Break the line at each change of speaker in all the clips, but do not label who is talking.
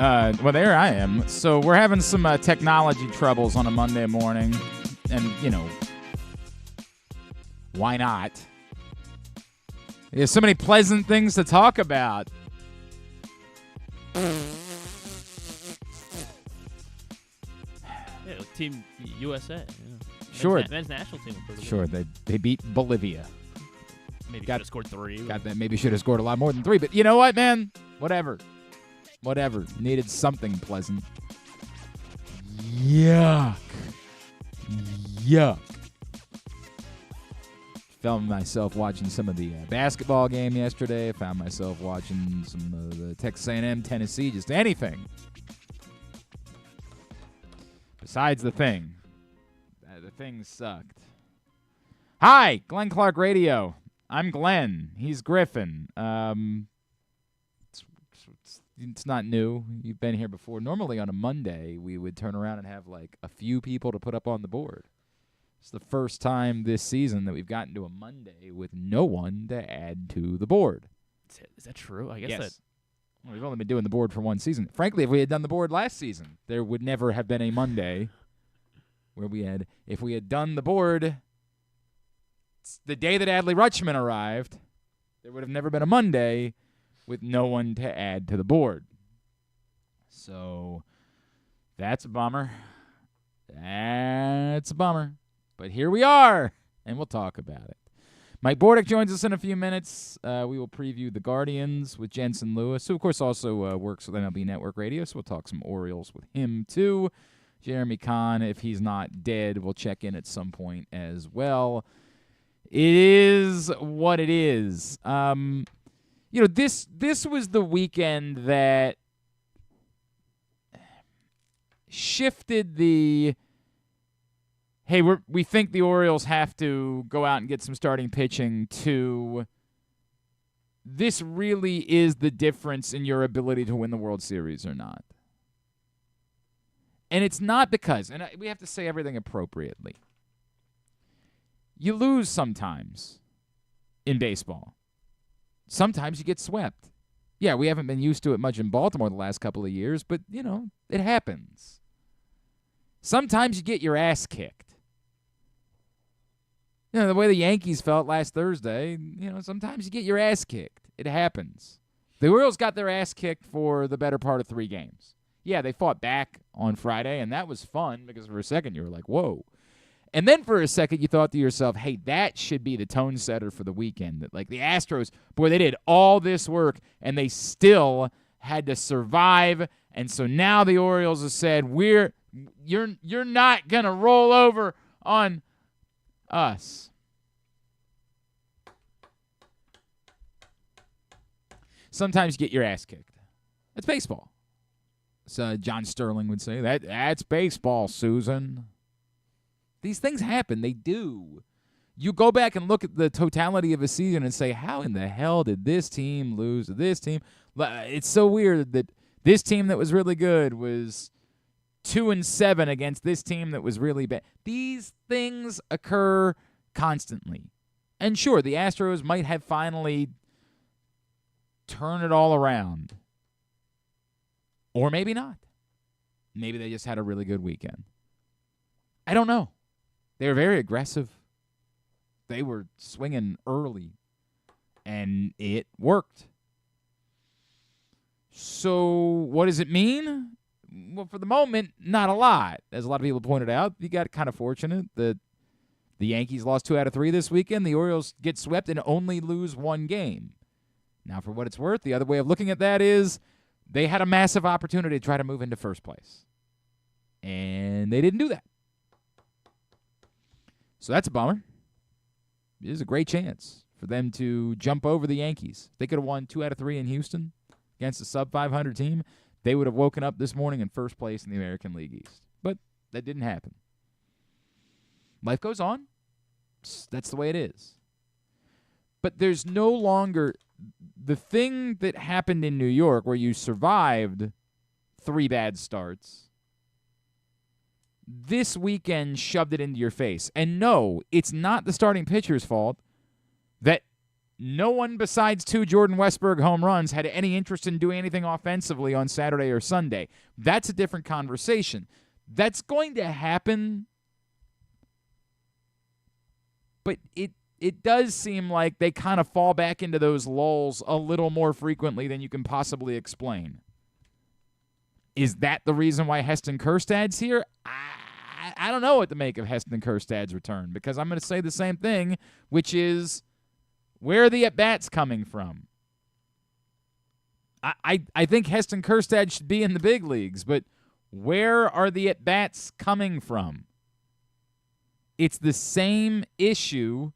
Well, there I am. So we're having some technology troubles on a Monday morning. And, why not? There's so many pleasant things to talk about.
Yeah, Team USA. Yeah.
Sure.
Men's national team.
Sure, they beat Bolivia.
Maybe should have scored 3.
Got that. Maybe should have scored a lot more than 3. But you know what, man? Whatever. Needed something pleasant. Yuck. Found myself watching some of the basketball game yesterday. I found myself watching some of the Texas A&M, Tennessee, just anything. Besides the thing. The thing sucked. Hi, Glenn Clark Radio. I'm Glenn. He's Griffin. It's not new. You've been here before. Normally on a Monday, we would turn around and have like a few people to put up on the board. It's the first time this season that we've gotten to a Monday with no one to add to the board.
Is that true? I guess
yes. Well, we've only been doing the board for one season. Frankly, if we had done the board last season, there would never have been a Monday where if we had done the board the day that Adley Rutschman arrived, there would have never been a Monday with no one to add to the board. So that's a bummer. But here we are, and we'll talk about it. Mike Bordick joins us in a few minutes. We will preview the Guardians with Jensen Lewis, who, of course, also works with MLB Network Radio, so we'll talk some Orioles with him, too. Jeremy Conn, if he's not dead, will check in at some point as well. It is what it is. This was the weekend that shifted the, hey, we think the Orioles have to go out and get some starting pitching, to this really is the difference in your ability to win the World Series or not. And it's not because, and we have to say everything appropriately, you lose sometimes in baseball. Sometimes you get swept. Yeah, we haven't been used to it much in Baltimore the last couple of years, but, it happens. Sometimes you get your ass kicked. The way the Yankees felt last Thursday, sometimes you get your ass kicked. It happens. The Orioles got their ass kicked for the better part of 3 games. Yeah, they fought back on Friday, and that was fun because for a second you were like, whoa. And then for a second you thought to yourself, hey, that should be the tone setter for the weekend. That, like, the Astros, boy, they did all this work, and they still had to survive. And so now the Orioles have said, you're not going to roll over on us. Sometimes you get your ass kicked. That's baseball. So John Sterling would say, that's baseball, Susan. These things happen. They do. You go back and look at the totality of a season and say, how in the hell did this team lose to this team? It's so weird that this team that was really good was 2-7 against this team that was really bad. These things occur constantly. And sure, the Astros might have finally turned it all around. Or maybe not. Maybe they just had a really good weekend. I don't know. They were very aggressive. They were swinging early, and it worked. So what does it mean? Well, for the moment, not a lot. As a lot of people pointed out, you got kind of fortunate that the Yankees lost 2 out of 3 this weekend. The Orioles get swept and only lose 1 game. Now, for what it's worth, the other way of looking at that is they had a massive opportunity to try to move into first place, and they didn't do that. So that's a bummer. It is a great chance for them to jump over the Yankees. They could have won 2 out of 3 in Houston against a sub-500 team. They would have woken up this morning in first place in the American League East. But that didn't happen. Life goes on. That's the way it is. But there's no longer the thing that happened in New York where you survived 3 bad starts. This weekend shoved it into your face. And no, it's not the starting pitcher's fault that no one besides 2 Jordan Westburg home runs had any interest in doing anything offensively on Saturday or Sunday. That's a different conversation. That's going to happen, but it does seem like they kind of fall back into those lulls a little more frequently than you can possibly explain. Is that the reason why Heston Kjerstad's here? I don't know what to make of Heston Kjerstad's return, because I'm going to say the same thing, which is, where are the at-bats coming from? I think Heston Kjerstad should be in the big leagues, but where are the at-bats coming from? It's the same issue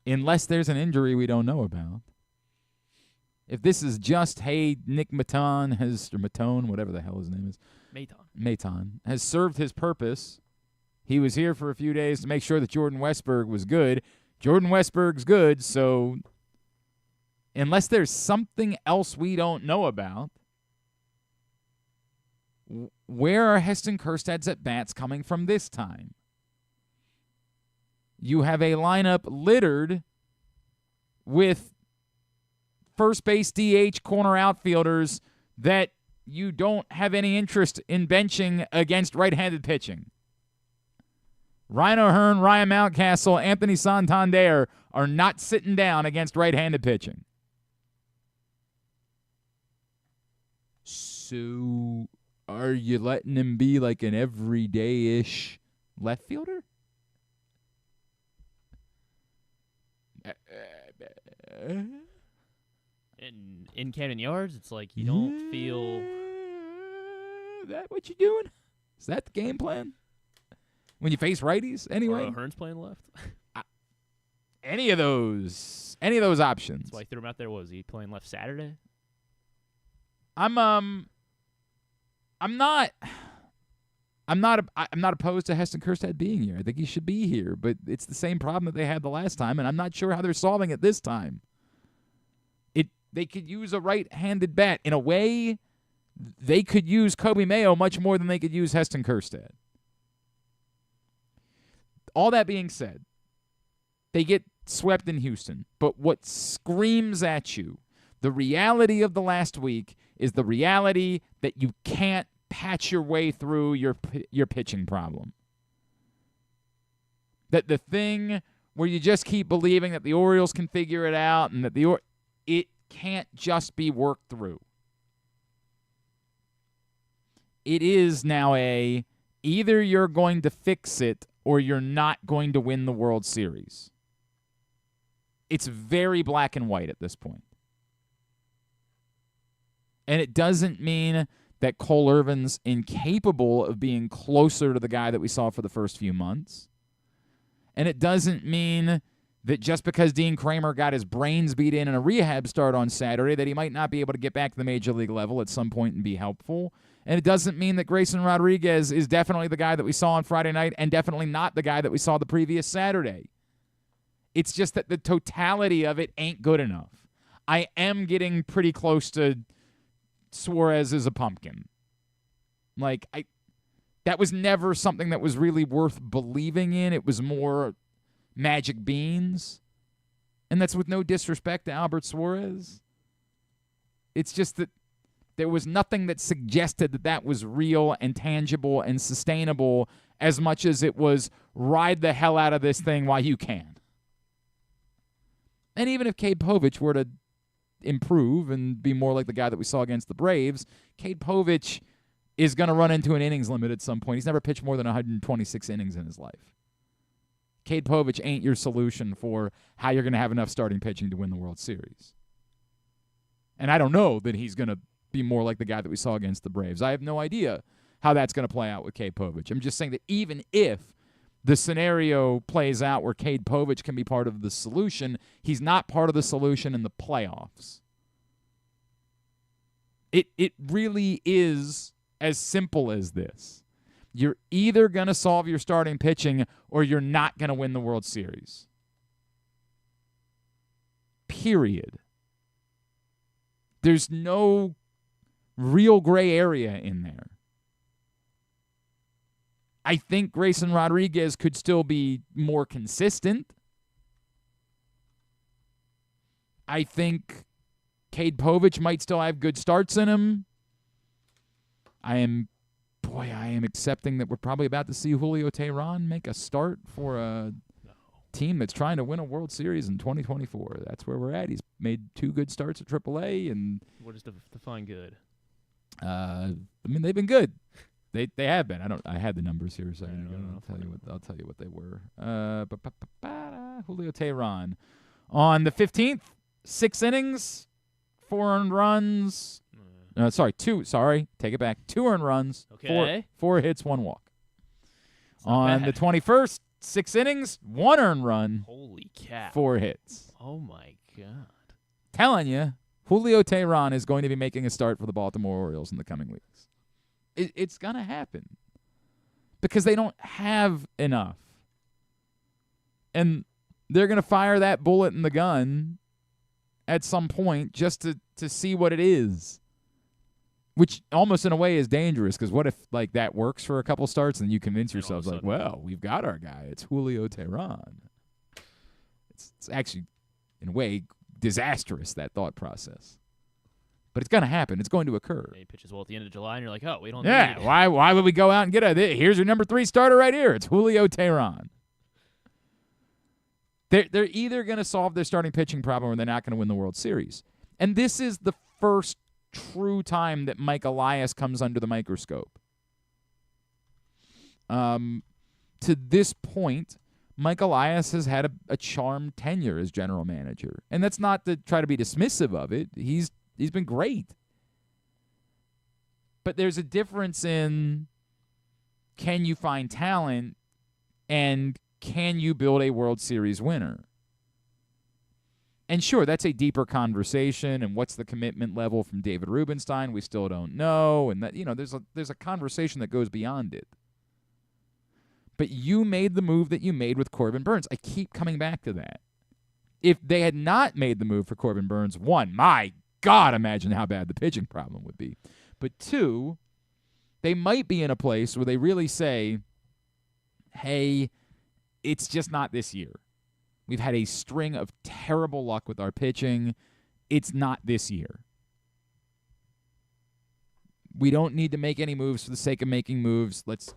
unless there's an injury we don't know about. If this is just, hey, Nick Maton or Matone, whatever the hell his name is. Maton has served his purpose. He was here for a few days to make sure that Jordan Westburg was good. Jordan Westburg's good, so unless there's something else we don't know about, where are Heston Kjerstad's at-bats coming from this time? You have a lineup littered with first base DH corner outfielders that you don't have any interest in benching against right-handed pitching. Ryan O'Hearn, Ryan Mountcastle, Anthony Santander are not sitting down against right-handed pitching. So are you letting him be like an everyday-ish left fielder?
In Camden Yards, it's like you don't feel.
Is that what you're doing? Is that the game plan? When you face righties, anyway?
Or O'Hearn's playing left.
Any of those options.
That's why I threw him out there. Was he playing left Saturday?
I'm not opposed to Heston Kjerstad being here. I think he should be here, but it's the same problem that they had the last time, and I'm not sure how they're solving it this time. They could use a right-handed bat. In a way, they could use Kobe Mayo much more than they could use Heston Kjerstad. All that being said, they get swept in Houston, but what screams at you, the reality of the last week, is the reality that you can't patch your way through your pitching problem. That the thing where you just keep believing that the Orioles can figure it out and that it can't just be worked through. It is now either you're going to fix it or you're not going to win the World Series. It's very black and white at this point. And it doesn't mean that Cole Irvin's incapable of being closer to the guy that we saw for the first few months. And it doesn't mean that just because Dean Kramer got his brains beat in a rehab start on Saturday that he might not be able to get back to the major league level at some point and be helpful. And it doesn't mean that Grayson Rodriguez is definitely the guy that we saw on Friday night and definitely not the guy that we saw the previous Saturday. It's just that the totality of it ain't good enough. I am getting pretty close to Suarez is a pumpkin. That was never something that was really worth believing in. It was more magic beans. And that's with no disrespect to Albert Suarez. It's just that there was nothing that suggested that was real and tangible and sustainable as much as it was ride the hell out of this thing while you can. And even if Cade Povich were to improve and be more like the guy that we saw against the Braves, Cade Povich is going to run into an innings limit at some point. He's never pitched more than 126 innings in his life. Cade Povich ain't your solution for how you're going to have enough starting pitching to win the World Series. And I don't know that he's going to be more like the guy that we saw against the Braves. I have no idea how that's going to play out with Cade Povich. I'm just saying that even if the scenario plays out where Cade Povich can be part of the solution, he's not part of the solution in the playoffs. It really is as simple as this. You're either going to solve your starting pitching or you're not going to win the World Series. Period. There's no real gray area in there. I think Grayson Rodriguez could still be more consistent. I think Cade Povich might still have good starts in him. I am accepting that we're probably about to see Julio Teheran make a start for a team that's trying to win a World Series in 2024. That's where we're at. He's made 2 good starts at AAA, and
what is define good?
I mean, they've been good. They have been. I had the numbers here a second ago. I'll tell you what they were. Julio Teheran on the 15th, 6 innings, 4 earned runs. 2. Sorry, take it back. 2 earned runs.
Okay.
4 hits, 1 walk. On the 21st, 6 innings, 1 earned run.
Holy cow!
4 hits.
Oh my God!
Telling you, Julio Teheran is going to be making a start for the Baltimore Orioles in the coming weeks. It's gonna happen because they don't have enough, and they're gonna fire that bullet in the gun at some point just to see what it is. Which almost in a way is dangerous, because what if like that works for a couple starts and you convince yourselves like, well, we've got our guy. It's Julio Teheran. It's actually, in a way, disastrous, that thought process. But it's going to happen. It's going to occur.
Yeah, he pitches well at the end of July, and you're like, oh, we don't need
Yeah,
it.
why would we go out and get here's your number 3 starter right here. It's Julio Teheran. They're either going to solve their starting pitching problem or they're not going to win the World Series. And this is the first true time that Mike Elias comes under the microscope. To this point, Mike Elias has had a charmed tenure as general manager. And that's not to try to be dismissive of it. He's been great. But there's a difference in, can you find talent and can you build a World Series winner? And sure, that's a deeper conversation, and what's the commitment level from David Rubenstein? We still don't know, and that there's a conversation that goes beyond it. But you made the move that you made with Corbin Burns. I keep coming back to that. If they had not made the move for Corbin Burns, 1, my God, imagine how bad the pitching problem would be. But 2, they might be in a place where they really say, hey, it's just not this year. We've had a string of terrible luck with our pitching. It's not this year. We don't need to make any moves for the sake of making moves. Let's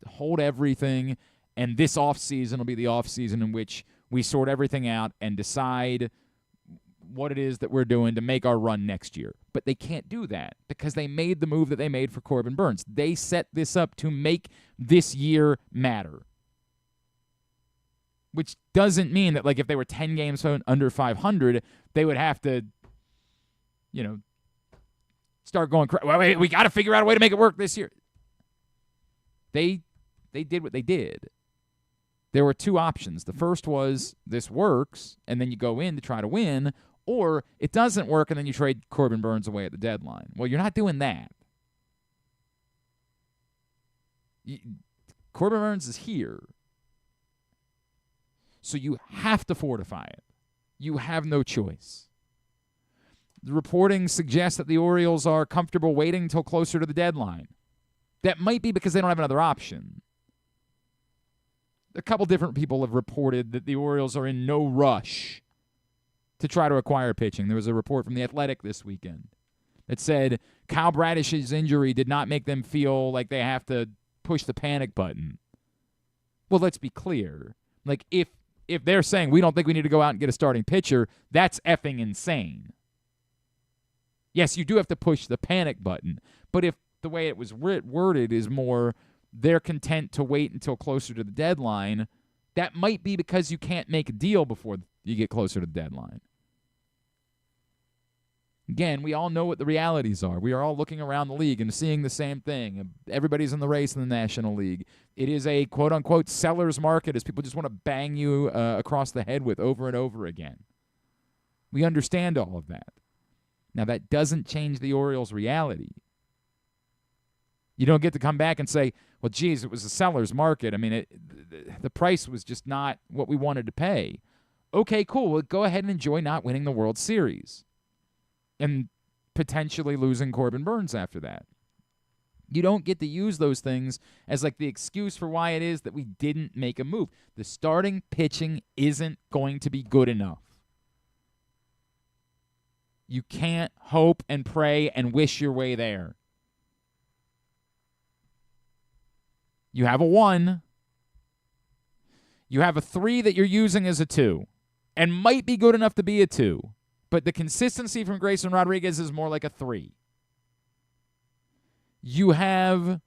hold everything, and this offseason will be the offseason in which we sort everything out and decide what it is that we're doing to make our run next year. But they can't do that because they made the move that they made for Corbin Burns. They set this up to make this year matter. Which doesn't mean that, like, if they were 10 games under 500, they would have to, start going, wait, we got to figure out a way to make it work this year. They did what they did. There were 2 options. The first was this works, and then you go in to try to win, or it doesn't work, and then you trade Corbin Burns away at the deadline. Well, you're not doing that. Corbin Burns is here. So you have to fortify it. You have no choice. The reporting suggests that the Orioles are comfortable waiting until closer to the deadline. That might be because they don't have another option. A couple different people have reported that the Orioles are in no rush to try to acquire pitching. There was a report from The Athletic this weekend that said Kyle Bradish's injury did not make them feel like they have to push the panic button. Well, let's be clear. Like, if they're saying we don't think we need to go out and get a starting pitcher, that's effing insane. Yes, you do have to push the panic button, but if the way it was worded is more they're content to wait until closer to the deadline, that might be because you can't make a deal before you get closer to the deadline. Again, we all know what the realities are. We are all looking around the league and seeing the same thing. Everybody's in the race in the National League. It is a quote-unquote seller's market as people just want to bang you across the head with over and over again. We understand all of that. Now, that doesn't change the Orioles' reality. You don't get to come back and say, well, geez, it was a seller's market. I mean, the price was just not what we wanted to pay. Okay, cool. Well, go ahead and enjoy not winning the World Series and potentially losing Corbin Burns after that. You don't get to use those things as like the excuse for why it is that we didn't make a move. The starting pitching isn't going to be good enough. You can't hope and pray and wish your way there. You have a 1. You have a 3 that you're using as a 2 and might be good enough to be a 2. But the consistency from Grayson Rodriguez is more like a 3. You have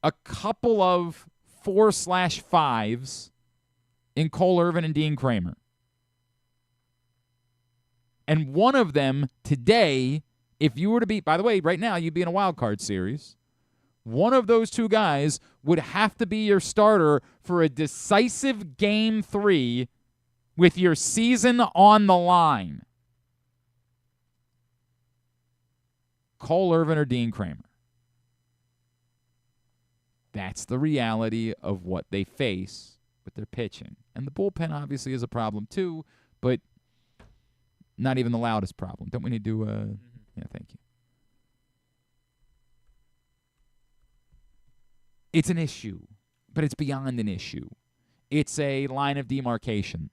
a couple of 4/5s in Cole Irvin and Dean Kramer. And one of them today, if you were to be, by the way, right now you'd be in a wild card series. One of those 2 guys would have to be your starter for a decisive Game 3 with your season on the line. Cole Irvin or Dean Kramer. That's the reality of what they face with their pitching. And the bullpen obviously is a problem too, but not even the loudest problem. Don't we need to yeah, thank you. It's an issue, but it's beyond an issue. It's a line of demarcation.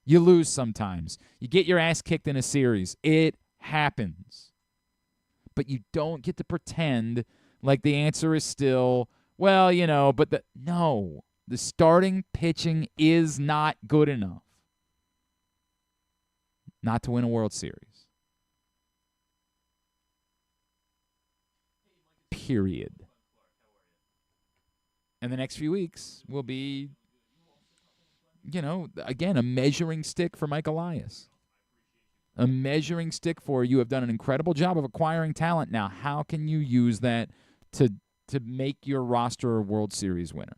You lose sometimes. You get your ass kicked in a series. It happens. But you don't get to pretend like the answer is still, well, but no. The starting pitching is not good enough not to win a World Series. Period. And the next few weeks will be, again, a measuring stick for Mike Elias. A measuring stick for you have done an incredible job of acquiring talent. Now, how can you use that to make your roster a World Series winner?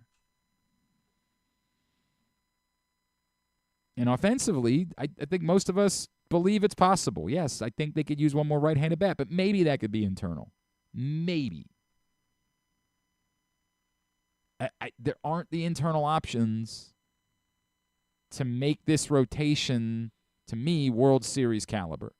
And offensively, I think most of us believe it's possible. Yes, I think they could use one more right-handed bat, but maybe that could be internal. Maybe. There aren't the internal options to make this rotation, to me, World Series caliber.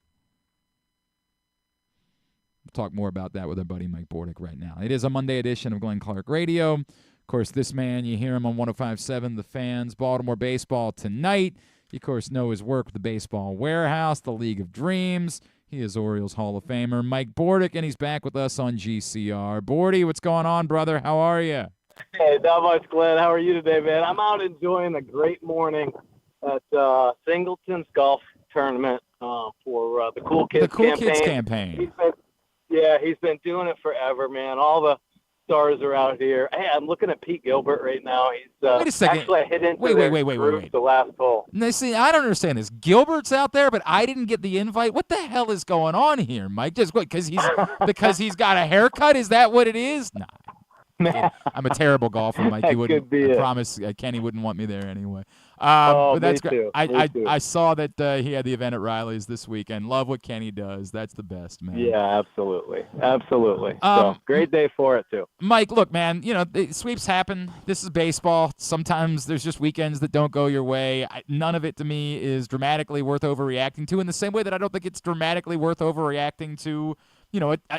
We'll talk more about that with our buddy Mike Bordick right now. It is a Monday edition of Glenn Clark Radio. Of course, this man, you hear him on 105.7 The Fans, Baltimore Baseball Tonight. You, of course, know his work with the Baseball Warehouse, the League of Dreams. He is Orioles Hall of Famer Mike Bordick, and he's back with us on GCR. Bordy, what's going on, brother? How are you?
Hey, not much, Glenn. How are you today, man? I'm out enjoying a great morning at Singleton's golf tournament for the Cool Kids
campaign. The Cool
campaign.
Kids campaign.
He's been doing it forever, man. All the stars are out here. Hey, I'm looking at Pete Gilbert right now. He's
wait a second.
Actually, I hit into
wait.
the last hole.
Now, see, I don't understand this. Gilbert's out there, but I didn't get the invite. What the hell is going on here, Mike? Just what? Because he's got a haircut? Is that what it is? Nah. I'm a terrible golfer, Mike. He wouldn't. I promise Kenny wouldn't want me there anyway. But that's great. I saw that he had the event at Riley's this weekend. Love what Kenny does. That's the best, man.
Yeah, absolutely. So great day for it too.
Mike, look, man. The sweeps happen. This is baseball. Sometimes there's just weekends that don't go your way. None of it to me is dramatically worth overreacting to. In the same way that I don't think it's dramatically worth overreacting to.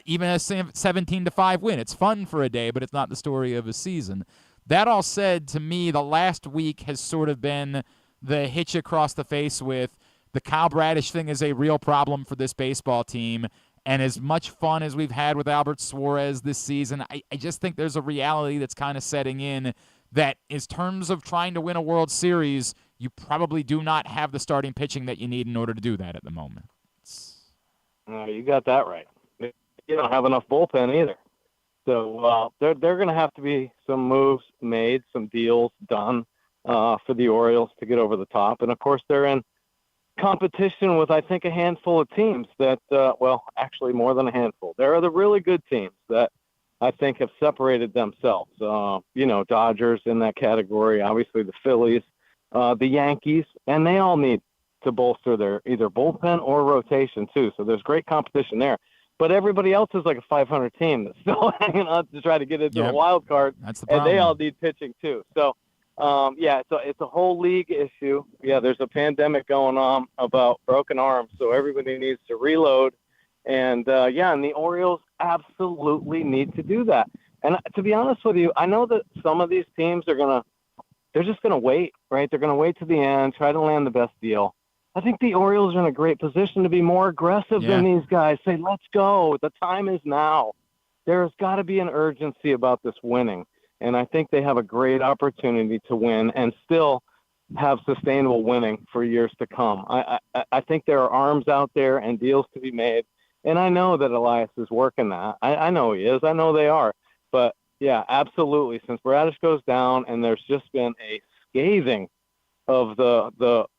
Even a 17-5 win. It's fun for a day, but it's not the story of a season. That all said, to me, the last week has sort of been the hitch across the face with the Kyle Bradish thing is a real problem for this baseball team. And as much fun as we've had with Albert Suarez this season, I just think there's a reality that's kind of setting in that in terms of trying to win a World Series, you probably do not have the starting pitching that you need in order to do that at the moment.
You got that right. You don't have enough bullpen either. So there are going to have to be some moves made, some deals done for the Orioles to get over the top. And, of course, they're in competition with, I think, a handful of teams that, actually more than a handful. There are the really good teams that I think have separated themselves. Dodgers in that category, obviously the Phillies, the Yankees, and they all need to bolster their either bullpen or rotation too. So there's great competition there. But everybody else is like a 500 team that's still hanging on to try to get into a wild card.
That's the problem.
And they all need pitching too. So, it's a whole league issue. Yeah, there's a pandemic going on about broken arms, so everybody needs to reload. And, and the Orioles absolutely need to do that. And to be honest with you, I know that some of these teams they're just going to wait, right? They're going to wait to the end, try to land the best deal. I think the Orioles are in a great position to be more aggressive than these guys. Say, let's go. The time is now. There's got to be an urgency about this winning. And I think they have a great opportunity to win and still have sustainable winning for years to come. I think there are arms out there and deals to be made. And I know that Elias is working that. I know he is. I know they are. But, yeah, absolutely. Since Bradish goes down and there's just been a scathing of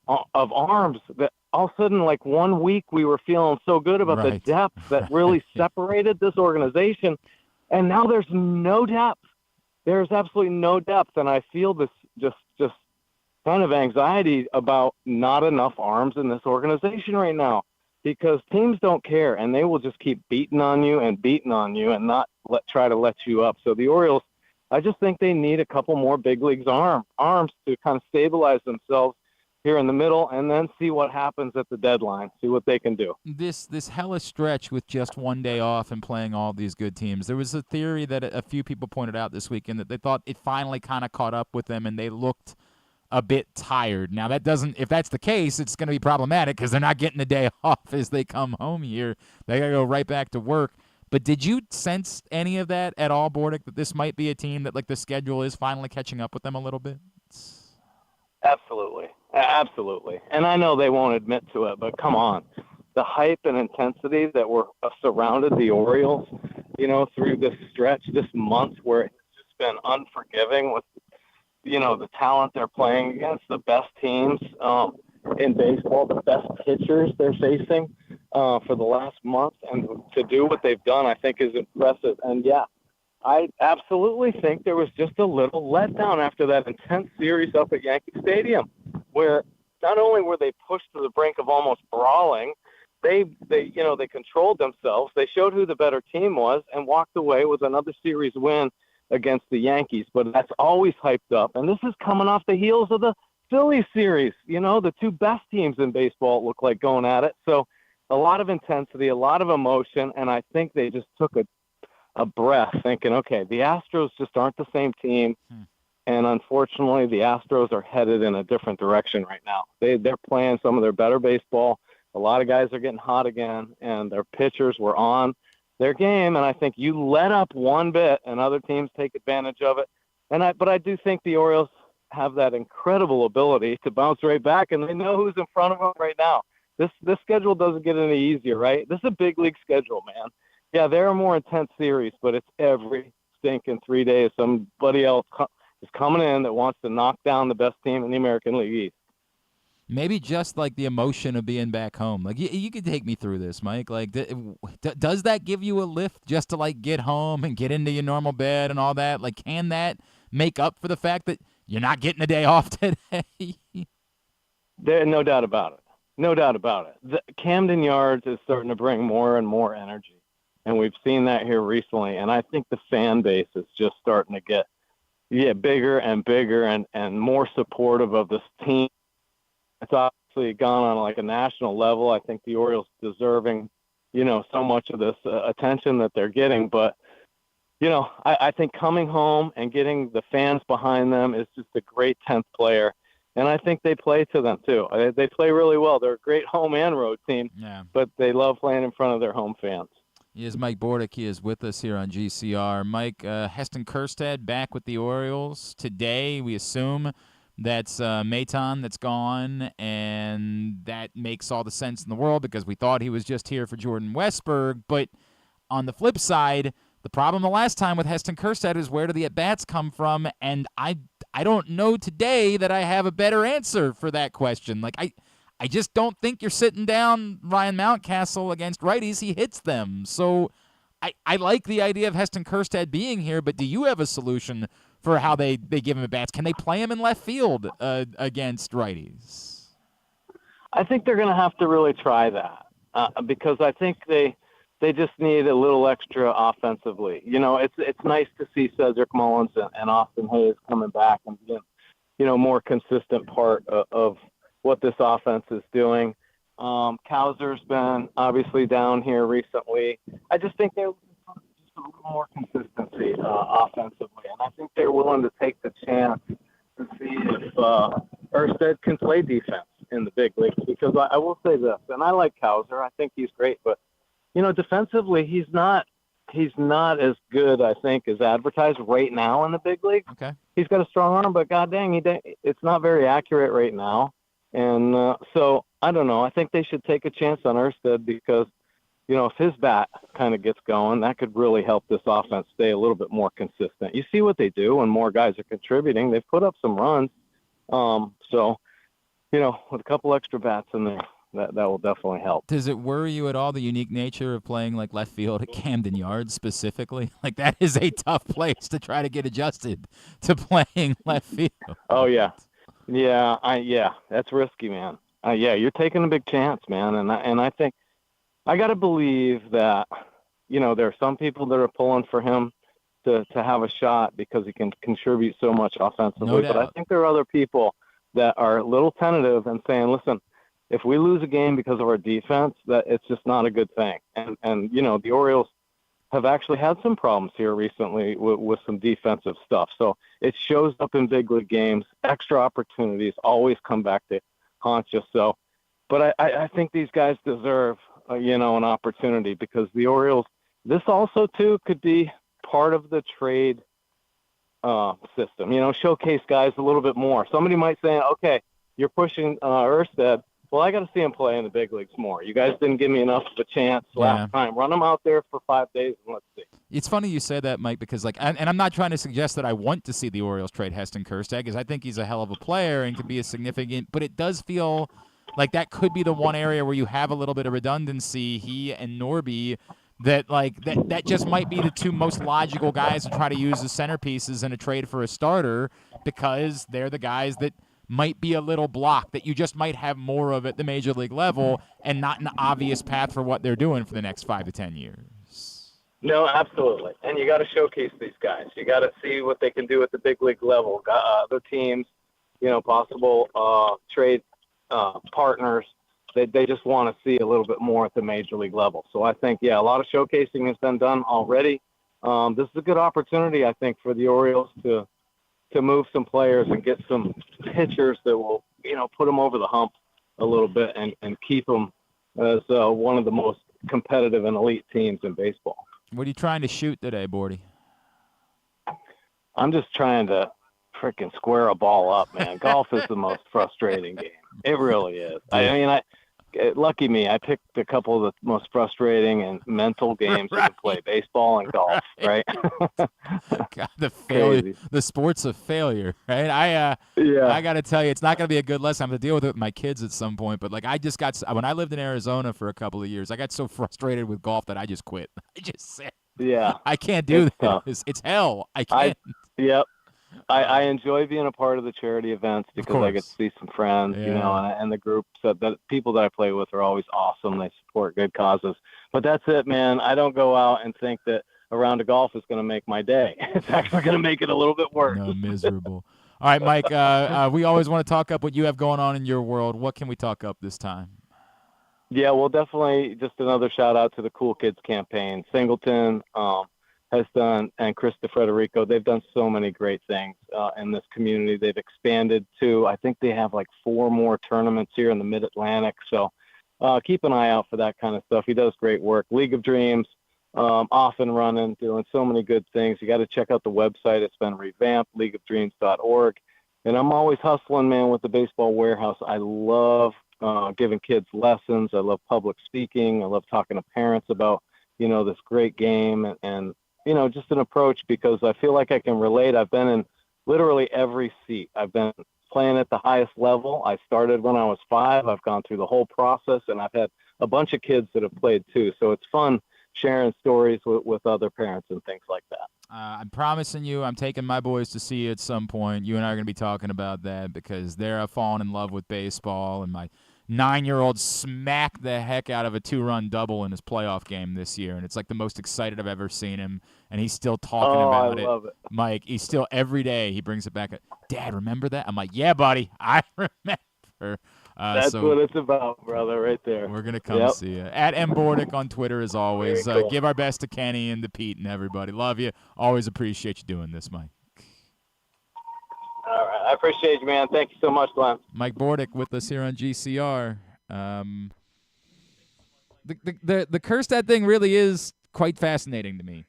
of arms that all of a sudden, like 1 week, we were feeling so good about the depth that really separated this organization. And now there's no depth. There's absolutely no depth. And I feel this just kind of anxiety about not enough arms in this organization right now, because teams don't care and they will just keep beating on you and not try to let you up. So the Orioles, I just think they need a couple more big leagues arms to kind of stabilize themselves here in the middle and then see what happens at the deadline, see what they can do.
This hellish stretch with just 1 day off and playing all these good teams. There was a theory that a few people pointed out this weekend that they thought it finally kind of caught up with them and they looked a bit tired. Now, if that's the case, it's going to be problematic because they're not getting a day off as they come home here. They got to go right back to work. But did you sense any of that at all, Bordick, that this might be a team that, like, the schedule is finally catching up with them a little bit?
Absolutely. Absolutely. And I know they won't admit to it, but come on. The hype and intensity that were surrounded the Orioles, through this stretch, this month where it's just been unforgiving with, the talent they're playing against, the best teams in baseball, the best pitchers they're facing for the last month. And to do what they've done, I think, is impressive. And, yeah, I absolutely think there was just a little letdown after that intense series up at Yankee Stadium, where not only were they pushed to the brink of almost brawling, they controlled themselves. They showed who the better team was and walked away with another series win against the Yankees. But that's always hyped up. And this is coming off the heels of the Phillies series. The two best teams in baseball look like going at it. So a lot of intensity, a lot of emotion, and I think they just took a breath thinking, okay, the Astros just aren't the same team. And unfortunately, the Astros are headed in a different direction right now. They're playing some of their better baseball. A lot of guys are getting hot again, and their pitchers were on their game. And I think you let up one bit, and other teams take advantage of it. But I do think the Orioles have that incredible ability to bounce right back, and they know who's in front of them right now. This schedule doesn't get any easier, right? This is a big league schedule, man. Yeah, they're a more intense series, but it's every stinking 3 days. Somebody else is coming in that wants to knock down the best team in the American League East.
Maybe just like the emotion of being back home. Like you could take me through this, Mike. Like, does that give you a lift just to like get home and get into your normal bed and all that? Like, can that make up for the fact that you're not getting a day off today?
There's no doubt about it. No doubt about it. The Camden Yards is starting to bring more and more energy, and we've seen that here recently. And I think the fan base is just starting to get bigger and bigger and more supportive of this team. It's obviously gone on like a national level. I think the Orioles deserving, so much of this attention that they're getting. But, I think coming home and getting the fans behind them is just a great 10th player. And I think they play to them, too. They play really well. They're a great home and road team, but they love playing in front of their home fans.
He is Mike Bordick. He is with us here on GCR. Mike, Heston Kjerstad back with the Orioles today. We assume that's Maton that's gone, and that makes all the sense in the world because we thought he was just here for Jordan Westberg. But on the flip side, the problem the last time with Heston Kjerstad is where do the at-bats come from? And I don't know today that I have a better answer for that question. Like, I just don't think you're sitting down Ryan Mountcastle against righties. He hits them. So I like the idea of Heston Kjerstad being here, but do you have a solution for how they give him at-bats? Can they play him in left field against righties?
I think they're going to have to really try that because I think they just need a little extra offensively. It's nice to see Cedric Mullins and Austin Hayes coming back and being, more consistent part of what this offense is doing. Kowser's been obviously down here recently. I just think they're just a little more consistency offensively, and I think they're willing to take the chance to see if Kjerstad can play defense. in the big leagues. Because I will say this, and I like Cowser. I think he's great, but defensively, he's not as good, I think, as advertised right now in the big leagues.
Okay.
He's got a strong arm, but god dang, it's not very accurate right now. And so I don't know. I think they should take a chance on Erstad because, if his bat kind of gets going, that could really help this offense stay a little bit more consistent. You see what they do when more guys are contributing. They've put up some runs. So, with a couple extra bats in there, that will definitely help.
Does it worry you at all, the unique nature of playing like left field at Camden Yards specifically? Like that is a tough place to try to get adjusted to playing left field.
Oh yeah. Yeah, that's risky, man. You're taking a big chance, man. And I think I got to believe that, there are some people that are pulling for him to have a shot because he can contribute so much offensively.
No doubt.
But I think there are other people that are a little tentative and saying, listen, if we lose a game because of our defense, that it's just not a good thing. And the Orioles have actually had some problems here recently with some defensive stuff. So it shows up in big league games. Extra opportunities always come back to haunt you. So, but I think these guys deserve, an opportunity because the Orioles, this also too could be part of the trade system, showcase guys a little bit more. Somebody might say, okay, you're pushing Erstad. Well, I got to see him play in the big leagues more. You guys didn't give me enough of a chance last time. Run him out there for 5 days and let's see.
It's funny you say that, Mike, because and I'm not trying to suggest that I want to see the Orioles trade Heston Kjerstad because I think he's a hell of a player and can be a significant. But it does feel like that could be the one area where you have a little bit of redundancy. He and Norby. That just might be the two most logical guys to try to use as centerpieces in a trade for a starter because they're the guys that might be a little blocked, that you just might have more of at the major league level and not an obvious path for what they're doing for the next 5 to 10 years.
No, absolutely. And you got to showcase these guys. You got to see what they can do at the big league level. Other teams, possible trade partners. They just want to see a little bit more at the major league level. So I think, a lot of showcasing has been done already. This is a good opportunity, I think, for the Orioles to move some players and get some pitchers that will, put them over the hump a little bit and keep them as one of the most competitive and elite teams in baseball.
What are you trying to shoot today, Bordy?
I'm just trying to freaking square a ball up, man. Golf is the most frustrating game. It really is. Lucky me, I picked a couple of the most frustrating and mental games you can play, baseball and golf, right?
God, the failure, the sports of failure, right? I got to tell you, it's not going to be a good lesson. I'm going to deal with it with my kids at some point, but I just got, when I lived in Arizona for a couple of years, I got so frustrated with golf that I just quit. I just said, I can't do this. It's hell. I can't.
I enjoy being a part of the charity events because I get to see some friends, and the group. So the people that I play with are always awesome. They support good causes. But that's it, man. I don't go out and think that a round of golf is going to make my day. It's actually going to make it a little bit worse.
No, miserable. All right, Mike, we always want to talk up what you have going on in your world. What can we talk up this time?
Yeah, well, definitely just another shout-out to the Cool Kids campaign. Singleton has done, and Chris DeFrederico, they've done so many great things in this community. They've expanded to, I think they have 4 more tournaments here in the Mid-Atlantic. So keep an eye out for that kind of stuff. He does great work. League of Dreams, off and running, doing so many good things. You got to check out the website. It's been revamped, leagueofdreams.org. And I'm always hustling, man, with the Baseball Warehouse. I love giving kids lessons. I love public speaking. I love talking to parents about, this great game and just an approach because I feel like I can relate. I've been in literally every seat. I've been playing at the highest level. I started when I was 5. I've gone through the whole process, and I've had a bunch of kids that have played too. So it's fun sharing stories with other parents and things like that.
I'm promising you I'm taking my boys to see you at some point. You and I are going to be talking about that because they're falling in love with baseball, and my 9-year-old smacked the heck out of a 2-run double in his playoff game this year, and it's the most excited I've ever seen him, and he's still talking about
it. I love it.
Mike, he's still, every day he brings it back. Dad, remember that? I'm like, yeah, buddy, I remember.
That's what it's about, brother, right there.
We're going to come see you. At Bordick on Twitter, as always.
Cool.
Give our best to Kenny and to Pete and everybody. Love you. Always appreciate you doing this, Mike.
All right. I appreciate you, man. Thank you so much, Glenn.
Mike Bordick with us here on GCR. The Kjerstad thing really is quite fascinating to me.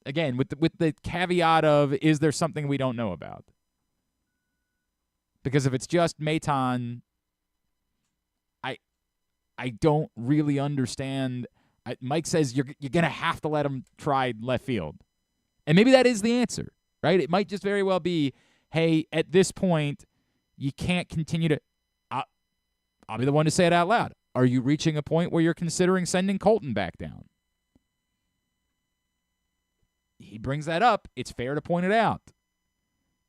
Again, with the caveat of, is there something we don't know about? Because if it's just Maton, I don't really understand. Mike says you're going to have to let him try left field. And maybe that is the answer, right? It might just very well be, hey, at this point, you can't continue to I'll be the one to say it out loud. Are you reaching a point where you're considering sending Colton back down? He brings that up. It's fair to point it out.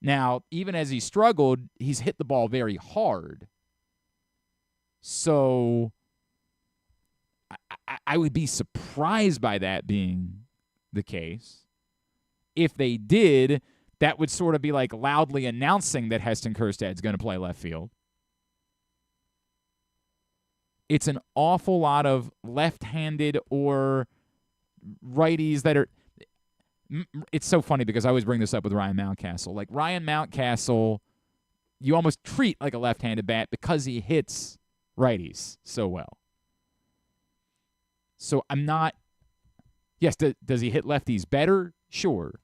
Now, even as he struggled, he's hit the ball very hard. So I would be surprised by that being the case. If they did, that would sort of be like loudly announcing that Heston Kjerstad's going to play left field. It's an awful lot of left-handed or righties that are – it's so funny because I always bring this up with Ryan Mountcastle. Like, Ryan Mountcastle, you almost treat like a left-handed bat because he hits righties so well. So I'm not – yes, does he hit lefties better? Sure.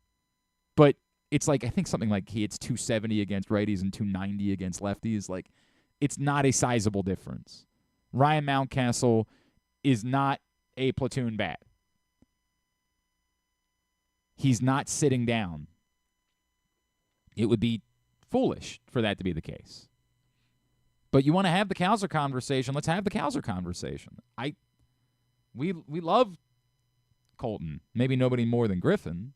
But it's like, I think something like he hits 270 against righties and 290 against lefties. Like, it's not a sizable difference. Ryan Mountcastle is not a platoon bat. He's not sitting down. It would be foolish for that to be the case. But you want to have the Cowser conversation, let's have the Cowser conversation. We love Colton. Maybe nobody more than Griffin.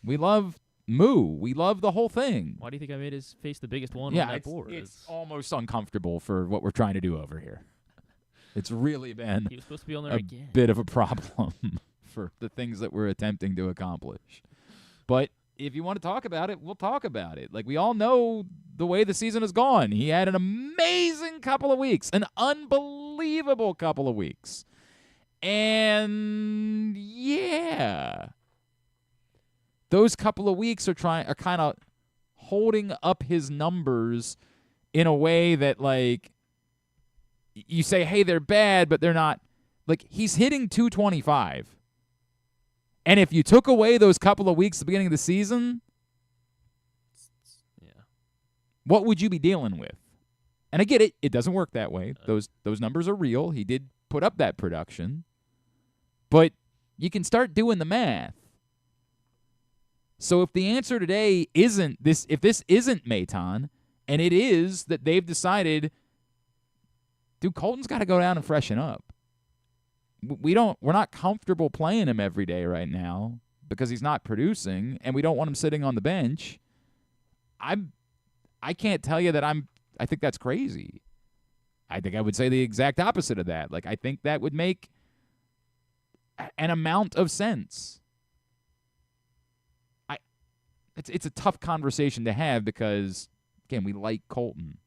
We love Moo. We love the whole thing.
Why do you think I made his face the biggest one on that board?
It's almost uncomfortable for what we're trying to do over here. It's really been
he was supposed to be on there
a
again.
bit of a problem for the things that we're attempting to accomplish. But if you want to talk about it, we'll talk about it. Like, we all know the way the season has gone. He had an amazing couple of weeks, an unbelievable couple of weeks. And, yeah, those couple of weeks are kind of holding up his numbers in a way that, like, you say, hey, they're bad, but they're not. Like, he's hitting 225. And if you took away those couple of weeks at the beginning of the season, what would you be dealing with? And I get it. It doesn't work that way. Those numbers are real. He did put up that production. But you can start doing the math. So if the answer today isn't this, if this isn't Maton, and it is that they've decided, dude, Colton's got to go down and freshen up. We're not comfortable playing him every day right now because he's not producing, and we don't want him sitting on the bench. I can't tell you that I think that's crazy. I think I would say the exact opposite of that. Like, I think that would make an amount of sense. It's a tough conversation to have because, again, we like Colton.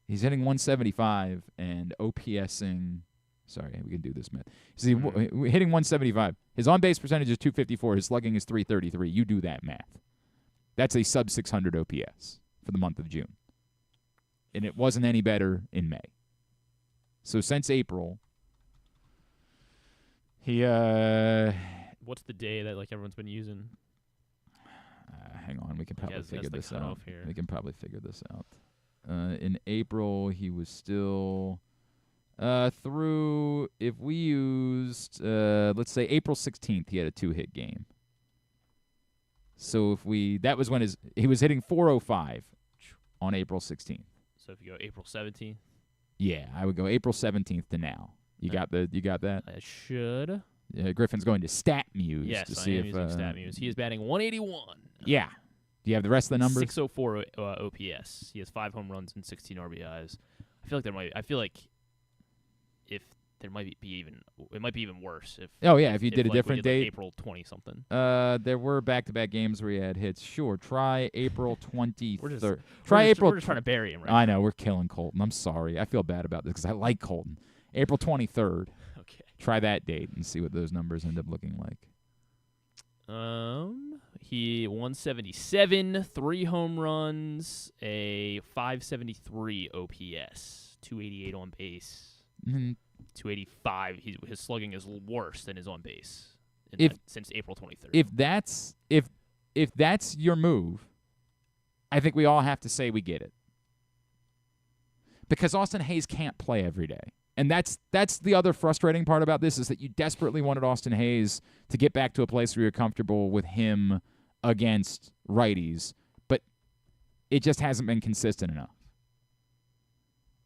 He's hitting 175 and OPSing. Sorry, we can do this, man. See, hitting 175. His on-base percentage is 254. His slugging is 333. You do that math. That's a sub-600 OPS for the month of June. And it wasn't any better in May. So since April, he
what's the day that like everyone's been using?
Hang on, we can probably figure this out.
Here.
We can probably figure this out. In April, he was still through. If we used, let's say April 16th, he had a 2-hit game. So that was when he was hitting 405 on April 16th.
So if you go April 17th.
Yeah, I would go April 17th to now. You got that?
I should.
Griffin's going to StatMuse.
Yes,
to see
I am
if,
using StatMuse. He is batting 181.
Yeah. Do you have the rest of the numbers?
604 OPS. He has 5 home runs and 16 RBIs. I feel like if there might be even worse if.
Oh yeah, if you did a different date.
Like April 20 something.
There were back-to-back games where he had hits. Sure, try April 23rd.
We're just trying to bury him right
I know, we're killing Colton. I'm sorry. I feel bad about this because I like Colton. April 23rd.
Okay.
Try that date and see what those numbers end up looking like.
He 177, 3 home runs, a 573 OPS, 288 on base, 285. His slugging is worse than his on base since April 23rd.
If that's your move, I think we all have to say we get it. Because Austin Hayes can't play every day. And that's the other frustrating part about this, is that you desperately wanted Austin Hayes to get back to a place where you're comfortable with him against righties, but it just hasn't been consistent enough.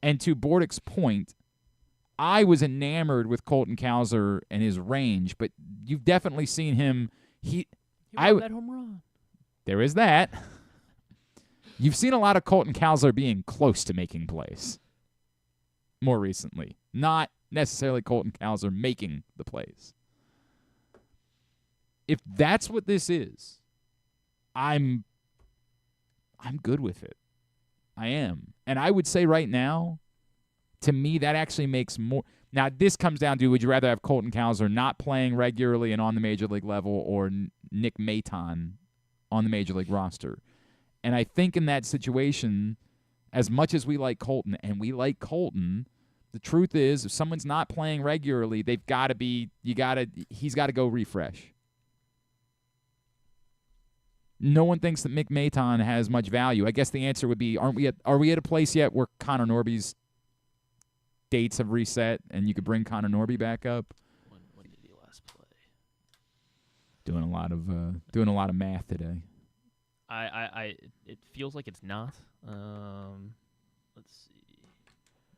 And to Bordick's point, I was enamored with Colton Cowser and his range, but you've definitely seen him.
He won that home run.
There is that. You've seen a lot of Colton Cowser being close to making plays more recently. Not necessarily Colton Cowser making the plays. If that's what this is, I'm good with it. I am. And I would say right now, to me, that actually makes more. Now, this comes down to, would you rather have Colton Cowser not playing regularly and on the major league level, or Nick Maton on the major league roster? And I think in that situation, as much as we like Colton, and we like Colton, the truth is, if someone's not playing regularly, they've got to be. He's got to go refresh. No one thinks that Nick Maton has much value. I guess the answer would be, are we at a place yet where Connor Norby's dates have reset and you could bring Connor Norby back up?
When did he last play?
Doing a lot of math today.
It feels like it's not. Let's see.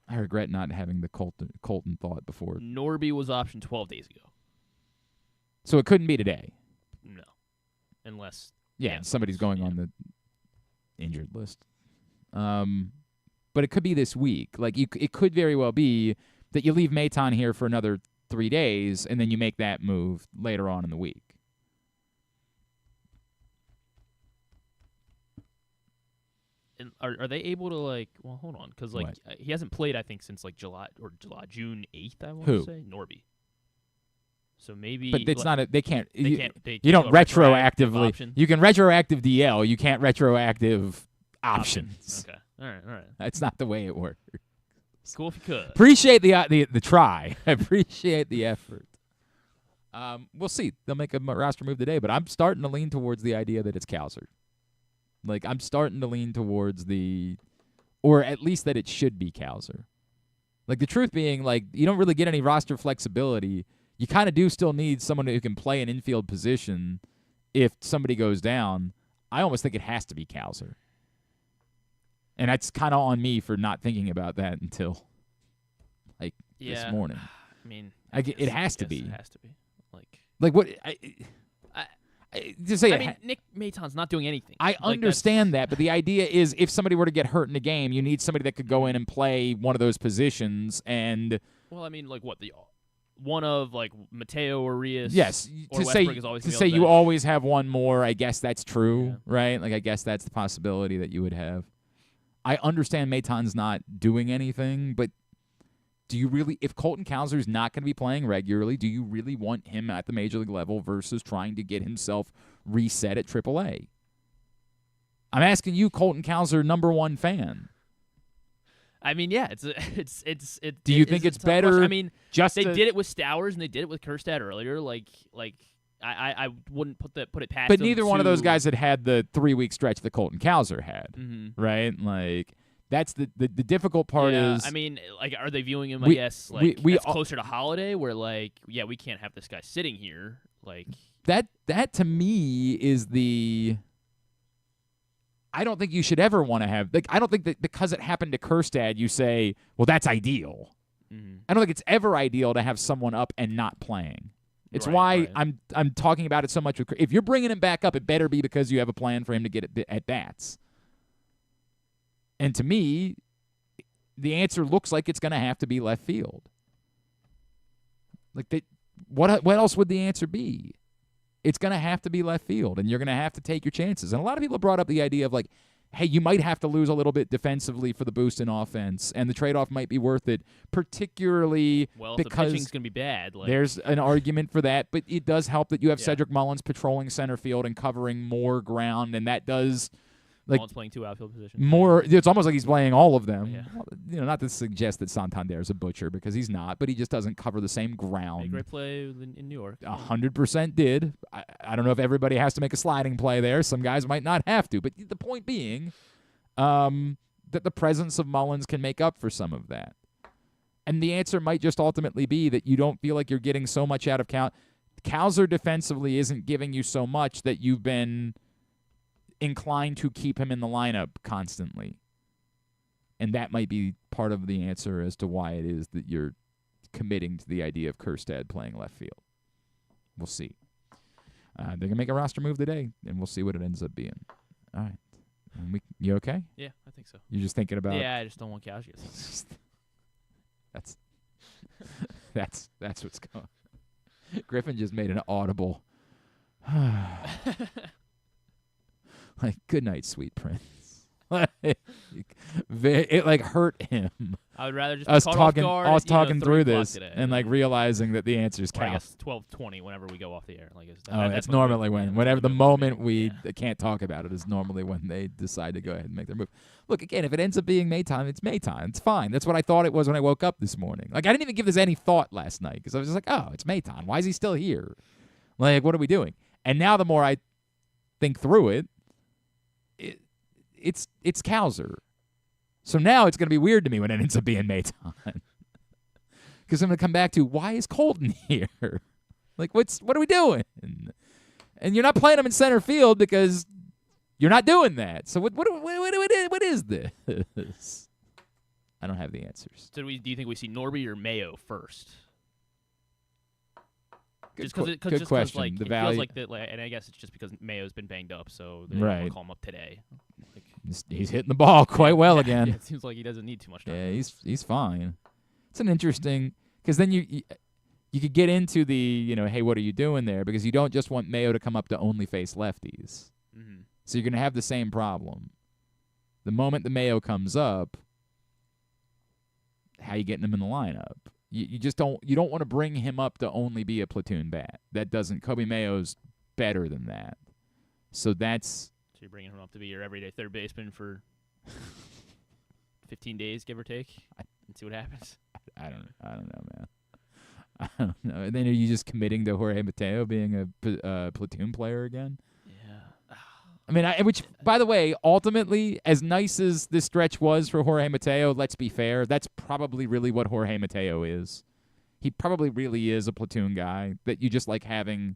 I regret not having the Colton thought before.
Norby was optioned 12 days ago.
So it couldn't be today.
No, unless
somebody's going on the injured list. But it could be this week. Like it could very well be that you leave Maton here for another 3 days, and then you make that move later on in the week.
And are they able to, like? Well, hold on, because he hasn't played, I think, since like June 8th. I want to say Norby. So maybe,
but it's not. They can't. You
don't
retroactively.
option?
You can retroactive DL. You can't retroactive options.
Okay. All right.
That's not the way it works.
Cool if you could.
Appreciate the try. I appreciate the effort. We'll see. They'll make a roster move today, but I'm starting to lean towards the idea that it's Cowser. Like, I'm starting to lean towards or at least that it should be Cowser. Like, the truth being, like, you don't really get any roster flexibility. You kind of do still need someone who can play an infield position if somebody goes down. I almost think it has to be Cowser. And that's kind of on me for not thinking about that until, this morning.
I mean,
it has to be.
It has to be.
Like what?
Nick Maton's not doing anything.
I understand that, but the idea is, if somebody were to get hurt in a game, you need somebody that could go in and play one of those positions. And one of Mateo or Arias. Yes,
or
to
Westbrook is always
to say you always have one more. I guess that's true, right? Like, I guess that's the possibility that you would have. I understand Maton's not doing anything, but do you really, if Colton Cowser is not going to be playing regularly, do you really want him at the major league level versus trying to get himself reset at AAA? I'm asking you, Colton Cowser, #1 fan.
I mean, yeah,
Do you think it's better?
Question. I mean, they did it with Stowers and they did it with Kjerstad earlier. I wouldn't put it past.
But neither one of those guys had the 3-week stretch that Colton Cowser had, right? Like, that's the difficult part is.
I mean, are they viewing him? That's closer to Holiday, where we can't have this guy sitting here.
That to me is the. I don't think you should ever want to have. I don't think that because it happened to Kjerstad, you say, well, that's ideal.
Mm-hmm.
I don't think it's ever ideal to have someone up and not playing. It's why I'm talking about it so much. If you're bringing him back up, it better be because you have a plan for him to get at bats. And to me, the answer looks like it's going to have to be left field. What else would the answer be? It's going to have to be left field, and you're going to have to take your chances. And a lot of people brought up the idea of hey, you might have to lose a little bit defensively for the boost in offense, and the trade-off might be worth it, particularly
Well, if the
because
pitching's going to be bad.
there's an argument for that, but it does help that you have
Yeah.
Cedric Mullins patrolling center field and covering more ground, and that does
Mullins playing 2 outfield positions.
more. It's almost like he's playing all of them.
Yeah.
Not to suggest that Santander is a butcher, because he's not, but he just doesn't cover the same
Made a
ground.
great play in New York.
100% did. I don't know if everybody has to make a sliding play there. Some guys might not have to, but the point being that the presence of Mullins can make up for some of that. And the answer might just ultimately be that you don't feel like you're getting so much out of Cowser defensively isn't giving you so much that you've been inclined to keep him in the lineup constantly. And that might be part of the answer as to why it is that you're committing to the idea of Kjerstad playing left field. We'll see. They're going to make a roster move today, and we'll see what it ends up being. All right. You okay?
Yeah, I think so.
You're just thinking about
Yeah, I just don't want Cowser.
That's what's going on. Griffin just made an audible like, good night, sweet prince. It like hurt him.
I would rather just
Us
be caught
talking,
off guard,
us
you know,
talking
3
through
o'clock
this
today.
and like realizing that the answer is
Or I
cow.
guess 12:20 whenever we go off the air. Like
That's normally whenever the moment we can't talk about it is normally when they decide to go ahead and make their move. Look, again, if it ends up being May time, it's May time. It's fine. That's what I thought it was when I woke up this morning. Like, I didn't even give this any thought last night because I was just like, oh, it's May time. Why is he still here? Like, what are we doing? And now the more I think through it, it's Cowser. So now it's going to be weird to me when it ends up being May time. Because I'm going to come back to, why is Colton here? Like, what are we doing? And you're not playing him in center field because you're not doing that. So what is this? I don't have the answers.
So do you think we see Norby or Mayo first?
Good
Just
question.
Like,
The
it
value,
feels like that, and I guess it's just because Mayo's been banged up, so they
Right.
don't call him up today. Like,
he's hitting the ball quite well again.
Yeah, it seems like he doesn't need too much time.
Yeah, he's fine. It's an interesting, because then you could get into the, hey, what are you doing there? Because you don't just want Mayo to come up to only face lefties.
Mm-hmm.
So you're going to have the same problem. The moment the Mayo comes up, how you getting him in the lineup? You just don't want to bring him up to only be a platoon bat. That doesn't. Kobe Mayo's better than that. So that's.
So you're bringing him up to be your everyday third baseman for 15 days, give or take, and see what happens.
I don't know, man. I don't know. And then are you just committing to Jorge Mateo being a platoon player again?
Yeah.
I mean, which, by the way, ultimately, as nice as this stretch was for Jorge Mateo, let's be fair, that's probably really what Jorge Mateo is. He probably really is a platoon guy that you just like having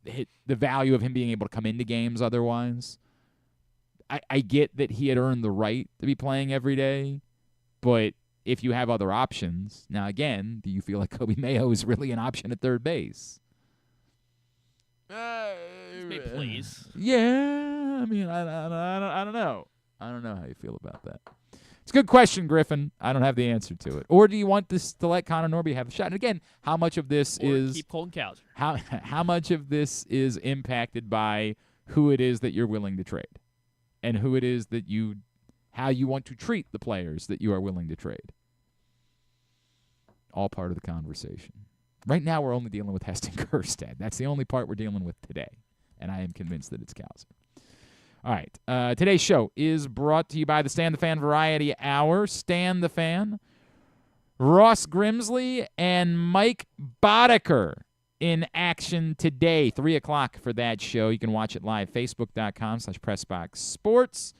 the value of him being able to come into games otherwise. I get that he had earned the right to be playing every day, but if you have other options, now again, do you feel like Kobe Mayo is really an option at third base?
Please.
Yeah, I mean, I don't know. I don't know how you feel about that. It's a good question, Griffin. I don't have the answer to it. Or do you want this to let Conn and Norby have a shot? And again, how much of this is
keep Colton Cowser?
How much of this is impacted by who it is that you're willing to trade, and who it is that how you want to treat the players that you are willing to trade? All part of the conversation. Right now, we're only dealing with Heston Kjerstad. That's the only part we're dealing with today, and I am convinced that it's Cowser. All right. Today's show is brought to you by the Stan the Fan Variety Hour. Stan the Fan, Ross Grimsley, and Mike Boddicker in action today. 3 o'clock for that show. You can watch it live, facebook.com/PressBoxSports.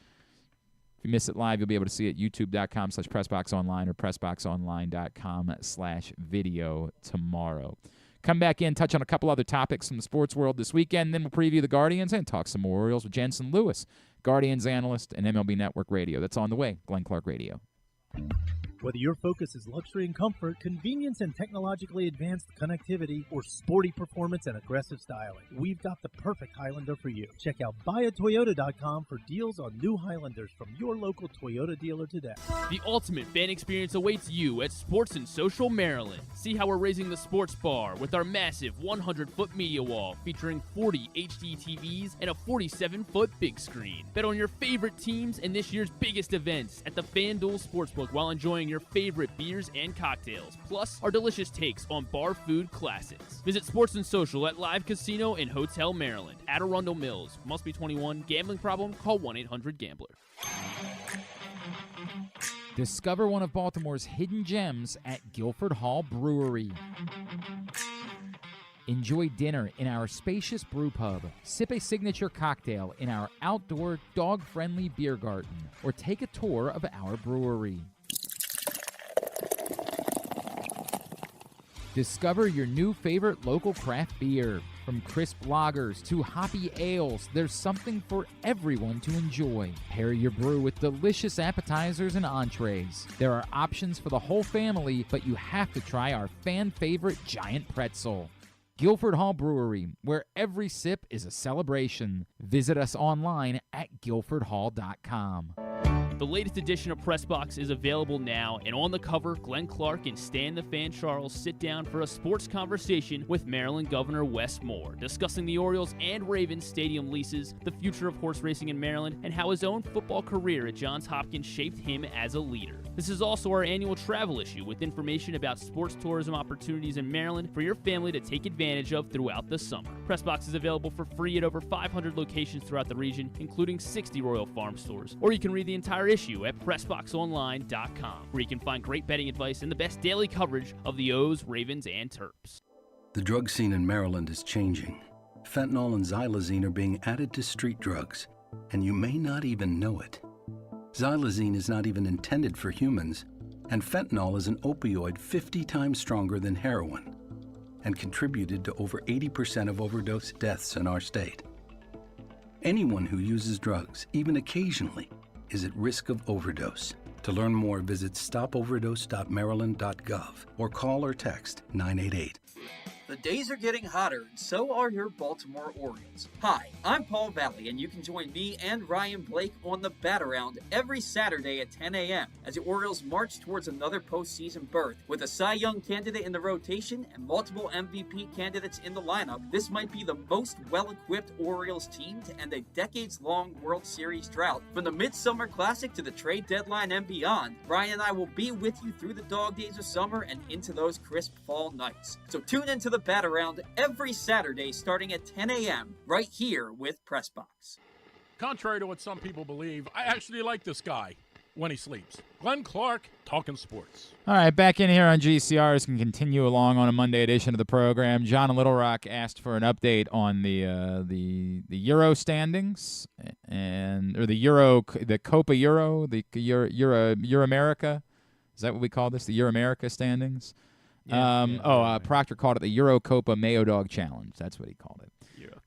If you miss it live, you'll be able to see it youtube.com/PressBoxOnline or PressBoxOnline.com/video tomorrow. Come back in, touch on a couple other topics from the sports world this weekend, then we'll preview the Guardians and talk some more Orioles with Jensen Lewis, Guardians analyst and MLB Network Radio. That's on the way. Glenn Clark Radio.
Whether your focus is luxury and comfort, convenience and technologically advanced connectivity, or sporty performance and aggressive styling, we've got the perfect Highlander for you. Check out buyatoyota.com for deals on new Highlanders from your local Toyota dealer today.
The ultimate fan experience awaits you at Sports and Social Maryland. See how we're raising the sports bar with our massive 100-foot media wall featuring 40 HD TVs and a 47-foot big screen. Bet on your favorite teams and this year's biggest events at the FanDuel Sportsbook while enjoying your favorite beers and cocktails, plus our delicious takes on bar food classics. Visit Sports and Social at Live Casino and Hotel Maryland at Arundel Mills. Must be 21. Gambling problem? Call 1-800-GAMBLER.
Discover one of Baltimore's hidden gems at Guilford Hall Brewery. Enjoy dinner in our spacious brew pub, sip a signature cocktail in our outdoor dog-friendly beer garden, or take a tour of our brewery. Discover your new favorite local craft beer. From crisp lagers to hoppy ales, there's something for everyone to enjoy. Pair your brew with delicious appetizers and entrees. There are options for the whole family, but you have to try our fan-favorite giant pretzel. Guilford Hall Brewery, where every sip is a celebration. Visit us online at guilfordhall.com.
The latest edition of Pressbox is available now, and on the cover, Glenn Clark and Stan the Fan Charles sit down for a sports conversation with Maryland Governor Wes Moore, discussing the Orioles and Ravens stadium leases, the future of horse racing in Maryland, and how his own football career at Johns Hopkins shaped him as a leader. This is also our annual travel issue with information about sports tourism opportunities in Maryland for your family to take advantage of throughout the summer. Pressbox is available for free at over 500 locations throughout the region, including 60 Royal Farm stores, or you can read the entire issue at PressBoxOnline.com, where you can find great betting advice and the best daily coverage of the O's, Ravens, and Terps.
The drug scene in Maryland is changing. Fentanyl and xylazine are being added to street drugs, and you may not even know it. Xylazine is not even intended for humans, and fentanyl is an opioid 50 times stronger than heroin and contributed to over 80% of overdose deaths in our state. Anyone who uses drugs, even occasionally, is at risk of overdose. To learn more, visit stopoverdose.maryland.gov or call or text 988.
The days are getting hotter, and so are your Baltimore Orioles. Hi, I'm Paul Valley, and you can join me and Ryan Blake on the Bat-Around every Saturday at 10 a.m. as the Orioles march towards another postseason berth. With a Cy Young candidate in the rotation and multiple MVP candidates in the lineup, this might be the most well-equipped Orioles team to end a decades-long World Series drought. From the Midsummer Classic to the trade deadline and beyond, Ryan and I will be with you through the dog days of summer and into those crisp fall nights. So tune into the Bat-Around every Saturday starting at 10 a.m. right here with Pressbox.
Contrary to what some people believe, I actually like this guy when he sleeps. Glenn Clark, talking sports.
All right, back in here on GCRs can continue along on a Monday edition of the program. John in Little Rock asked for an update on the Euro standings or the Copa Euro, the Euro America. Is that what we call this? The Euro America standings? Proctor called it the Euro Copa Mayo Dog Challenge. That's what he called it.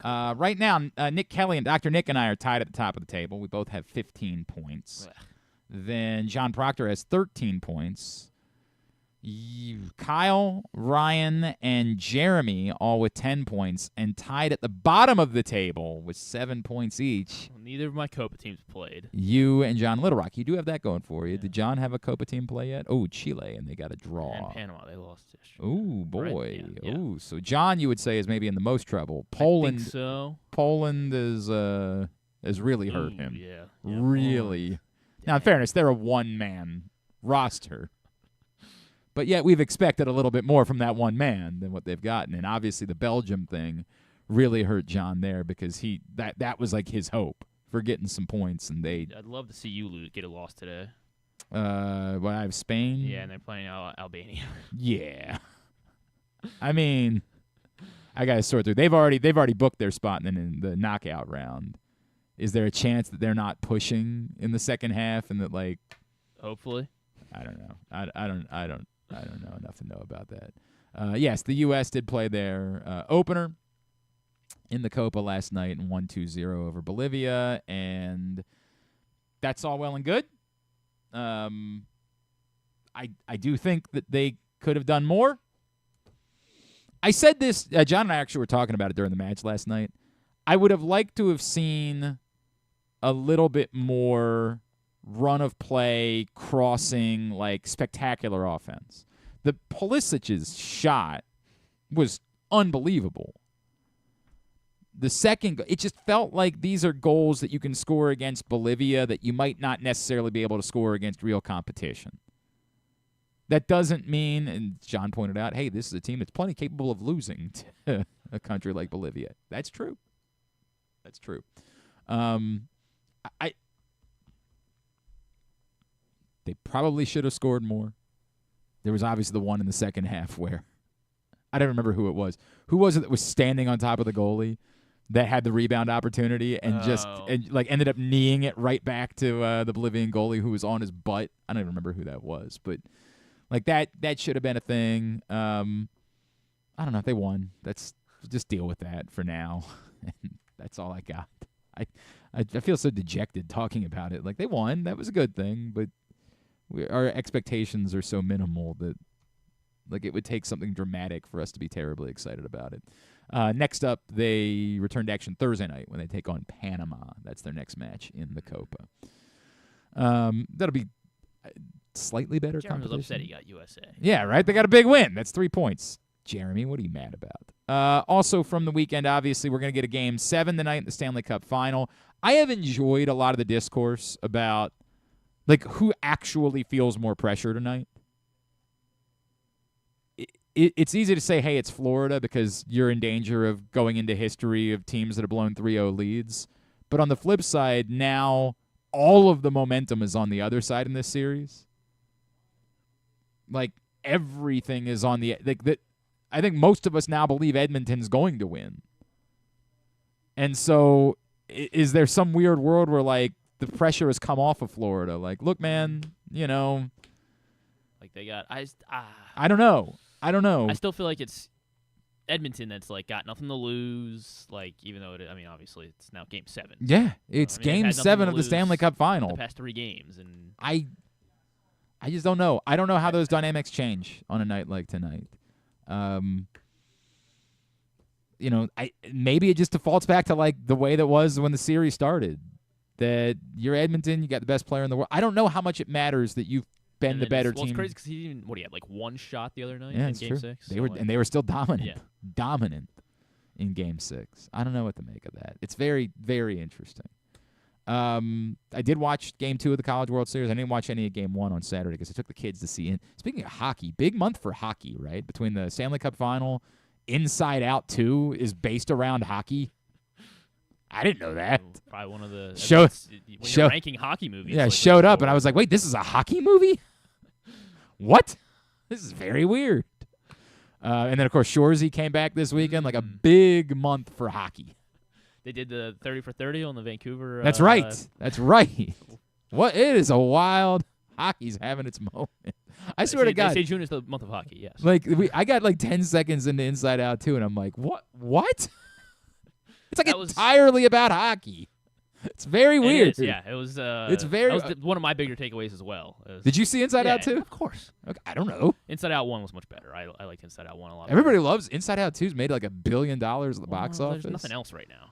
Right now, Nick Kelly and Dr. Nick and I are tied at the top of the table. We both have 15 points.
Ugh.
Then John Proctor has 13 points. Kyle, Ryan, and Jeremy all with 10 points, and tied at the bottom of the table with 7 points each.
Well, neither of my Copa teams played.
You and John Little Rock. You do have that going for you.
Yeah.
Did John have a Copa team play yet? Oh, Chile, and they got a draw.
And Panama, they lost yesterday.
Ooh, boy.
Right? Yeah.
Ooh, so John, you would say, is maybe in the most trouble.
I
Poland,
think so.
Poland is really hurt
Ooh,
him.
Yeah.
Really. Now, in fairness, they're a one-man roster. But yet we've expected a little bit more from that one man than what they've gotten. And obviously the Belgium thing really hurt John there because that was like his hope for getting some points. And
I'd love to see you get a loss today.
I have Spain.
Yeah, and they're playing Albania.
Yeah. I mean, I got to sort through. They've already booked their spot in the knockout round. Is there a chance that they're not pushing in the second half and that
Hopefully.
I don't know. I don't know enough to know about that. Yes, the U.S. did play their opener in the Copa last night and won 2-0 over Bolivia, and that's all well and good. I do think that they could have done more. I said this, John and I actually were talking about it during the match last night. I would have liked to have seen a little bit more run of play, crossing, like spectacular offense. The Pulisic's shot was unbelievable. The second, it just felt like these are goals that you can score against Bolivia that you might not necessarily be able to score against real competition. That doesn't mean, and John pointed out, hey, this is a team that's plenty capable of losing to a country like Bolivia. That's true. That's true. They probably should have scored more. There was obviously the one in the second half where I don't remember who it was. Who was it that was standing on top of the goalie that had the rebound opportunity and ended up kneeing it right back to the Bolivian goalie who was on his butt? I don't even remember who that was, but like that should have been a thing. I don't know if they won. Just deal with that for now. That's all I got. I feel so dejected talking about it. Like, they won. That was a good thing, but our expectations are so minimal that like it would take something dramatic for us to be terribly excited about it. Next up, they return to action Thursday night when they take on Panama. That's their next match in the Copa. That'll be slightly better
Jeremy
competition.
was upset he got USA.
Yeah, right? They got a big win. That's 3 points. Jeremy, what are you mad about? Also from the weekend, obviously, we're going to get a Game 7 tonight in the Stanley Cup Final. I have enjoyed a lot of the discourse about like who actually feels more pressure tonight. It's easy to say, hey, it's Florida because you're in danger of going into history of teams that have blown 3-0 leads. But on the flip side, now all of the momentum is on the other side in this series. Like, everything is on the I think most of us now believe Edmonton's going to win. And so is there some weird world where, like, the pressure has come off of Florida? Like, look, man, you know.
Like, they got
I don't know.
I still feel like it's Edmonton that's, like, got nothing to lose. Like, even though, obviously it's now Game 7.
Yeah, it's Game 7 of the Stanley Cup Final.
The past 3 games. And
I just don't know. I don't know how those dynamics change on a night like tonight. Maybe it just defaults back to like the way that was when the series started. That you're Edmonton, you got the best player in the world. I don't know how much it matters that you've been the better team.
It's crazy because he had like one shot the other night
yeah,
in
Game
true.
6. They were still dominant.
Yeah.
Dominant in Game 6. I don't know what to make of that. It's very, very interesting. I did watch Game 2 of the College World Series. I didn't watch any of Game 1 on Saturday because I took the kids to see it. Speaking of hockey, big month for hockey, right? Between the Stanley Cup Final, Inside Out 2 is based around hockey. I didn't know that.
Probably one of the when
you're
ranking hockey movies.
Yeah,
like
showed up, and I was like, wait, this is a hockey movie? What? This is very weird. And then, of course, Shoresy came back this weekend, like a big month for hockey.
They did the 30 for 30 on the Vancouver.
That's right. That's right. What? It is a wild. Hockey's having its moment. I swear to God.
They say June is the month of hockey, yes.
Like, I got like 10 seconds into Inside Out 2, and I'm like, what? It's like entirely about hockey. It's very weird.
It is, yeah. It was.
It's very.
That was one of my bigger takeaways as well.
Did you see Inside Out 2?
Of course.
Okay, I don't know.
Inside Out 1 was much better. I liked Inside Out 1 a lot.
Everybody loves Inside Out 2's made like $1 billion at the box office.
There's nothing else right now.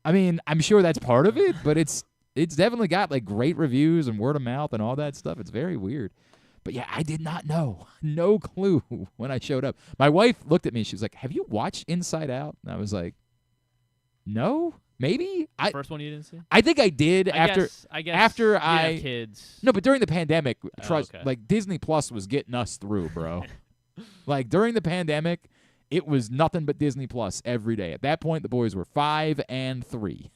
I mean, I'm sure that's part of it, but it's definitely got like great reviews and word of mouth and all that stuff. It's very weird. But yeah, I did not know. No clue when I showed up. My wife looked at me. She was like, "Have you watched Inside Out?" And I was like, "No, maybe."
The first one you didn't see?
I think I did
I guess
after
you
I
have kids.
No, but during the pandemic,
okay.
like Disney Plus was getting us through, bro. Like during the pandemic, it was nothing but Disney Plus every day. At that point, the boys were 5 and 3.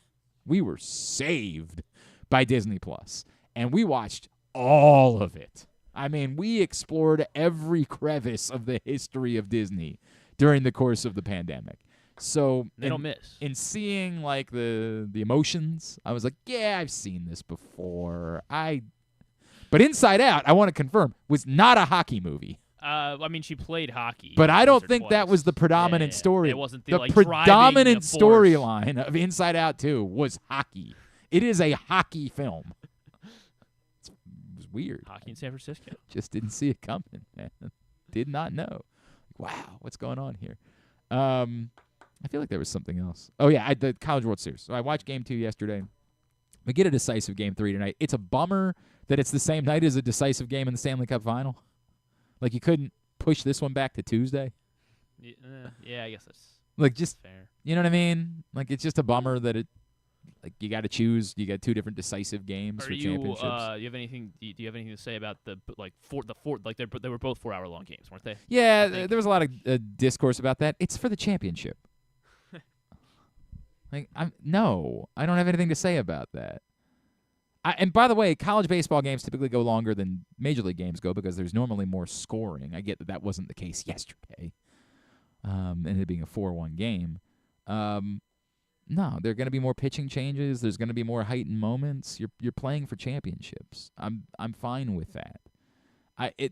We were saved by Disney Plus, and we watched all of it. I mean, we explored every crevice of the history of Disney during the course of the pandemic. So
they don't miss.
In seeing like the emotions, I was like, yeah, I've seen this before. But Inside Out, I want to confirm, was not a hockey movie.
I mean, she played hockey.
But I don't think that was the predominant story.
It wasn't the
predominant storyline of Inside Out 2 was hockey. It is a hockey film. It was weird.
Hockey in San Francisco.
Just didn't see it coming, man. Did not know. Wow, what's going on here? I feel like there was something else. Oh, yeah, the College World Series. So I watched Game 2 yesterday. We get a decisive Game 3 tonight. It's a bummer that it's the same night as a decisive game in the Stanley Cup Final. Like, you couldn't push this one back to Tuesday.
Yeah, I guess that's
like just
fair.
You know what I mean? Like, it's just a bummer that you got to choose. You got 2 different decisive games for championships.
You have anything? Do you have anything to say about they were both 4-hour-long games, weren't they?
Yeah, there was a lot of discourse about that. It's for the championship. I don't have anything to say about that. And by the way, college baseball games typically go longer than Major League games go because there's normally more scoring. I get that wasn't the case yesterday, and it being a 4-1 game. No, there are going to be more pitching changes. There's going to be more heightened moments. You're playing for championships. I'm fine with that.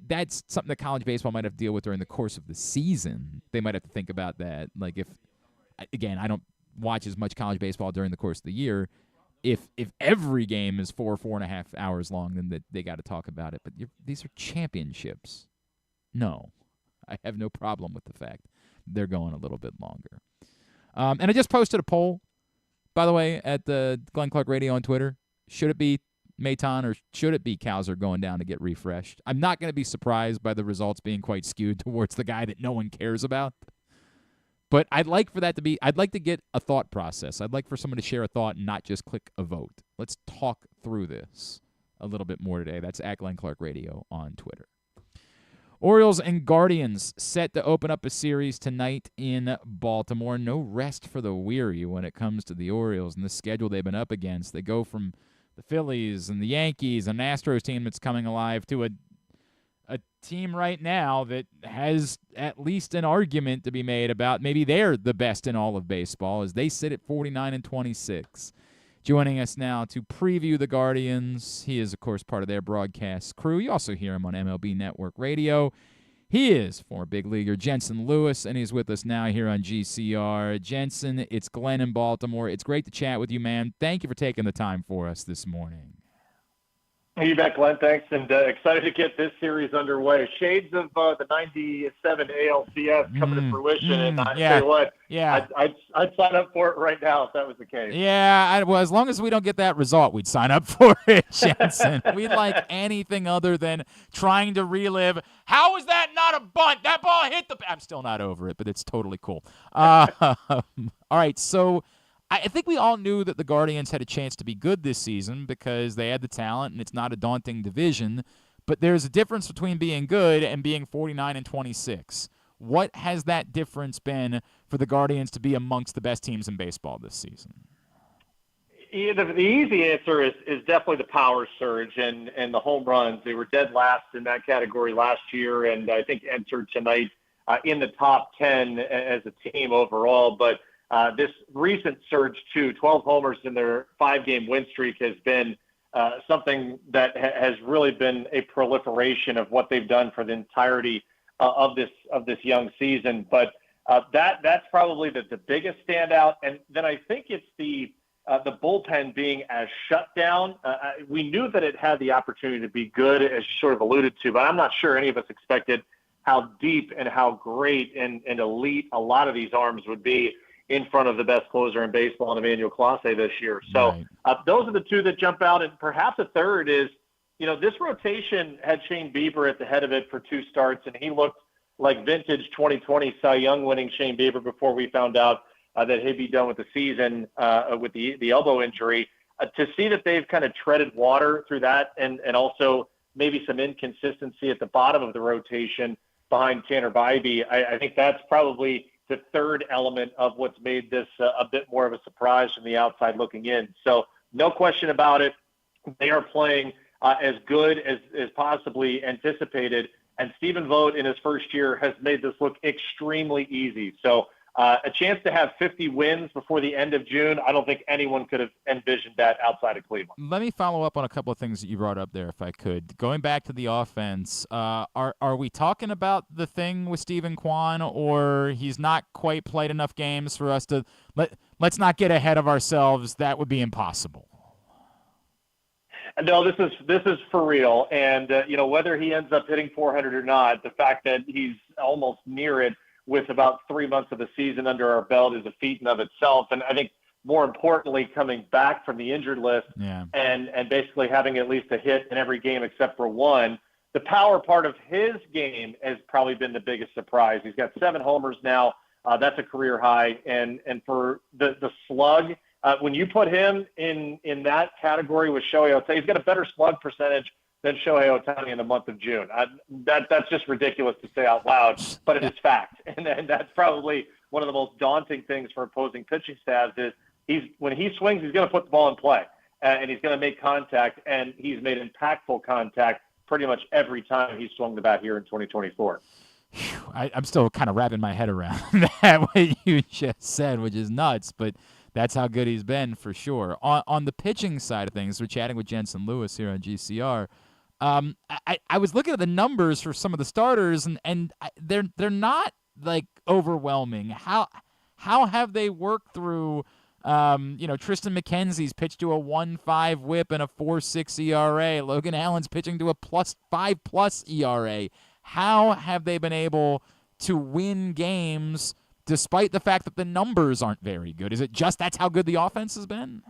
That's something that college baseball might have to deal with during the course of the season. They might have to think about that. Like I don't watch as much college baseball during the course of the year. If every game is 4.5 hours long, then they got to talk about it. But these are championships. No, I have no problem with the fact they're going a little bit longer. And I just posted a poll, by the way, at the Glenn Clark Radio on Twitter. Should it be Maton or should it be Cowser going down to get refreshed? I'm not going to be surprised by the results being quite skewed towards the guy that no one cares about. But I'd like to get a thought process. I'd like for someone to share a thought and not just click a vote. Let's talk through this a little bit more today. That's at Glenn Clark Radio on Twitter. Orioles and Guardians set to open up a series tonight in Baltimore. No rest for the weary when it comes to the Orioles and the schedule they've been up against. They go from the Phillies and the Yankees, an Astros team that's coming alive, to a team right now that has at least an argument to be made about maybe they're the best in all of baseball as they sit at 49-26. Joining us now to preview the Guardians, he is, of course, part of their broadcast crew. You also hear him on MLB Network Radio. He is former big leaguer Jensen Lewis, and he's with us now here on GCR. Jensen, it's Glenn in Baltimore. It's great to chat with you, man. Thank you for taking the time for us this morning.
You bet, Glenn. Thanks, and excited to get this series underway. Shades of the '97 ALCS coming to fruition, and I tell you what, I'd sign up for it right now if that was the case.
Yeah, well, as long as we don't get that result, we'd sign up for it, Jensen. We'd like anything other than trying to relive. How is that not a bunt? That ball hit the. I'm still not over it, but it's totally cool. All right, so. I think we all knew that the Guardians had a chance to be good this season because they had the talent and it's not a daunting division. But there's a difference between being good and being 49-26. What has that difference been for the Guardians to be amongst the best teams in baseball this season?
The easy answer is definitely the power surge and the home runs. They were dead last in that category last year, and I think entered tonight in the top 10 as a team overall. But this recent surge to 12 homers in their 5-game win streak has been something that has really been a proliferation of what they've done for the entirety of this young season. But that's probably the biggest standout. And then I think it's the bullpen being as shut down. We knew that it had the opportunity to be good, as you sort of alluded to, but I'm not sure any of us expected how deep and how great and elite a lot of these arms would be in front of the best closer in baseball, Emmanuel Clase, this year. So those are the 2 that jump out. And perhaps a third is, this rotation had Shane Bieber at the head of it for 2 starts, and he looked like vintage 2020 Cy Young winning Shane Bieber before we found out that he'd be done with the season with the elbow injury. To see that they've kind of treaded water through that and also maybe some inconsistency at the bottom of the rotation behind Tanner Bybee, I think that's probably the third element of what's made this a bit more of a surprise from the outside looking in. So no question about it. They are playing as good as possibly anticipated. And Stephen Vogt in his first year has made this look extremely easy. So a chance to have 50 wins before the end of June, I don't think anyone could have envisioned that outside of Cleveland.
Let me follow up on a couple of things that you brought up there, if I could. Going back to the offense, are we talking about the thing with Stephen Conn, or he's not quite played enough games for us to let's not get ahead of ourselves? That would be impossible.
No, this is for real. And, whether he ends up hitting 400 or not, the fact that he's almost near it with about 3 months of the season under our belt is a feat in of itself. And I think more importantly, coming back from the injured list and basically having at least a hit in every game except for one, the power part of his game has probably been the biggest surprise. He's got 7 homers now. That's a career high. And for the slug, when you put him in that category with Shohei Ohtani, he's got a better slug percentage than Shohei Ohtani in the month of June. That's just ridiculous to say out loud, but it is fact. And that's probably one of the most daunting things for opposing pitching staffs is when he swings, he's going to put the ball in play, and he's going to make contact, and he's made impactful contact pretty much every time he's swung the bat here in 2024.
I'm still kind of wrapping my head around that, what you just said, which is nuts, but that's how good he's been for sure. On the pitching side of things, we're chatting with Jensen Lewis here on GCR. I was looking at the numbers for some of the starters, and they're not like overwhelming. How have they worked through? Tristan McKenzie's pitched to a 1.5 WHIP and a 4.6 ERA. Logan Allen's pitching to a +5+ ERA. How have they been able to win games despite the fact that the numbers aren't very good? Is it just that's how good the offense has been?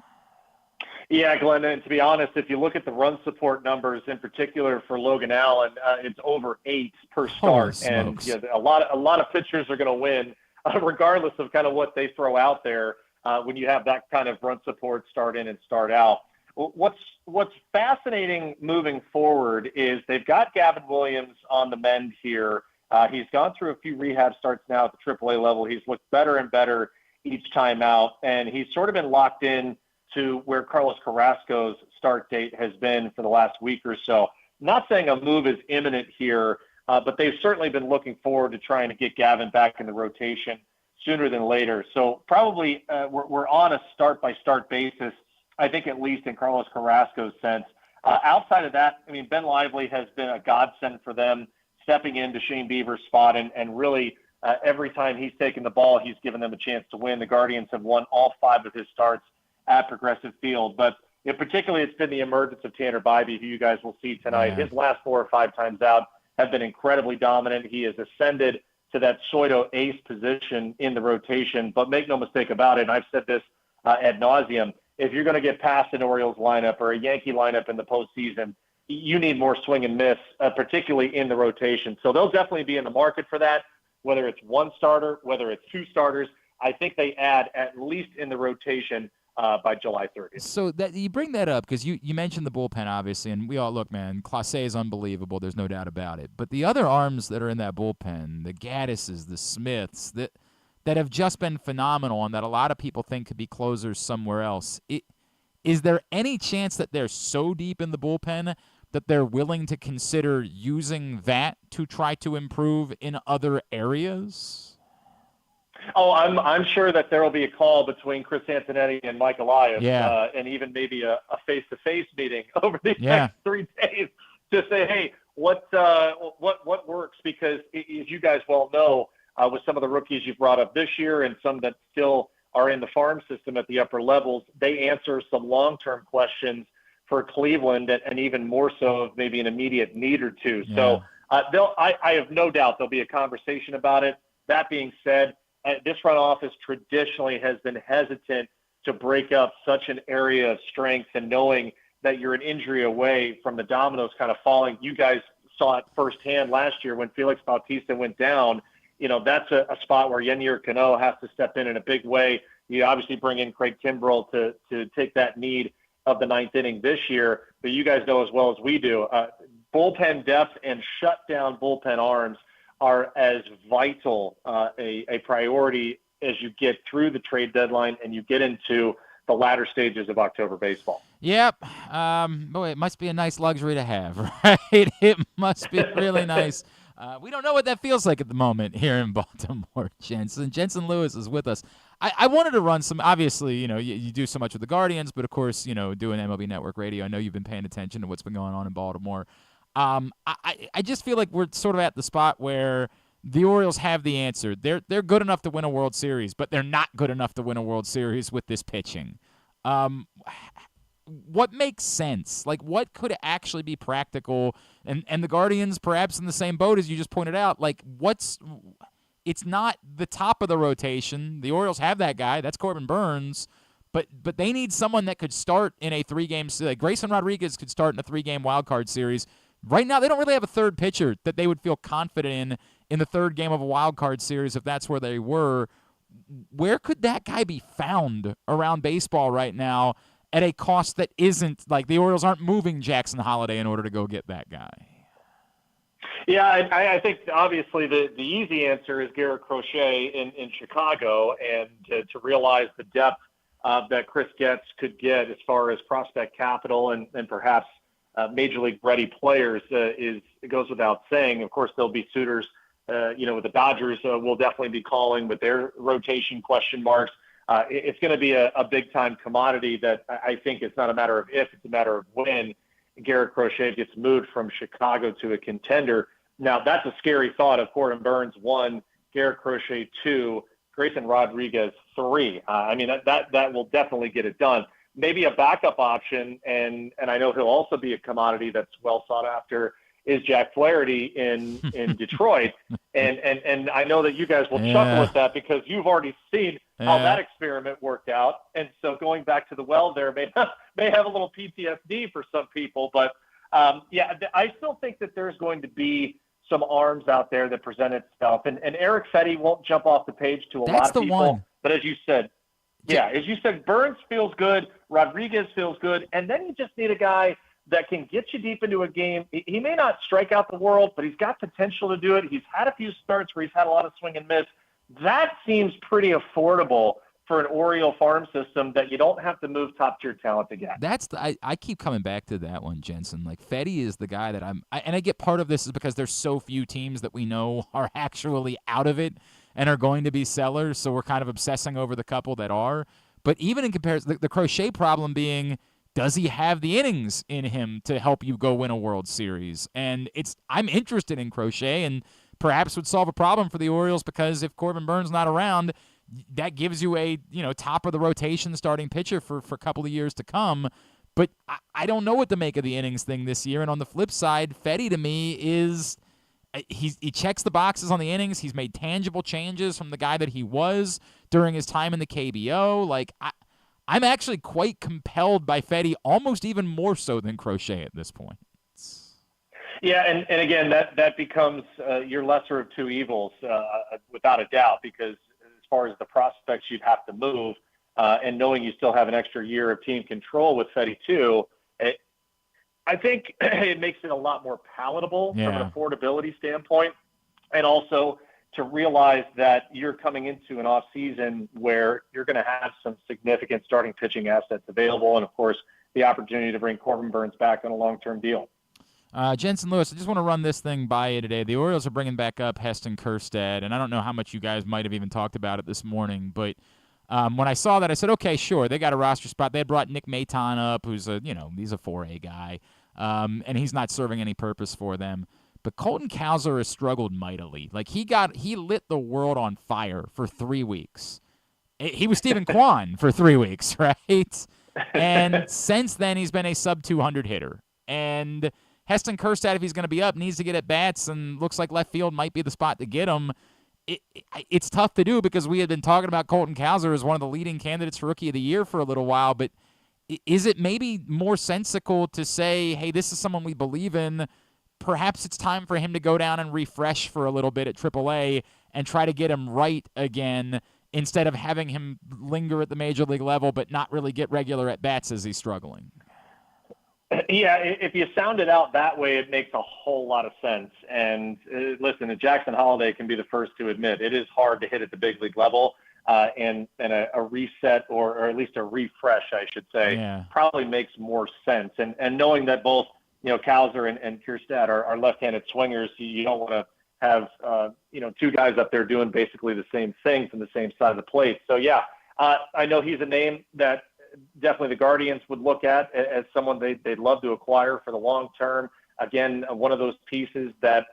Yeah, Glenn, and to be honest, if you look at the run support numbers in particular for Logan Allen, it's over 8 per start. And a lot of pitchers are going to win regardless of kind of what they throw out there when you have that kind of run support start in and start out. What's fascinating moving forward is they've got Gavin Williams on the mend here. He's gone through a few rehab starts now at the AAA level. He's looked better and better each time out, and he's sort of been locked in to where Carlos Carrasco's start date has been for the last week or so. Not saying a move is imminent here, but they've certainly been looking forward to trying to get Gavin back in the rotation sooner than later. So probably we're on a start-by-start basis, I think at least in Carlos Carrasco's sense. Outside of that, I mean, Ben Lively has been a godsend for them, stepping into Shane Bieber's spot, and really every time he's taken the ball, he's given them a chance to win. The Guardians have won all 5 of his starts at Progressive Field. But particularly it's been the emergence of Tanner Bybee, who you guys will see tonight. His last 4 or 5 times out have been incredibly dominant. He has ascended to that pseudo ace position in the rotation. But make no mistake about it, and I've said this ad nauseum, if you're going to get past an Orioles lineup or a Yankee lineup in the postseason, you need more swing and miss, particularly in the rotation. So they'll definitely be in the market for that, whether it's 1 starter, whether it's 2 starters. I think they add at least in the rotation by July 30th. So
that you bring that up because you mentioned the bullpen, obviously, and we all look, man, Clase is unbelievable. There's no doubt about it. But the other arms that are in that bullpen, the Gattises, the Smiths, that have just been phenomenal and that a lot of people think could be closers somewhere else. Is there any chance that they're so deep in the bullpen that they're willing to consider using that to try to improve in other areas?
Oh, I'm sure that there will be a call between Chris Antonetti and Mike Elias, and even maybe a face-to-face meeting over these next 3 days to say, hey, what works? Because as you guys well know, with some of the rookies you brought up this year and some that still are in the farm system at the upper levels, they answer some long-term questions for Cleveland and even more so of maybe an immediate need or two. Yeah. So I have no doubt there'll be a conversation about it. That being said, this front office traditionally has been hesitant to break up such an area of strength, and knowing that you're an injury away from the dominoes kind of falling. You guys saw it firsthand last year when Felix Bautista went down. That's a spot where Yennier Cano has to step in a big way. You obviously bring in Craig Kimbrell to take that need of the 9th inning this year, but you guys know as well as we do, bullpen depth and shutdown bullpen arms are as vital a priority as you get through the trade deadline and you get into the latter stages of October baseball.
Yep. Boy, it must be a nice luxury to have, right? It must be really nice. We don't know what that feels like at the moment here in Baltimore, Jensen. Jensen Lewis is with us. I wanted to run some, obviously, you do so much with the Guardians, but of course, doing MLB Network Radio, I know you've been paying attention to what's been going on in Baltimore. I just feel like we're sort of at the spot where the Orioles have the answer. They're good enough to win a World Series, but they're not good enough to win a World Series with this pitching. what makes sense? Like, what could actually be practical? And the Guardians, perhaps in the same boat as you just pointed out, like, it's not the top of the rotation. The Orioles have that guy. That's Corbin Burns. But they need someone that could start in a 3-game series. Like Grayson Rodriguez could start in a 3-game wildcard series. Right now, they don't really have a third pitcher that they would feel confident in the third game of a wildcard series if that's where they were. Where could that guy be found around baseball right now at a cost that isn't, like, the Orioles aren't moving Jackson Holliday in order to go get that guy?
Yeah, I think obviously the easy answer is Garrett Crochet in Chicago, and to realize the depth that Chris Getz could get as far as prospect capital and perhaps major league ready players it goes without saying. Of course, there'll be suitors, with the Dodgers will definitely be calling with their rotation question marks. It's going to be a big time commodity that I think it's not a matter of if, it's a matter of when Garrett Crochet gets moved from Chicago to a contender. Now, that's a scary thought of Corbin Burns 1, Garrett Crochet 2, Grayson Rodriguez 3. I mean, that will definitely get it done. Maybe a backup option, and I know he'll also be a commodity that's well sought after, is Jack Flaherty in Detroit. And I know that you guys will chuckle at that because you've already seen how that experiment worked out. And so going back to the well there may have a little PTSD for some people. But, I still think that there's going to be some arms out there that present itself. And Eric Fetty won't jump off the page to a lot of people. One. But as you said, Burns feels good, Rodriguez feels good, and then you just need a guy that can get you deep into a game. He may not strike out the world, but he's got potential to do it. He's had a few starts where he's had a lot of swing and miss. That seems pretty affordable for an Oriole farm system that you don't have to move top-tier talent to get.
I keep coming back to that one, Jensen. Like, Fetty is the guy that and I get part of this is because there's so few teams that we know are actually out of it and are going to be sellers, so we're kind of obsessing over the couple that are. But even in comparison, the Crochet problem being, does he have the innings in him to help you go win a World Series? And I'm interested in Crochet, and perhaps would solve a problem for the Orioles because if Corbin Burns not around, that gives you a top of the rotation starting pitcher for a couple of years to come. But I don't know what to make of the innings thing this year. And on the flip side, Fetty to me is he checks the boxes on the innings. He's made tangible changes from the guy that he was during his time in the KBO. Like I'm actually quite compelled by Fetty, almost even more so than Crochet at this point.
Yeah, and again, that becomes your lesser of two evils, without a doubt, because as far as the prospects you'd have to move, and knowing you still have an extra year of team control with Fetty too, I think it makes it a lot more palatable from an affordability standpoint, and also to realize that you're coming into an off season where you're going to have some significant starting pitching assets available, and of course the opportunity to bring Corbin Burns back on a long-term deal.
Jensen Lewis, I just want to run this thing by you today. The Orioles are bringing back up Heston Kjerstad, and I don't know how much you guys might have even talked about it this morning, but when I saw that, I said, okay, sure, they got a roster spot. They had brought Nick Maton up, who's he's a 4A guy, and he's not serving any purpose for them. But Colton Cowser has struggled mightily. Like he lit the world on fire for 3 weeks. He was Stephen Kwan for 3 weeks, right? And since then, he's been a sub-200 hitter. And Heston Kjerstad, if he's going to be up, needs to get at bats, and looks like left field might be the spot to get him. It's tough to do because we had been talking about Colton Cowser as one of the leading candidates for Rookie of the Year for a little while, but is it maybe more sensical to say, hey, this is someone we believe in, perhaps it's time for him to go down and refresh for a little bit at AAA and try to get him right again instead of having him linger at the major league level but not really get regular at-bats as he's struggling?
Yeah, if you sound it out that way, it makes a whole lot of sense. And listen, Jackson Holliday can be the first to admit it is hard to hit at the big league level, and a reset or at least a refresh, I should say, probably makes more sense. And knowing that both Cowser and Kjerstad are left-handed swingers, you don't want to have two guys up there doing basically the same thing from the same side of the plate. So I know he's a name that definitely the Guardians would look at as someone they'd love to acquire for the long term. Again, one of those pieces that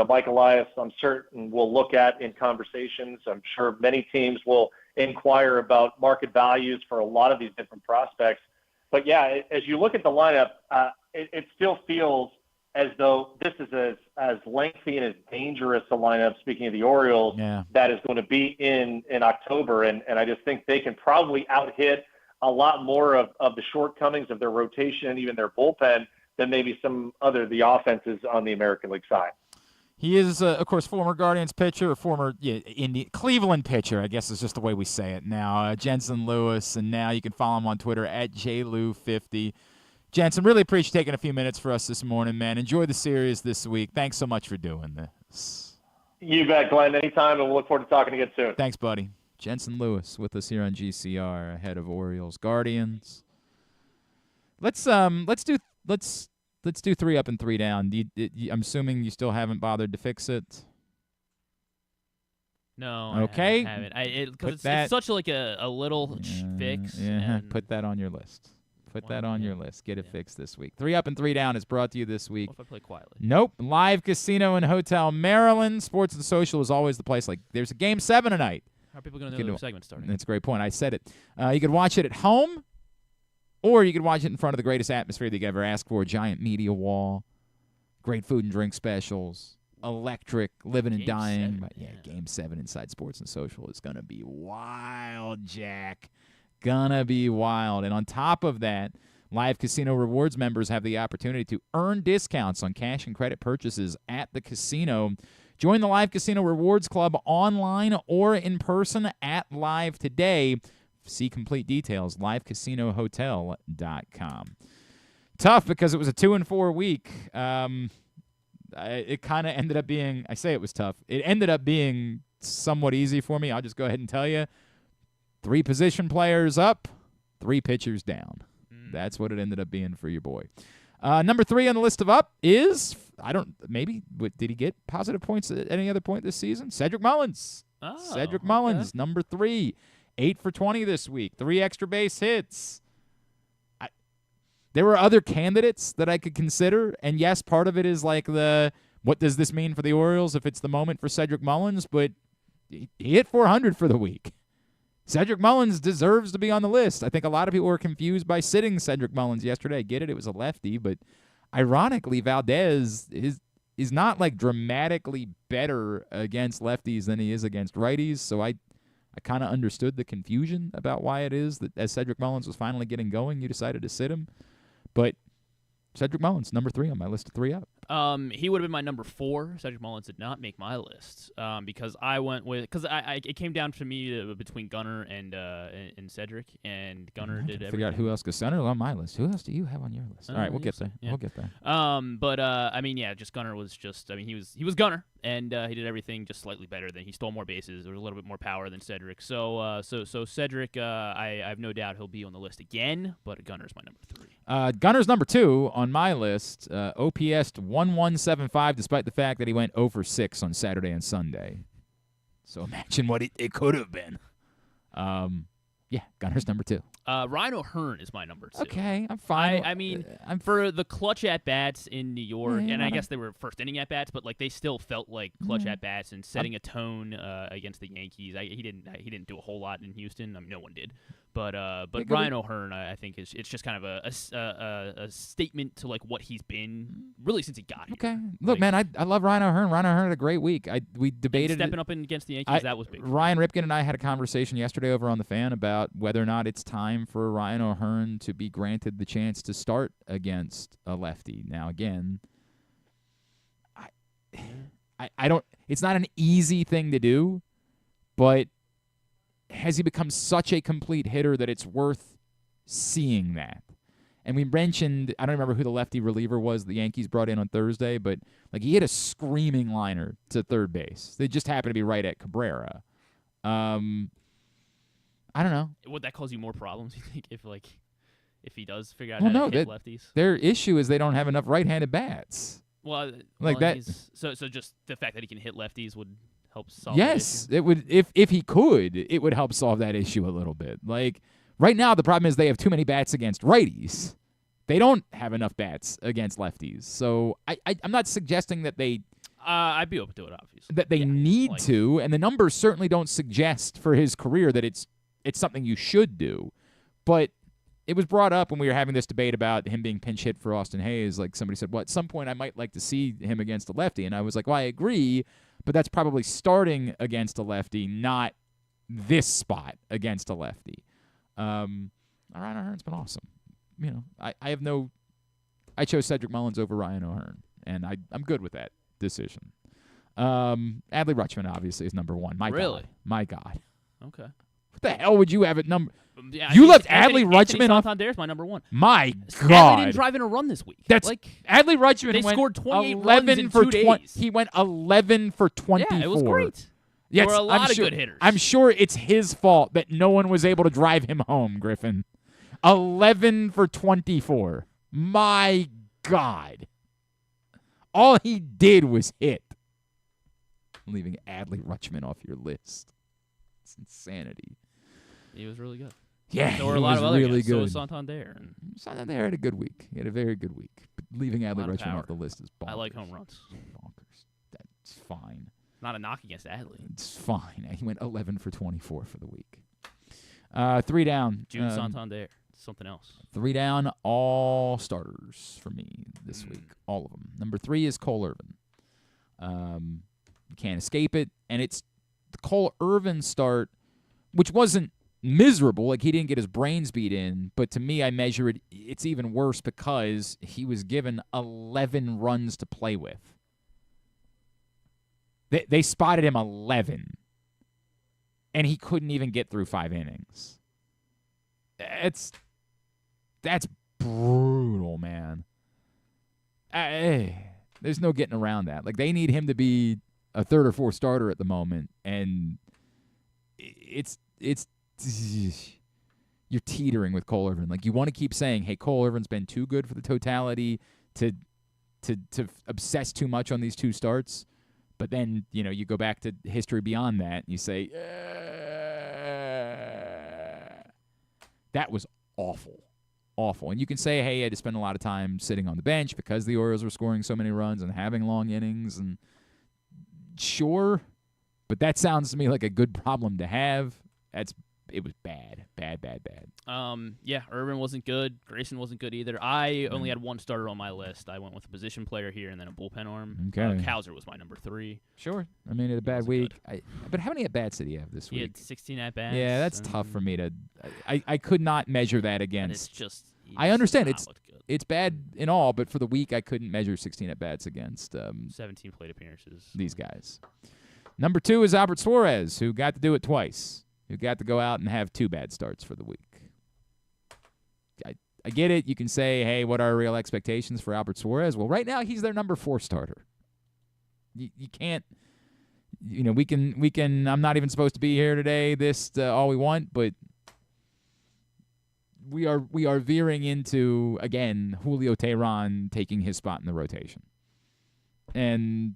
Mike Elias, I'm certain, will look at in conversations. I'm sure many teams will inquire about market values for a lot of these different prospects. But yeah, as you look at the lineup, it still feels as though this is as lengthy and as dangerous a lineup, speaking of the Orioles, that is going to be in October. And I just think they can probably out-hit a lot more of the shortcomings of their rotation and even their bullpen than maybe some other the offenses on the American League side.
He is, of course, former Guardians pitcher, or former Cleveland pitcher, I guess is just the way we say it now. Jensen Lewis, and now you can follow him on Twitter at JLew50. Jensen, really appreciate taking a few minutes for us this morning, man. Enjoy the series this week. Thanks so much for doing this.
You bet, Glenn. Anytime, and we'll look forward to talking again soon.
Thanks, buddy. Jensen Lewis with us here on GCR ahead of Orioles Guardians. Let's do 3 up and 3 down. I'm assuming you still haven't bothered to fix it.
No.
Okay.
I haven't. Because it's such like a little fix.
Yeah. Put that on your list. Put that on your list. Get it fixed this week. 3 up and 3 down is brought to you this week.
What if I play quietly?
Nope. Live Casino and Hotel Maryland. Sports and Social is always the place. Like, there's a Game 7 tonight.
How are people going to know the segment's starting?
That's a great point. I said it. You could watch it at home, or you could watch it in front of the greatest atmosphere that you could ever ask for. Giant media wall, great food and drink specials, electric, living and dying. Game 7 inside Sports and Social is going to be wild, Jack. Gonna be wild. And on top of that, Live Casino Rewards members have the opportunity to earn discounts on cash and credit purchases at the casino. Join the Live Casino Rewards Club online or in person at Live today. See complete details, livecasinohotel.com. Tough because it was a 2-4 week. It kind of ended up being, I say it was tough. It ended up being somewhat easy for me. I'll just go ahead and tell you. 3 position players up, 3 pitchers down. That's what it ended up being for your boy. Number 3 on the list of up is, did he get positive points at any other point this season? Cedric Mullins. Cedric Mullins, number 3. 8 for 20 this week. 3 extra base hits. There were other candidates that I could consider, and yes, part of it is like what does this mean for the Orioles if it's the moment for Cedric Mullins, but he hit 400 for the week. Cedric Mullins deserves to be on the list. I think a lot of people were confused by sitting Cedric Mullins yesterday. I get it. It was a lefty, but ironically, Valdez is not like dramatically better against lefties than he is against righties, so I kind of understood the confusion about why it is that as Cedric Mullins was finally getting going, you decided to sit him. But Cedric Mullins, number 3 on my list of 3 up.
He would have been my number 4. Cedric Mullins did not make my list because I went with it came down to me between Gunnar and Cedric, and Gunnar did everything.
Figure out who else goes Gunnar on my list. Who else do you have on your list? All right, we'll get there.
Yeah.
We'll get there.
Just Gunnar was just. he was Gunnar, and he did everything just slightly better than he stole more bases. There was a little bit more power than Cedric. So Cedric, I have no doubt he'll be on the list again, but Gunnar's my number 3.
Gunner's number 2 on my list. OPS 1175, despite the fact that he went 0 for 6 on Saturday and Sunday. So imagine what it could have been. Gunner's number 2.
Ryan O'Hearn is my number 2.
Okay, I'm fine.
I'm for the clutch at bats in New York, and I guess they were first inning at bats, but like they still felt like clutch at bats and setting a tone against the Yankees. He didn't do a whole lot in Houston. No one did. But Ryan O'Hearn, I think it's just kind of a statement to like what he's been really since he got here.
Okay, look, man, I love Ryan O'Hearn. Ryan O'Hearn had a great week. We debated
stepping up against the Yankees. That was big.
Ryan Ripken and I had a conversation yesterday over on the Fan about whether or not it's time for Ryan O'Hearn to be granted the chance to start against a lefty. Now, again, I don't. It's not an easy thing to do, but has he become such a complete hitter that it's worth seeing that? And we mentioned, I don't remember who the lefty reliever was the Yankees brought in on Thursday, but like he hit a screaming liner to third base. They just happened to be right at Cabrera. I don't know.
Would that cause you more problems, you think, if he does figure out how to hit lefties?
Their issue is they don't have enough right-handed bats.
So just the fact that he can hit lefties would help solve that issue?
It would. If he could, it would help solve that issue a little bit. Like right now, the problem is they have too many bats against righties. They don't have enough bats against lefties. So I'm not suggesting that they.
I'd be open to it, obviously.
That they need to, and the numbers certainly don't suggest for his career that it's something you should do. But it was brought up when we were having this debate about him being pinch hit for Austin Hayes. Like somebody said, well, at some point I might like to see him against a lefty. And I was like, well, I agree, but that's probably starting against a lefty, not this spot against a lefty. Ryan O'Hearn's been awesome. You know, I chose Cedric Mullins over Ryan O'Hearn, and I'm good with that decision. Adley Rutschman obviously is number one. My God.
Okay.
What the hell would you have at number?
Yeah,
You left Adley Rutschman off.
Santander's my number one.
My
Adley
God.
didn't drive in a run this week.
That's
like
Adley Rutschman
they
went
scored 28
11
runs in
for
2 days.
He went 11 for 24.
Yeah, it was great.
Yes,
there were a lot of good hitters.
I'm sure it's his fault that no one was able to drive him home, Griffin. 11 for 24. My God. All he did was hit. Leaving Adley Rutschman off your list. It's insanity.
He was really good.
Yeah,
there were
he
a lot
was
of other
really
guys.
good.
So was Santander. And
Santander had a good week. He had a very good week. But leaving Adley Rutschman
power.
off the list is bonkers.
I like home runs.
Bonkers. That's fine.
Not a knock against Adley.
It's fine. He went 11 for 24 for the week. 3 down.
June Santander. Something else.
3 down, all starters for me this week. All of them. Number 3 is Cole Irvin. You can't escape it. And it's the Cole Irvin start, which wasn't miserable. Like, he didn't get his brains beat in. But to me, I measure it, it's even worse because he was given 11 runs to play with. They spotted him 11. And he couldn't even get through 5 innings. That's brutal, man. There's no getting around that. Like, they need him to be a 3rd or 4th starter at the moment, and it's you're teetering with Cole Irvin. Like, you want to keep saying, hey, Cole Irvin's been too good for the totality to obsess too much on these 2 starts. But then, you know, you go back to history beyond that, and you say, that was awful. Awful. And you can say, hey, I had to spend a lot of time sitting on the bench because the Orioles were scoring so many runs and having long innings. And sure, but that sounds to me like a good problem to have. It was bad.
Yeah, Irvin wasn't good. Grayson wasn't good either. I only had 1 starter on my list. I went with a position player here and then a bullpen arm.
Okay.
Cowser was my number 3.
Sure. I mean, he had a bad week. But how many at-bats did he have this week?
He had 16 at-bats.
Yeah, that's tough for me to I could not measure that against.
It's just
I understand it's bad in all, but for the week I couldn't measure 16 at-bats against
17 plate appearances.
These guys. Number 2 is Albert Suarez, who got to do it twice. Who got to go out and have 2 bad starts for the week. I get it. You can say, hey, what are real expectations for Albert Suarez? Well, right now he's their number 4 starter. You can't, you know, we can. I'm not even supposed to be here today. All we want, but we are veering into, again, Julio Teheran taking his spot in the rotation. And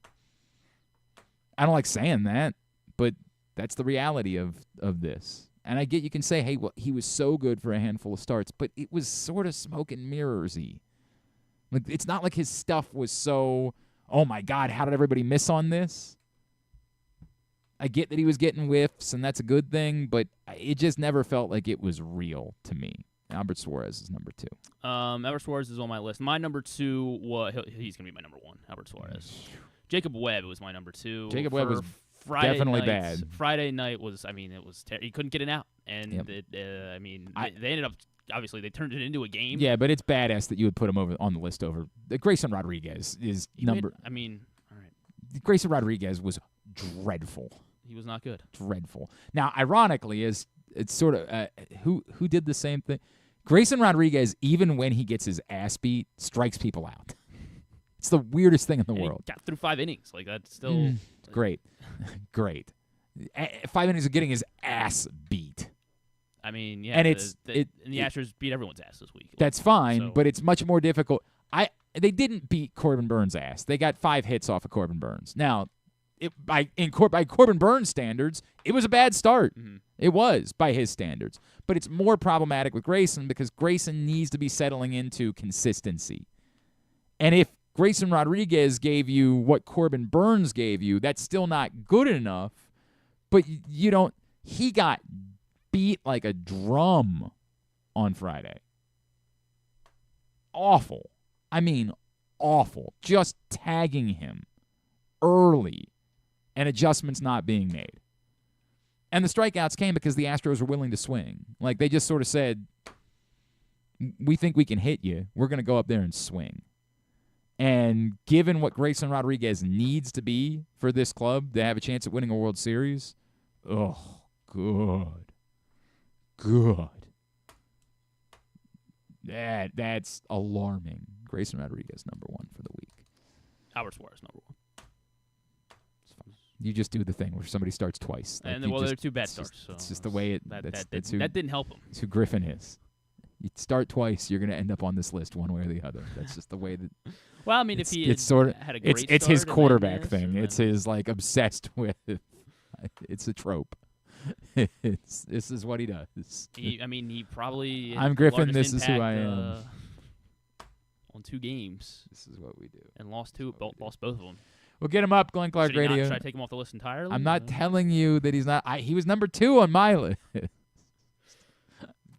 I don't like saying that, but that's the reality of this. And I get you can say, hey, well, he was so good for a handful of starts, but it was sort of smoke and mirrors-y. Like, it's not like his stuff was so, oh, my God, how did everybody miss on this? I get that he was getting whiffs, and that's a good thing, but it just never felt like it was real to me. Albert Suarez is number 2.
Albert Suarez is on my list. My number 2, he's going to be my number 1, Albert Suarez. Jacob Webb was my number 2.
Jacob Webb was
Friday
definitely
night,
bad.
Friday night was, it was he couldn't get it out. And, they ended up, obviously, they turned it into a game.
Yeah, but it's badass that you would put him on the list over. Grayson Rodriguez is number.
All right.
Grayson Rodriguez was dreadful.
He was not good.
Dreadful. Now, ironically, it's sort of who did the same thing. Grayson Rodriguez, even when he gets his ass beat, strikes people out. It's the weirdest thing in the world.
He got through 5 innings. Like, that's still
great. Great. 5 innings of getting his ass beat.
I mean, yeah.
And
the Astros beat everyone's ass this week.
That's fine, but it's much more difficult. They didn't beat Corbin Burns' ass. They got 5 hits off of Corbin Burns. Now, by Corbin Burns' standards, it was a bad start. Mm-hmm. It was, by his standards. But it's more problematic with Grayson because Grayson needs to be settling into consistency. And if Grayson Rodriguez gave you what Corbin Burns gave you, that's still not good enough. But he got beat like a drum on Friday. awful. I mean, awful. Just tagging him early and adjustments not being made. And the strikeouts came because the Astros were willing to swing. Like, they just sort of said, we think we can hit you. We're going to go up there and swing. And given what Grayson Rodriguez needs to be for this club to have a chance at winning a World Series, good. That's alarming. Grayson Rodriguez, number 1 for the week.
Howard Suarez, number 1.
You just do the thing where somebody starts twice.
Like, and they're 2 bad starts.
It's just the way
that didn't help him.
That's who Griffin is. You start twice, you're going to end up on this list one way or the other. That's just the way that.
Well, I mean, if he had a great start,
it's his quarterback thing. It's his obsessed with. It's a trope. This is what he does.
He probably.
I'm Griffin. This is who I am.
On 2 games.
This is what we do.
And lost both of them.
We'll get him up, Glenn Clark Radio.
Should I take him off the list entirely?
I'm not telling you that he's not. He was number 2 on my list.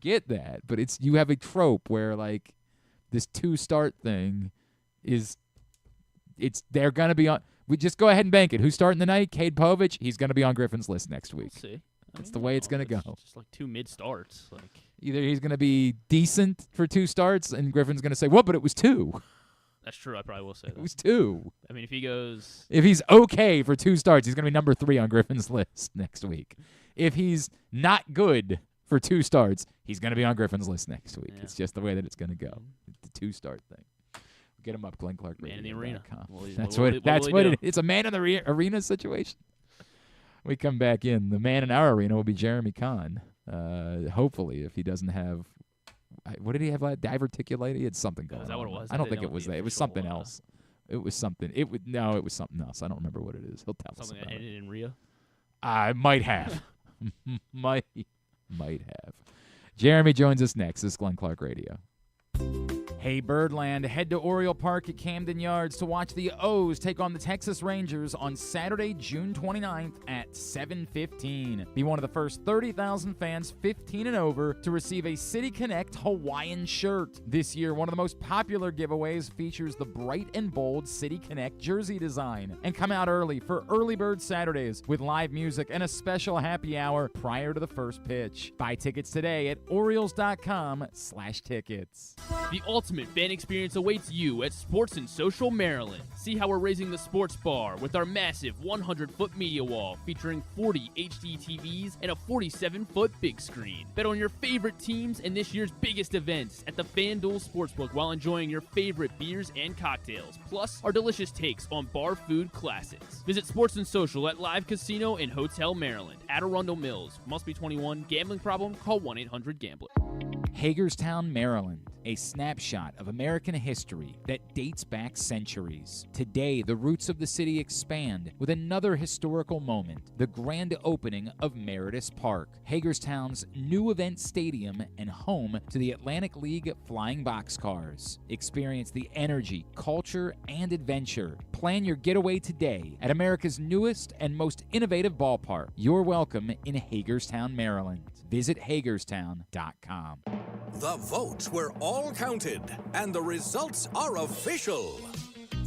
Get that, but you have a trope where this 2-start thing they're gonna be on. We just go ahead and bank it. Who's starting tonight? Cade Povich. He's gonna be on Griffin's list next week.
We'll see.
That's the way it's gonna go.
Just 2 mid-starts.
Either he's gonna be decent for 2 starts, and Griffin's gonna say, "Well, but it was 2."
That's true. I probably will say that.
It was 2.
I mean, if
he's okay for 2 starts, he's gonna be number 3 on Griffin's list next week. If he's not good for 2 starts, he's going to be on Griffin's list next week. Yeah. It's just the way that it's going to go. The 2-start thing. Get him up, Glenn Clark.
Man in the arena.
That's what it is. It's a man in the arena situation. We come back in. The man in our arena will be Jeremy Conn. Hopefully, if he doesn't have. What did he have? Diverticulitis? He had something going on.
Is that what it was?
I don't think it was that. It was something else. It was something. It was something else. I don't remember what it is. He'll tell us about it.
Something that ended in Rhea?
I might have. might have. Jeremy joins us next. This is Glenn Clark Radio. Hey, Birdland, head to Oriole Park at Camden Yards to watch the O's take on the Texas Rangers on Saturday, June 29th at 7:15. Be one of the first 30,000 fans 15 and over to receive a City Connect Hawaiian shirt. This year, one of the most popular giveaways features the bright and bold City Connect jersey design. And come out early for Early Bird Saturdays with live music and a special happy hour prior to the first pitch. Buy tickets today at Orioles.com/tickets.
The ultimate fan experience awaits you at Sports and Social Maryland. See how we're raising the sports bar with our massive 100-foot media wall featuring 40 HD TVs and a 47-foot big screen. Bet on your favorite teams and this year's biggest events at the FanDuel Sportsbook while enjoying your favorite beers and cocktails, plus our delicious takes on bar food classics. Visit Sports and Social at Live Casino and Hotel Maryland at Arundel Mills. Must be 21. Gambling problem? Call 1-800-GAMBLER.
Hagerstown, Maryland, a snapshot of American history that dates back centuries. Today, the roots of the city expand with another historical moment, the grand opening of Meredith Park, Hagerstown's new event stadium and home to the Atlantic League Flying Boxcars. Experience the energy, culture, and adventure. Plan your getaway today at America's newest and most innovative ballpark. You're welcome in Hagerstown, Maryland. Visit Hagerstown.com.
The votes were all counted, and the results are official.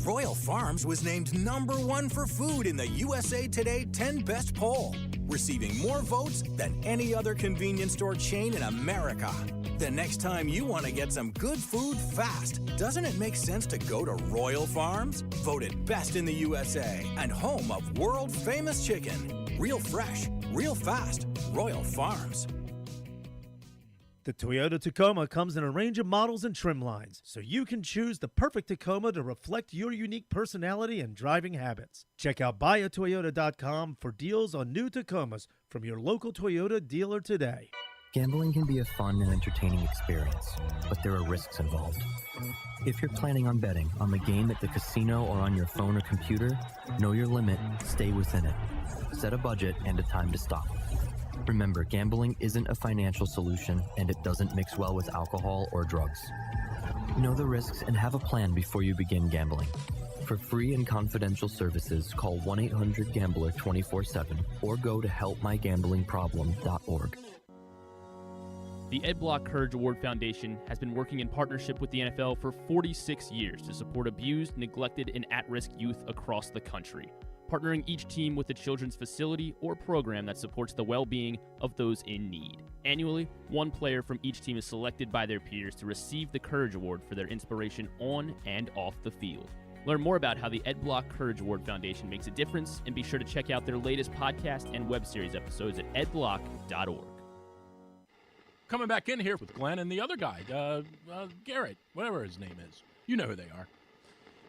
Royal Farms was named #1 for food in the USA Today 10 Best poll, receiving more votes than any other convenience store chain in America. The next time you want to get some good food fast, doesn't it make sense to go to Royal Farms? Voted best in the USA and home of world-famous chicken. Real fresh, real fast, Royal Farms.
The Toyota Tacoma comes in a range of models and trim lines, so you can choose the perfect Tacoma to reflect your unique personality and driving habits. Check out buyatoyota.com for deals on new Tacomas from your local Toyota dealer today.
Gambling can be a fun and entertaining experience, but there are risks involved. If you're planning on betting on the game at the casino or on your phone or computer, know your limit, stay within it. Set a budget and a time to stop. Remember, gambling isn't a financial solution, and it doesn't mix well with alcohol or drugs. Know the risks and have a plan before you begin gambling. For free and confidential services, call 1-800-GAMBLER 24/7 or go to helpmygamblingproblem.org.
The Ed Block Courage Award Foundation has been working in partnership with the NFL for 46 years to support abused, neglected, and at-risk youth across the country, partnering each team with a children's facility or program that supports the well-being of those in need. Annually, one player from each team is selected by their peers to receive the Courage Award for their inspiration on and off the field. Learn more about how the Ed Block Courage Award Foundation makes a difference, and be sure to check out their latest podcast and web series episodes at edblock.org.
Coming back in here with Glenn and the other guy, Garrett, whatever his name is. You know who they are.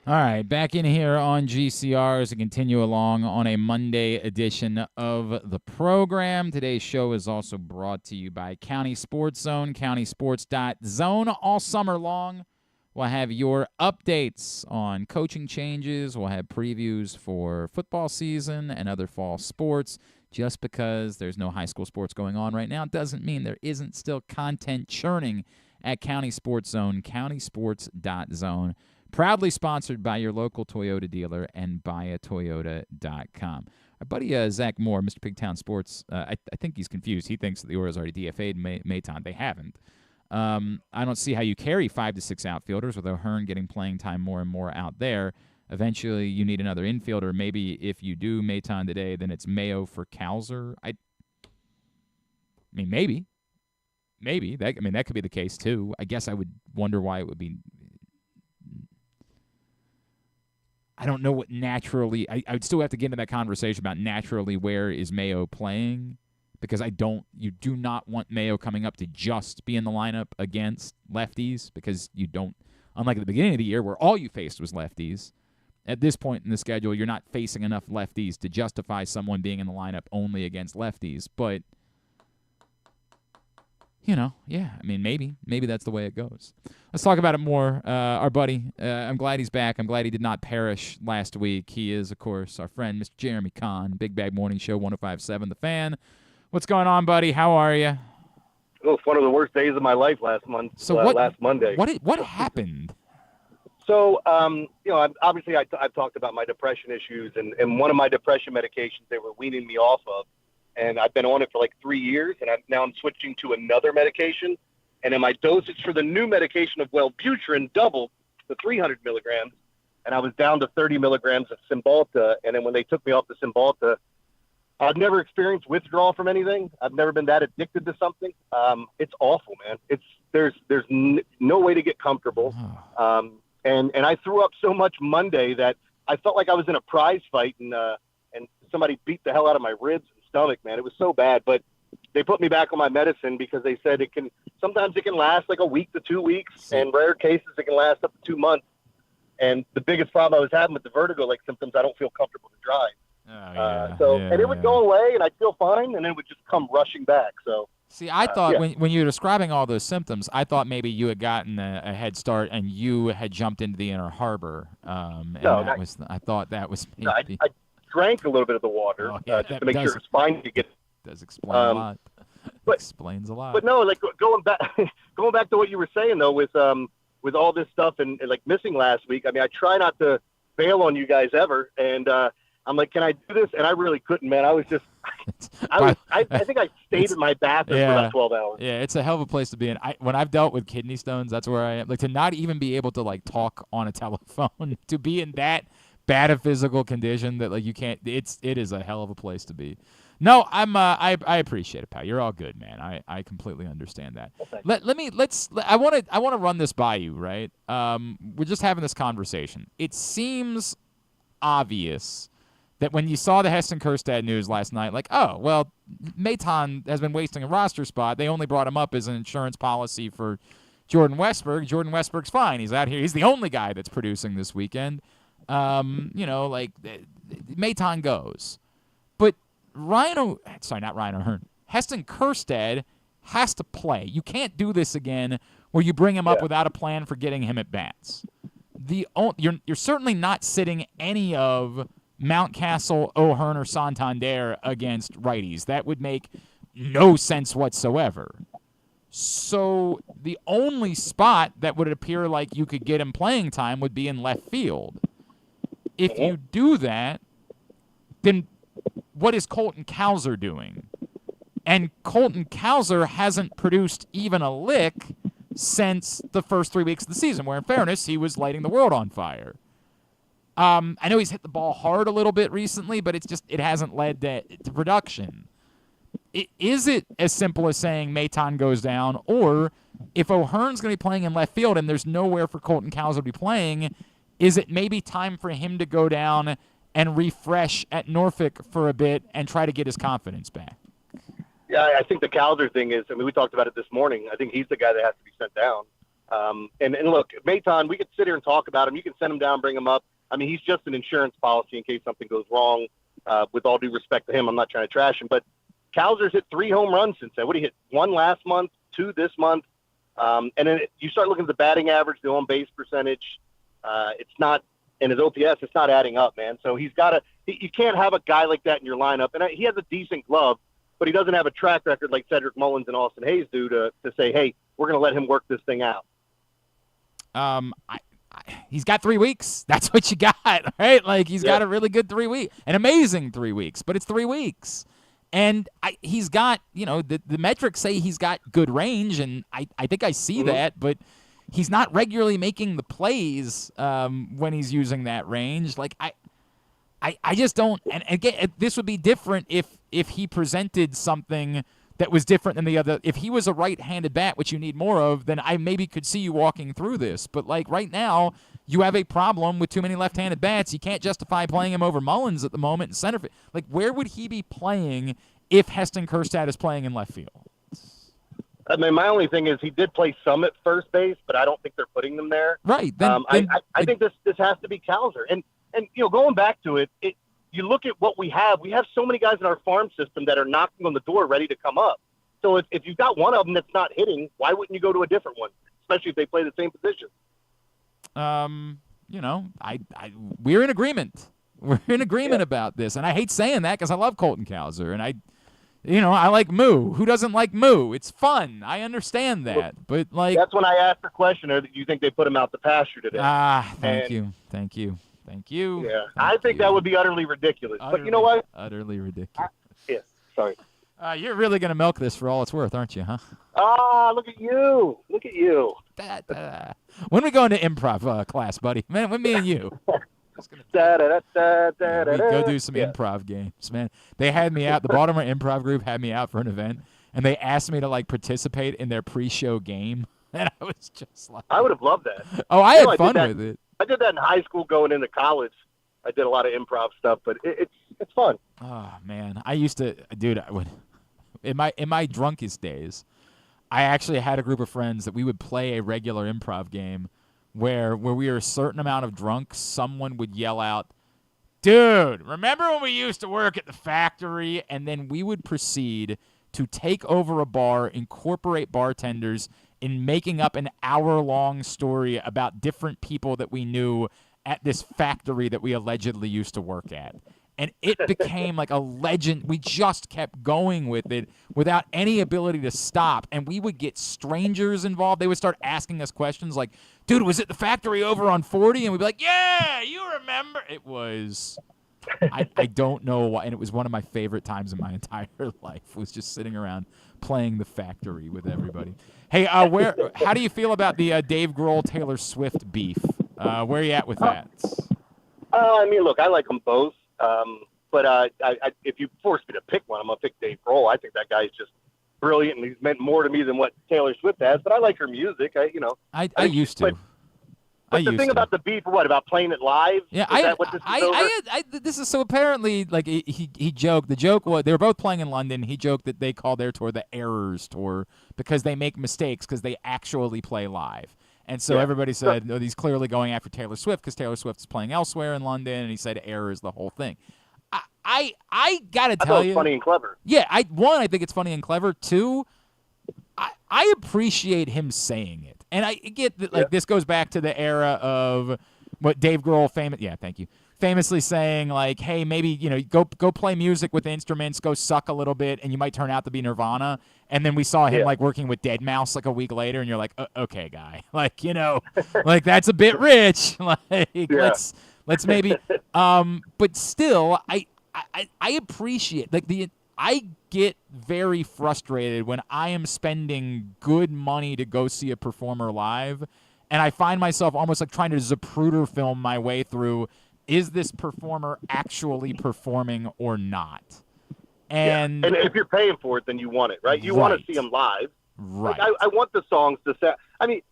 All right, back in here on GCR as we continue along on a Monday edition of the program. Today's show is also brought to you by County Sports Zone, countysports.zone. All summer long, we'll have your updates on coaching changes. We'll have previews for football season and other fall sports. Just because there's no high school sports going on right now doesn't mean there isn't still content churning at County Sports Zone, countysports.zone. Proudly sponsored by your local Toyota dealer and buyatoyota.com. Our buddy Zach Moore, Mr. Pigtown Sports, I think he's confused. He thinks that the Orioles already DFA'd Maton. They haven't. I don't see how you carry 5 to 6 outfielders with O'Hearn getting playing time more and more out there. Eventually, you need another infielder. Maybe if you do Maton today, then it's Mayo for Kalzer. I mean, maybe. That could be the case, too. I guess I would wonder why it would be. I don't know what naturally. I would still have to get into that conversation about naturally where is Mayo playing, because you do not want Mayo coming up to just be in the lineup against lefties, because you don't, unlike at the beginning of the year where all you faced was lefties. At this point in the schedule, you're not facing enough lefties to justify someone being in the lineup only against lefties. But, maybe that's the way it goes. Let's talk about it more. Our buddy, I'm glad he's back. I'm glad he did not perish last week. He is, of course, our friend, Mr. Jeremy Conn, Big Bag Morning Show, 105.7 The Fan. What's going on, buddy? How are you?
It was one of the worst days of my life last Monday. What
happened?
So, I've talked about my depression issues, and one of my depression medications they were weaning me off of, and I've been on it for like 3 years, and I'm switching to another medication, and then my dosage for the new medication of Wellbutrin doubled to 300 milligrams, and I was down to 30 milligrams of Cymbalta, and then when they took me off the Cymbalta, I've never experienced withdrawal from anything. I've never been that addicted to something. It's awful, man. There's no way to get comfortable. And I threw up so much Monday that I felt like I was in a prize fight, and somebody beat the hell out of my ribs and stomach, man. It was so bad. But they put me back on my medicine because they said sometimes it can last like a week to 2 weeks, and rare cases it can last up to 2 months. And the biggest problem I was having with the vertigo-like symptoms, I don't feel comfortable to drive. And it would go away, and I'd feel fine, and then it would just come rushing back. So.
See, I thought when you were describing all those symptoms, I thought maybe you had gotten a head start and you had jumped into the Inner Harbor. I thought that was maybe.
I drank a little bit of the water just to make sure it's fine to get.
Does explain a lot. Explains a lot.
But no, like going back to what you were saying though, with all this stuff and like missing last week. I mean, I try not to bail on you guys ever, and I'm like, can I do this? And I really couldn't, man. I was just, I think I stayed in my bathroom for about 12 hours.
Yeah, it's a hell of a place to be in. When I've dealt with kidney stones, that's where I am. Like, to not even be able to like talk on a telephone, to be in that bad a physical condition that like you can't. It is a hell of a place to be. No, I appreciate it, pal. You're all good, man. I completely understand that.
Well,
I want to run this by you, right? We're just having this conversation. It seems obvious that when you saw the Heston Kjerstad news last night, like, oh, well, Maton has been wasting a roster spot. They only brought him up as an insurance policy for Jordan Westberg. Jordan Westberg's fine. He's out here. He's the only guy that's producing this weekend. Maton goes. But Heston Kjerstad has to play. You can't do this again where you bring him up without a plan for getting him at bats. You're certainly not sitting any of Mountcastle, O'Hearn, or Santander against righties. That would make no sense whatsoever. So the only spot that would appear like you could get him playing time would be in left field. If you do that, then what is Colton Cowser doing? And Colton Cowser hasn't produced even a lick since the first 3 weeks of the season, where, in fairness, he was lighting the world on fire. I know he's hit the ball hard a little bit recently, but it hasn't led to production. Is it as simple as saying Maton goes down, or if O'Hearn's going to be playing in left field and there's nowhere for Colton Cowser to be playing, is it maybe time for him to go down and refresh at Norfolk for a bit and try to get his confidence back?
Yeah, I think the Cowser thing is, we talked about it this morning. I think he's the guy that has to be sent down. And look, Maton, we could sit here and talk about him. You can send him down, bring him up. He's just an insurance policy in case something goes wrong. With all due respect to him, I'm not trying to trash him, but Cowser's hit 3 home runs since then. What did he hit? 1 last month, 2 this month. And then you start looking at the batting average, the on-base percentage. It's not, and his OPS, it's not adding up, man. So you can't have a guy like that in your lineup. And he has a decent glove, but he doesn't have a track record like Cedric Mullins and Austin Hayes do to say, hey, we're going to let him work this thing out.
He's got 3 weeks. That's what you got, right? Like, he's got a really good 3 weeks, an amazing 3 weeks, but it's 3 weeks. And he's got, the metrics say he's got good range, and I think I see that, but he's not regularly making the plays when he's using that range. Like, I just don't. And again, this would be different if he presented something that was different than the other. If he was a right-handed bat, which you need more of, then I maybe could see you walking through this. But, like, right now, you have a problem with too many left-handed bats. You can't justify playing him over Mullins at the moment in center field. Like, where would he be playing if Heston Kjerstad is playing in left field?
My only thing is he did play some at first base, but I don't think they're putting them there.
Right.
I think this has to be Cowser. And going back to it, you look at what we have. We have so many guys in our farm system that are knocking on the door ready to come up. So if you've got one of them that's not hitting, why wouldn't you go to a different one, especially if they play the same position?
We're in agreement. We're in agreement about this. And I hate saying that because I love Colton Cowser. And I like Moo. Who doesn't like Moo? It's fun. I understand that. But, like,
that's when I asked the question, do you think they put him out the pasture today?
Thank you.
Yeah, I think that would be utterly ridiculous. But you know what?
Utterly ridiculous.
Sorry.
You're really going to milk this for all it's worth, aren't you, huh?
Look at you.
When we go into improv class, buddy? Man, when me and you. We go do some improv games, man. They had me out. The Baltimore Improv Group had me out for an event, and they asked me to, like, participate in their pre-show game. And I was just like...
I would have loved that.
Oh, I had fun with it.
I did that in high school going into college. I did a lot of improv stuff, but it's fun.
Oh, man. I used to, dude, in my drunkest days, I actually had a group of friends that we would play a regular improv game where we were a certain amount of drunk, someone would yell out, dude, remember when we used to work at the factory? And then we would proceed to take over a bar, incorporate bartenders in making up an hour-long story about different people that we knew at this factory that we allegedly used to work at. And it became like a legend. We just kept going with it without any ability to stop. And we would get strangers involved. They would start asking us questions like, dude, was it the factory over on 40? And we'd be like, yeah, you remember. It was, I don't know why. And it was one of my favorite times in my entire life, was just sitting around playing the factory with everybody. Hey, how do you feel about the Dave Grohl, Taylor Swift beef? Where are you at with that?
Look, I like them both. But if you force me to pick one, I'm going to pick Dave Grohl. I think that guy's just brilliant, and he's meant more to me than what Taylor Swift has. But I like her music. I used to. But the thing about the beef, about playing it live?
Yeah, this is so apparently, like, he joked. The joke was they were both playing in London. He joked that they call their tour the Errors Tour because they make mistakes because they actually play live. And so everybody said, no, he's clearly going after Taylor Swift because Taylor Swift is playing elsewhere in London, and he said error is the whole thing. I got to tell you.
It's funny and clever.
Yeah, I think it's funny and clever. 2, I appreciate him saying it. And I get that, this goes back to the era of what Dave Grohl famously saying, like, hey, maybe, go play music with instruments, go suck a little bit, and you might turn out to be Nirvana. And then we saw him, like, working with Deadmau5, like, a week later, and you're like, okay, guy. Like, like, that's a bit rich. Like, let's maybe, but still, I appreciate, like, I get very frustrated when I am spending good money to go see a performer live, and I find myself almost like trying to Zapruder film my way through, is this performer actually performing or not? And
if you're paying for it, then you want it, right? You want to see them live.
Right.
Like, I want the songs to sound. I mean,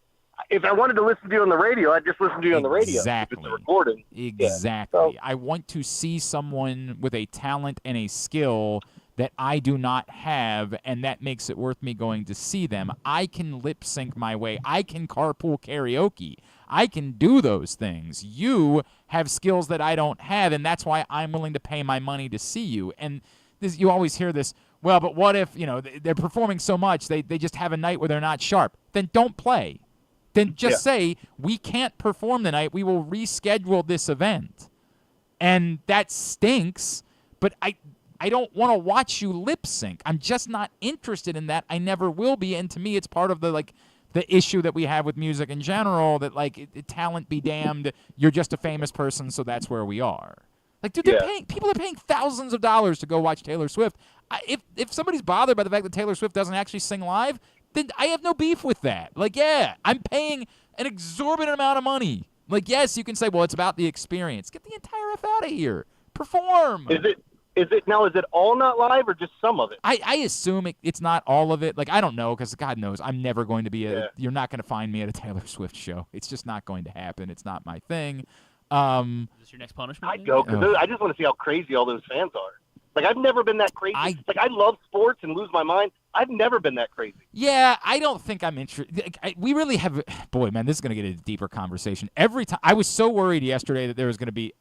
if I wanted to listen to you on the radio, I'd just listen to you on the radio.
Exactly.
If it's a recording.
Exactly.
Yeah. So,
I want to see someone with a talent and a skill that I do not have, and that makes it worth me going to see them. I can lip sync my way. I can carpool karaoke. I can do those things. You have skills that I don't have, and that's why I'm willing to pay my money to see you. And this, you always hear this, well, but what if, they're performing so much, they just have a night where they're not sharp. Then don't play. Then just say, we can't perform tonight. We will reschedule this event. And that stinks, but I don't want to watch you lip sync. I'm just not interested in that. I never will be. And to me, it's part of the issue that we have with music in general, that talent be damned. You're just a famous person, so that's where we are. Like, dude, people are paying thousands of dollars to go watch Taylor Swift. If somebody's bothered by the fact that Taylor Swift doesn't actually sing live, then I have no beef with that. Like, yeah, I'm paying an exorbitant amount of money. Like, yes, you can say, well, it's about the experience. Get the entire F out of here. Perform.
Is it all not live or just some of it?
I assume it's not all of it. Like, I don't know, because God knows I'm never going to be you're not going to find me at a Taylor Swift show. It's just not going to happen. It's not my thing.
Is this your next punishment?
I'd go, because I just want to see how crazy all those fans are. Like, I've never been that crazy. I love sports and lose my mind. I've never been that crazy.
Yeah, I don't think I'm interested. We really have – boy, man, this is going to get a deeper conversation. Every time – I was so worried yesterday that there was going to be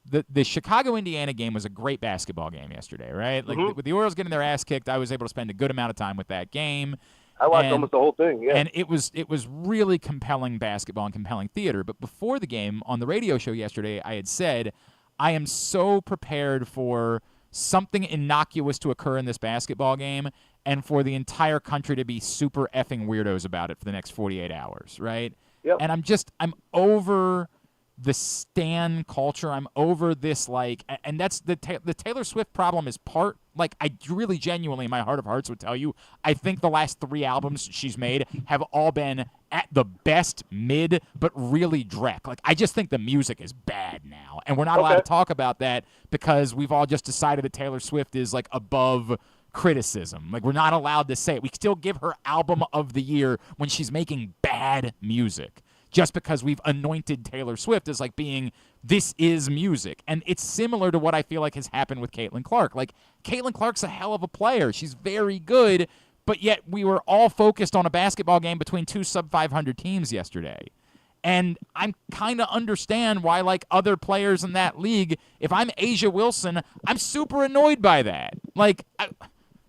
the Chicago-Indiana game was a great basketball game yesterday, right? Like, with the Orioles getting their ass kicked, I was able to spend a good amount of time with that game.
I watched almost the whole thing, yeah.
And it was really compelling basketball and compelling theater. But before the game, on the radio show yesterday, I had said, I am so prepared for something innocuous to occur in this basketball game and for the entire country to be super effing weirdos about it for the next 48 hours, right?
Yep.
And I'm over the stan culture. I'm over this, and that's the Taylor Swift problem is part, I really genuinely in my heart of hearts would tell you, I think the last 3 albums she's made have all been at the best mid, but really dreck. I just think the music is bad now, and we're not allowed to talk about that because we've all just decided that Taylor Swift is above criticism. We're not allowed to say it. We still give her album of the year when she's making bad music, just because we've anointed Taylor Swift as being, this is music. And it's similar to what I feel like has happened with Caitlin Clark. Caitlin Clark's a hell of a player. She's very good, but yet we were all focused on a basketball game between 2 sub-500 teams yesterday. And I kind of understand why, other players in that league, if I'm Asia Wilson, I'm super annoyed by that.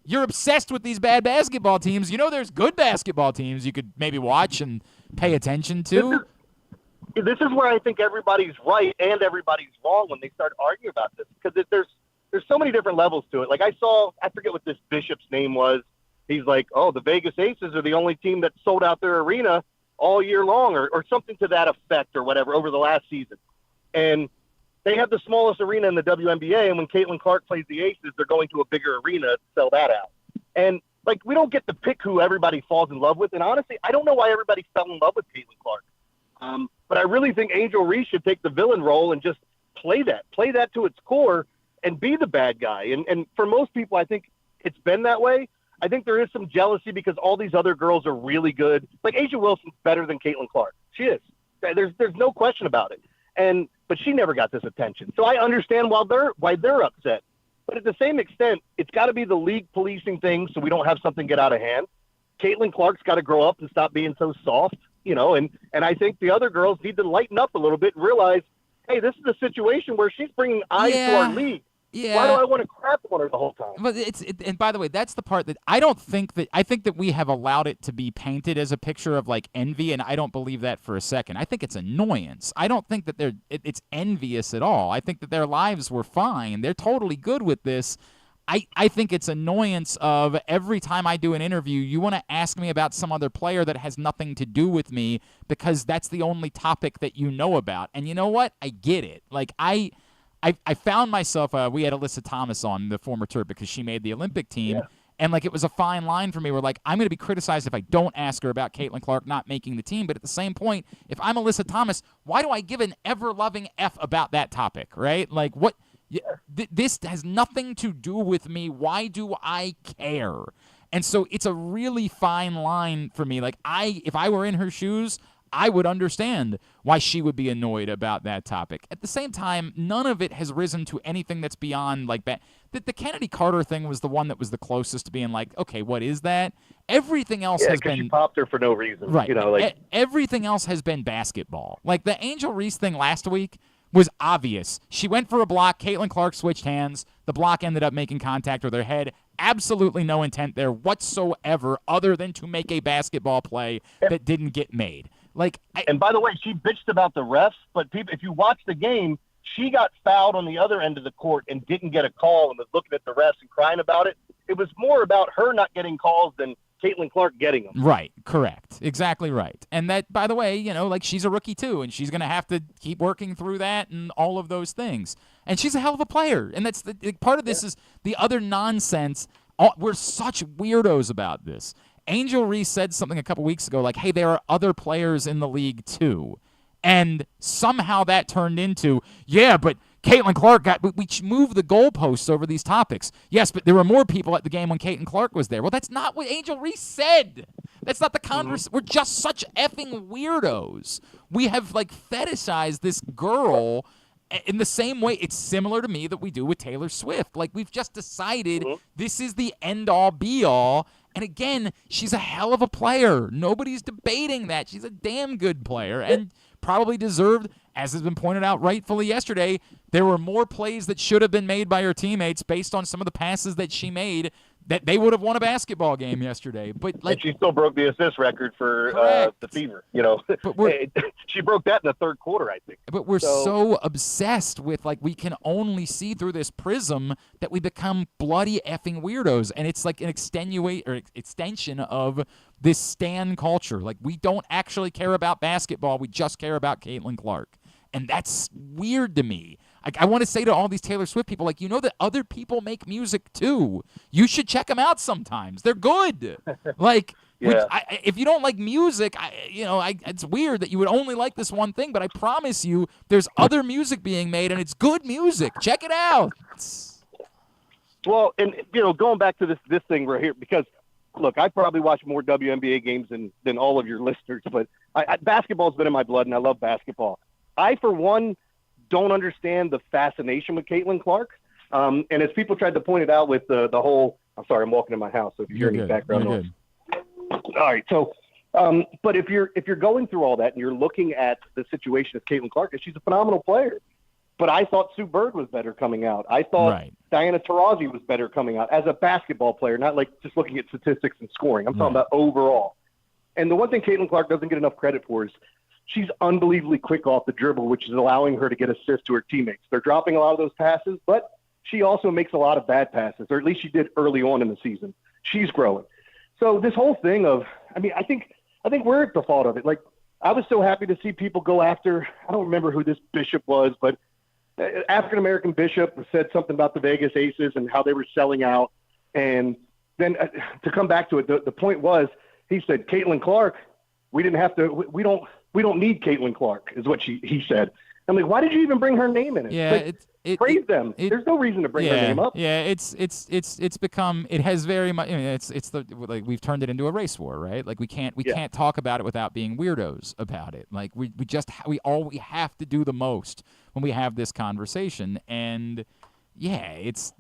You're obsessed with these bad basketball teams. There's good basketball teams you could maybe watch and pay attention to.
This is where I think everybody's right and everybody's wrong when they start arguing about this, because there's so many different levels to it. I forget what this Bishop's name was. He's like, oh, the Vegas Aces are the only team that sold out their arena all year long, or something to that effect, or whatever, over the last season. And they have the smallest arena in the WNBA, and when Caitlin Clark plays the Aces, they're going to a bigger arena to sell that out. And we don't get to pick who everybody falls in love with. And honestly, I don't know why everybody fell in love with Caitlin Clark. But I really think Angel Reese should take the villain role and just play that to its core and be the bad guy. And for most people, I think it's been that way. I think there is some jealousy because all these other girls are really good. Asia Wilson's better than Caitlin Clark. She is. There's no question about it. But she never got this attention. So I understand why they're upset. But at the same extent, it's got to be the league policing things so we don't have something get out of hand. Caitlin Clark's got to grow up and stop being so soft, and I think the other girls need to lighten up a little bit and realize, hey, this is a situation where she's bringing eyes to our league.
Yeah.
Why do I want to crap on her the whole time?
But and by the way, that's the part that I think that we have allowed it to be painted as a picture of envy, and I don't believe that for a second. I think it's annoyance. I don't think that it's envious at all. I think that their lives were fine. They're totally good with this. I think it's annoyance of every time I do an interview, you want to ask me about some other player that has nothing to do with me because that's the only topic that you know about. And you know what? I get it. I found myself, we had Alyssa Thomas on, the former Terp, because she made the Olympic team.
Yeah.
And, like, it was a fine line for me where, like, I'm going to be criticized if I don't ask her about Caitlin Clark not making the team. But at the same point, if I'm Alyssa Thomas, why do I give an ever-loving F about that topic, right? Like, what? This has nothing to do with me. Why do I care? And so it's a really fine line for me. Like, if I were in her shoes, I would understand why she would be annoyed about that topic. At the same time, none of it has risen to anything that's beyond, like, the Kennedy Carter thing was the one that was the closest to being like, okay, what is that? Everything else has been...
she popped her for no reason.
Right.
You know, like...
Everything else has been basketball. Like, the Angel Reese thing last week was obvious. She went for a block. Caitlin Clark switched hands. The block ended up making contact with her head. Absolutely no intent there whatsoever other than to make a basketball play that didn't get made. Like,
and by the way, she bitched about the refs, but people, if you watch the game, she got fouled on the other end of the court and didn't get a call and was looking at the refs and crying about it. It was more about her not getting calls than Caitlin Clark getting them.
Right, correct. Exactly right. And that, by the way, you know, like, she's a rookie too, and she's going to have to keep working through that and all of those things. And she's a hell of a player. And that's part of this is the other nonsense. We're such weirdos about this. Angel Reese said something a couple weeks ago like, hey, there are other players in the league too. And somehow that turned into, yeah, but Caitlin Clark we moved the goalposts over these topics. Yes, but there were more people at the game when Caitlin Clark was there. Well, that's not what Angel Reese said. That's not the conversation. We're just such effing weirdos. We have, like, fetishized this girl in the same way. It's similar to me that we do with Taylor Swift. Like, we've just decided this is the end-all, be-all. And again, she's a hell of a player. Nobody's debating that. She's a damn good player and probably deserved, as has been pointed out rightfully yesterday, there were more plays that should have been made by her teammates based on some of the passes that she made that they would have won a basketball game yesterday. But, like,
and she still broke the assist record for the Fever. You know, but she broke that in the third quarter, I think.
But we're so obsessed with, like, we can only see through this prism that we become bloody effing weirdos, and it's like an extension of this stan culture. Like, we don't actually care about basketball; we just care about Caitlin Clark, and that's weird to me. I want to say to all these Taylor Swift people, like, you know that other people make music too. You should check them out sometimes. They're good. Like, if you don't like music, it's weird that you would only like this one thing, but I promise you there's other music being made, and it's good music. Check it out.
Well, and, you know, going back to this thing right here, because, look, I probably watch more WNBA games than all of your listeners, but basketball's been in my blood, and I love basketball. I, for one, don't understand the fascination with Caitlin Clark. And as people tried to point it out with the whole, I'm sorry, I'm walking in my house, so if you hear any background noise. All right. So, but if you're going through all that and you're looking at the situation of Caitlin Clark, she's a phenomenal player. But I thought Sue Bird was better coming out. I thought Diana Taurasi was better coming out as a basketball player, not like just looking at statistics and scoring. I'm talking about overall. And the one thing Caitlin Clark doesn't get enough credit for is she's unbelievably quick off the dribble, which is allowing her to get assists to her teammates. They're dropping a lot of those passes, but she also makes a lot of bad passes, or at least she did early on in the season. She's growing. So this whole thing of, I mean, I think we're at the fault of it. Like, I was so happy to see people go after, I don't remember who this bishop was, but African-American bishop said something about the Vegas Aces and how they were selling out. And then to come back to it, the point was, he said, Caitlin Clark, we don't need Caitlin Clark, is what he said. I'm like, why did you even bring her name in it?
Yeah,
like, praise them. There's no reason to bring her name up.
Yeah, it's become, it has very much. I mean, it's the, like, we've turned it into a race war, right? Like, we can't talk about it without being weirdos about it. Like, we have to do the most when we have this conversation, and yeah, it's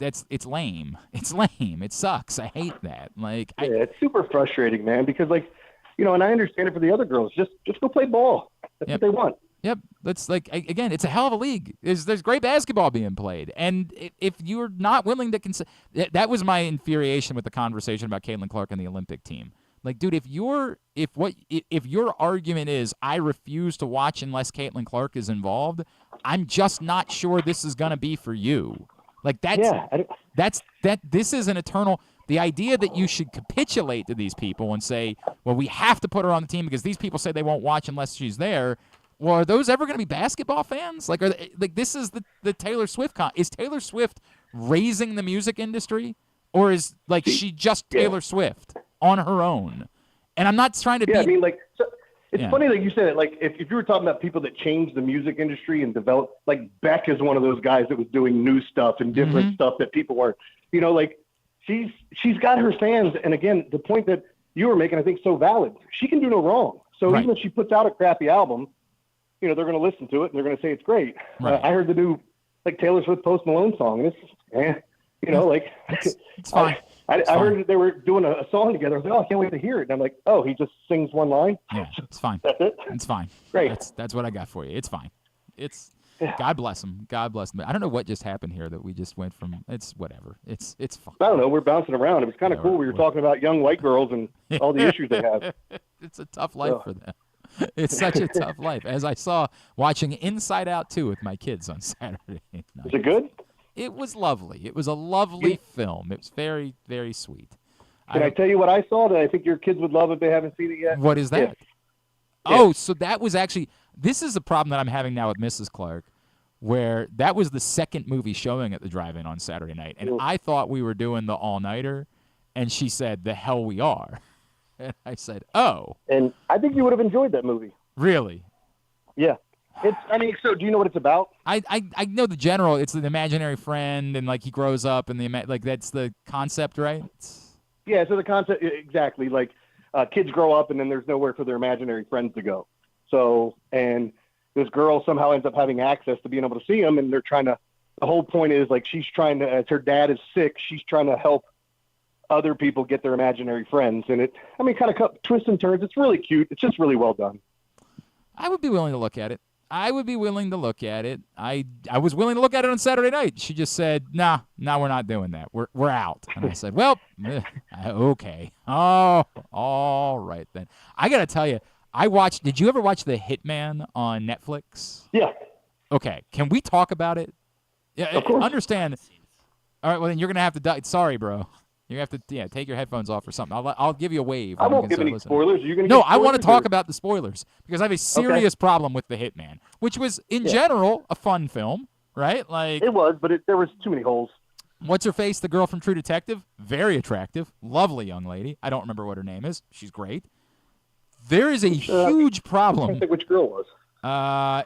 lame. It's lame. It sucks. I hate that. Like,
it's super frustrating, man, because, like, you know, and I understand it for the other girls. Just go play ball. That's what they want.
Yep. That's, like, again, it's a hell of a league. There's great basketball being played. And if you're not willing to consider, that was my infuriation with the conversation about Caitlin Clark and the Olympic team. Like, dude, if your argument is I refuse to watch unless Caitlin Clark is involved, I'm just not sure this is going to be for you. Like, this is an eternal. The idea that you should capitulate to these people and say, well, we have to put her on the team because these people say they won't watch unless she's there, Well, are those ever going to be basketball fans? Like, this is the Taylor Swift is Taylor Swift raising the music industry, or is she just Taylor Swift on her own? And I'm not trying to be.
I mean, it's funny that you said it. Like, if you were talking about people that changed the music industry and developed, like Beck is one of those guys that was doing new stuff and different stuff that people weren't. She's got her fans, and again, the point that you were making, I think, so valid. She can do no wrong. So even if she puts out a crappy album, they're going to listen to it and they're going to say it's great.
Right.
I heard the new Taylor Swift Post Malone song, and
it's fine.
I heard that they were doing a song together. I was like, I can't wait to hear it. And I'm like, he just sings one line.
Yeah, it's fine.
That's it.
It's fine.
Great.
That's what I got for you. It's fine. God bless him. God bless him. I don't know what just happened here that we just went from. It's whatever. It's fine.
I don't know. We're bouncing around. It was kind of cool. We were talking about young white girls and all the issues they have.
It's a tough life for them. It's such a tough life. As I saw watching Inside Out 2 with my kids on Saturday night.
Is it good?
It was lovely. It was a lovely film. It was very, very sweet.
Can I tell you what I saw that I think your kids would love if they haven't seen it yet?
What is that? So that was actually – this is the problem that I'm having now with Mrs. Clark, where that was the second movie showing at the drive-in on Saturday night. And I thought we were doing the all-nighter, and she said, the hell we are. And I said, oh.
And I think you would have enjoyed that movie.
Really?
Yeah. So do you know what it's about?
I know the general. It's an imaginary friend, and he grows up, and that's the concept, right?
Yeah. So the concept exactly kids grow up, and then there's nowhere for their imaginary friends to go. So and this girl somehow ends up having access to being able to see them, and they're trying to. The whole point is she's trying to, as her dad is sick, she's trying to help other people get their imaginary friends, and kind of twists and turns. It's really cute. It's just really well done.
I would be willing to look at it. I was willing to look at it on Saturday night. She just said, nah, we're not doing that. We're out. And I said, well, okay. Oh, all right then. I got to tell you, did you ever watch The Hitman on Netflix?
Yeah.
Okay. Can we talk about it? Yeah.
Of course.
Understand. All right. Well, then you're going to have to sorry, bro. You have to take your headphones off or something. I'll give you a wave.
I won't give any spoilers. Are you going to?
No, I want to talk about the spoilers because I have a serious problem with The Hitman, which was in general a fun film, right?
It was, but there was too many holes.
What's her face? The girl from True Detective, very attractive, lovely young lady. I don't remember what her name is. She's great. There is a huge problem.
I can't think which girl it was.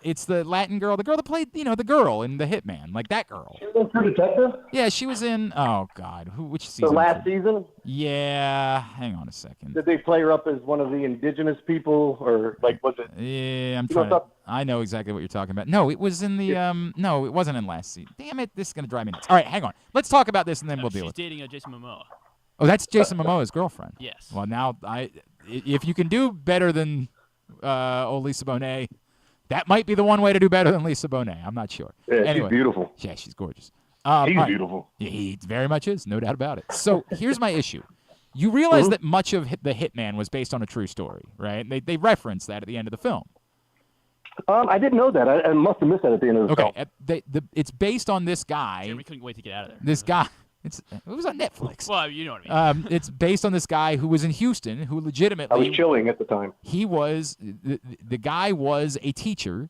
It's the Latin girl, the girl that played, the girl in The Hitman, that girl.
She was in True Detective?
Yeah, she was in, oh, God, which season?
The last season?
Yeah, hang on a second.
Did they play her up as one of the indigenous people, or, was it?
Yeah, I know exactly what you're talking about. No, it was in the, no, it wasn't in last season. Damn it, this is going to drive me nuts. All right, hang on. Let's talk about this, and then we'll deal with it.
She's dating Jason Momoa.
Oh, that's Jason Momoa's girlfriend?
Yes.
Well, now, if you can do better than Lisa Bonet, that might be the one way to do better than Lisa Bonet. I'm not sure.
Yeah,
anyway,
she's beautiful.
Yeah, she's gorgeous.
He's beautiful.
Yeah, he very much is, no doubt about it. So here's my issue. You realize that much of The Hitman was based on a true story, right? They reference that at the end of the film.
I didn't know that. I must have missed that at the end of the film.
Okay, it's based on this guy.
Jeremy couldn't wait to get out of there.
This guy. It was on Netflix.
Well, you know what I mean.
It's based on this guy who was in Houston, who legitimately.
I was chilling at the time.
He was the guy was a teacher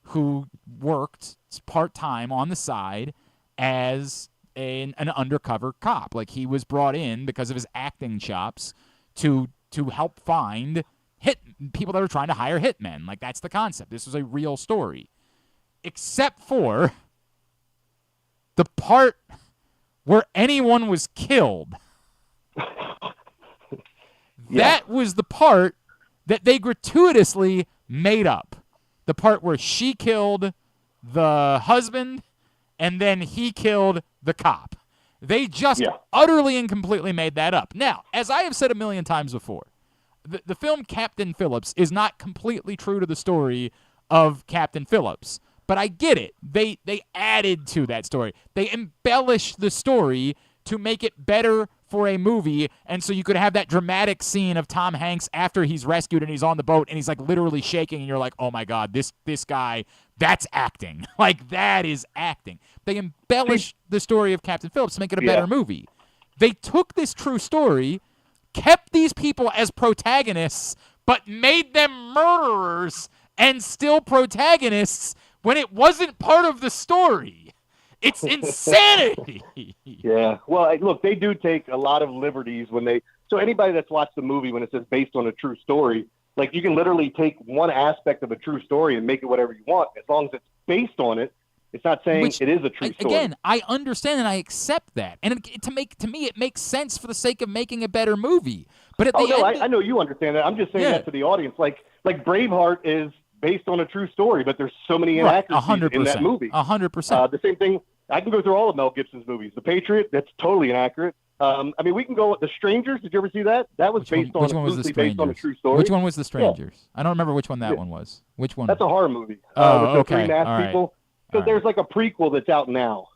who worked part-time on the side as an undercover cop. He was brought in because of his acting chops to help find people that are trying to hire hitmen. That's the concept. This was a real story. Except for the part where anyone was killed. That was the part that they gratuitously made up. The part where she killed the husband and then he killed the cop. They just utterly and completely made that up. Now, as I have said a million times before, the film Captain Phillips is not completely true to the story of Captain Phillips. But I get it. They added to that story. They embellished the story to make it better for a movie, and so you could have that dramatic scene of Tom Hanks after he's rescued and he's on the boat and he's literally shaking, and you're like, oh my God, this guy, that's acting. That is acting. They embellished the story of Captain Phillips to make it a better movie. They took this true story, kept these people as protagonists, but made them murderers and still protagonists when it wasn't part of the story. It's insanity.
Yeah. Well, look, they do take a lot of liberties when they. So anybody that's watched the movie, when it says based on a true story, like you can literally take one aspect of a true story and make it whatever you want, as long as it's based on it. It's not saying it is a true story.
Again, I understand and I accept that, and to me, it makes sense for the sake of making a better movie. But at the end,
I know you understand that. I'm just saying that to the audience. Like Braveheart is based on a true story, but there's so many inaccuracies in that movie.
100%.
The same thing. I can go through all of Mel Gibson's movies. The Patriot, that's totally inaccurate. I mean, we can go with The Strangers. Did you ever see that? That was based on a true story.
Which one was The Strangers? Yeah. I don't remember which one that one was. Which one?
That's a horror movie.
Oh,
with
okay.
The three masked people. So there's like a prequel that's out now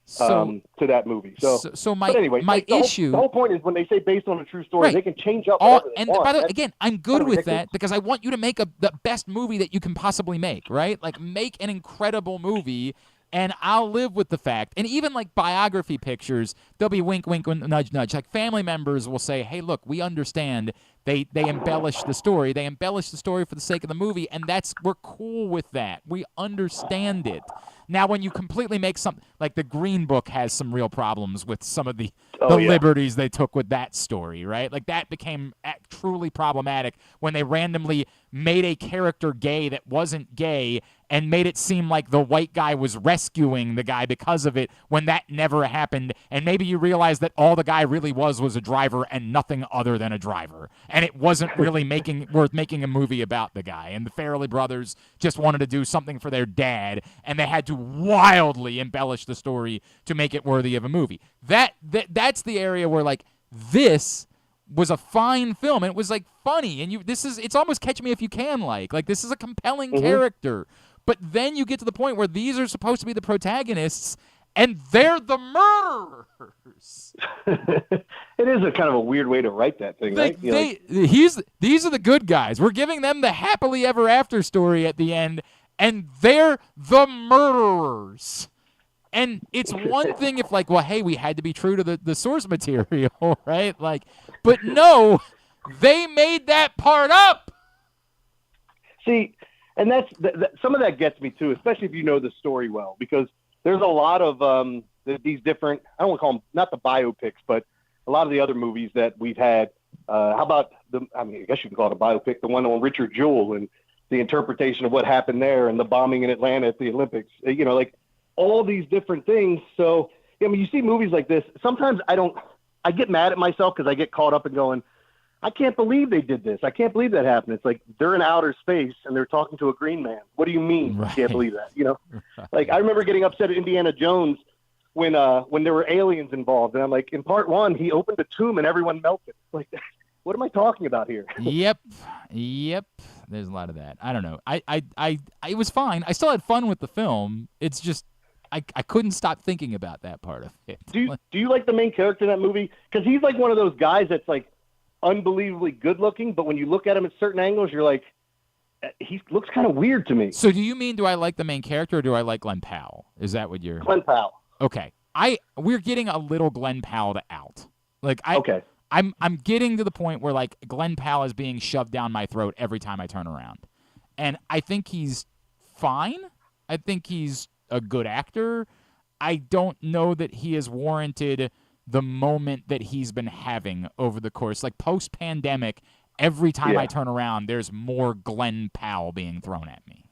to that movie. So
my issue.
The whole point is when they say based on a true story, they can change up.
And by the way, again, I'm good with that because I want you to make the best movie that you can possibly make, right? Like make an incredible movie. And I'll live with the fact, and even like biography pictures, there'll be wink, wink, nudge, nudge. Like family members will say, hey, look, we understand they embellish the story. They embellish the story for the sake of the movie, and we're cool with that. We understand it. Now, when you completely make something, like the Green Book has some real problems with some of the liberties they took with that story, right? Like that became truly problematic when they randomly made a character gay that wasn't gay and made it seem like the white guy was rescuing the guy because of it when that never happened. And maybe you realize that all the guy really was a driver and nothing other than a driver. And it wasn't really worth making a movie about the guy. And the Farrelly brothers just wanted to do something for their dad, and they had to wildly embellish the story to make it worthy of a movie. That's the area where, like, this was a fine film, and it was, like, funny. And it's almost Catch Me If You Can, like this is a compelling character. But then you get to the point where these are supposed to be the protagonists, and they're the murderers.
It is a kind of a weird way to write that thing, right?
These are the good guys. We're giving them the happily ever after story at the end, and they're the murderers. And it's one thing if, like, well, hey, we had to be true to the source material, right? Like, but no, they made that part up.
See, and that's some of that gets me too, especially if you know the story well, because there's a lot of these different, I don't want to call them, not the biopics, but a lot of the other movies that we've had. How about I guess you can call it a biopic, the one on Richard Jewell and the interpretation of what happened there and the bombing in Atlanta at the Olympics, like all these different things. So, I mean, you see movies like this. Sometimes I get mad at myself because I get caught up in going, I can't believe they did this. I can't believe that happened. It's like they're in outer space and they're talking to a green man. What do you mean? Right. I can't believe that. Like I remember getting upset at Indiana Jones when there were aliens involved. And I'm like, in part one, he opened a tomb and everyone melted. Like, what am I talking about here?
Yep. There's a lot of that. I don't know. It was fine. I still had fun with the film. It's just I couldn't stop thinking about that part of it.
Do you like the main character in that movie? Because he's like one of those guys that's like unbelievably good looking, but when you look at him at certain angles, you're like, he looks kind of weird to me.
So do you mean, do I like the main character or do I like Glenn Powell? Is that what you're...
Glenn Powell.
Okay. We're getting a little Glenn Powell out. Like,
okay.
I'm getting to the point where, like, Glenn Powell is being shoved down my throat every time I turn around. And I think he's fine. I think he's a good actor. I don't know that he has warranted the moment that he's been having over the course. Like, post-pandemic, every time I turn around, there's more Glenn Powell being thrown at me.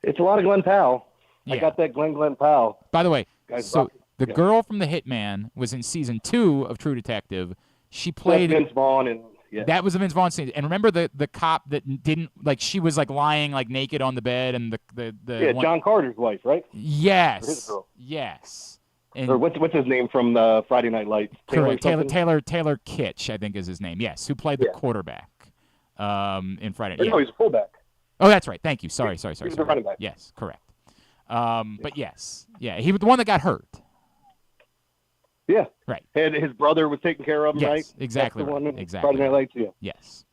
It's a lot of Glenn Powell.
Yeah.
I got that Glenn Powell.
By the way, the girl from The Hitman was in season 2 of True Detective. She played
Vince Vaughn, and
that was a Vince Vaughn scene. And remember the cop that didn't, like, she was like lying like naked on the bed, and the
John Carter's wife, right?
Yes.
Or his girl.
Yes.
And or what's his name from Friday Night Lights?
Taylor Kitsch, I think is his name. Yes, who played the quarterback in Friday.
No, he's a fullback.
Oh, that's right. Thank you. Sorry.
He's the running back.
Yes, correct. But yes, he was the one that got hurt.
Yeah.
Right.
And his brother was taking care of him, right?
Exactly.
That's the one
exactly.
Friday Night Lights. Yeah.
Yes.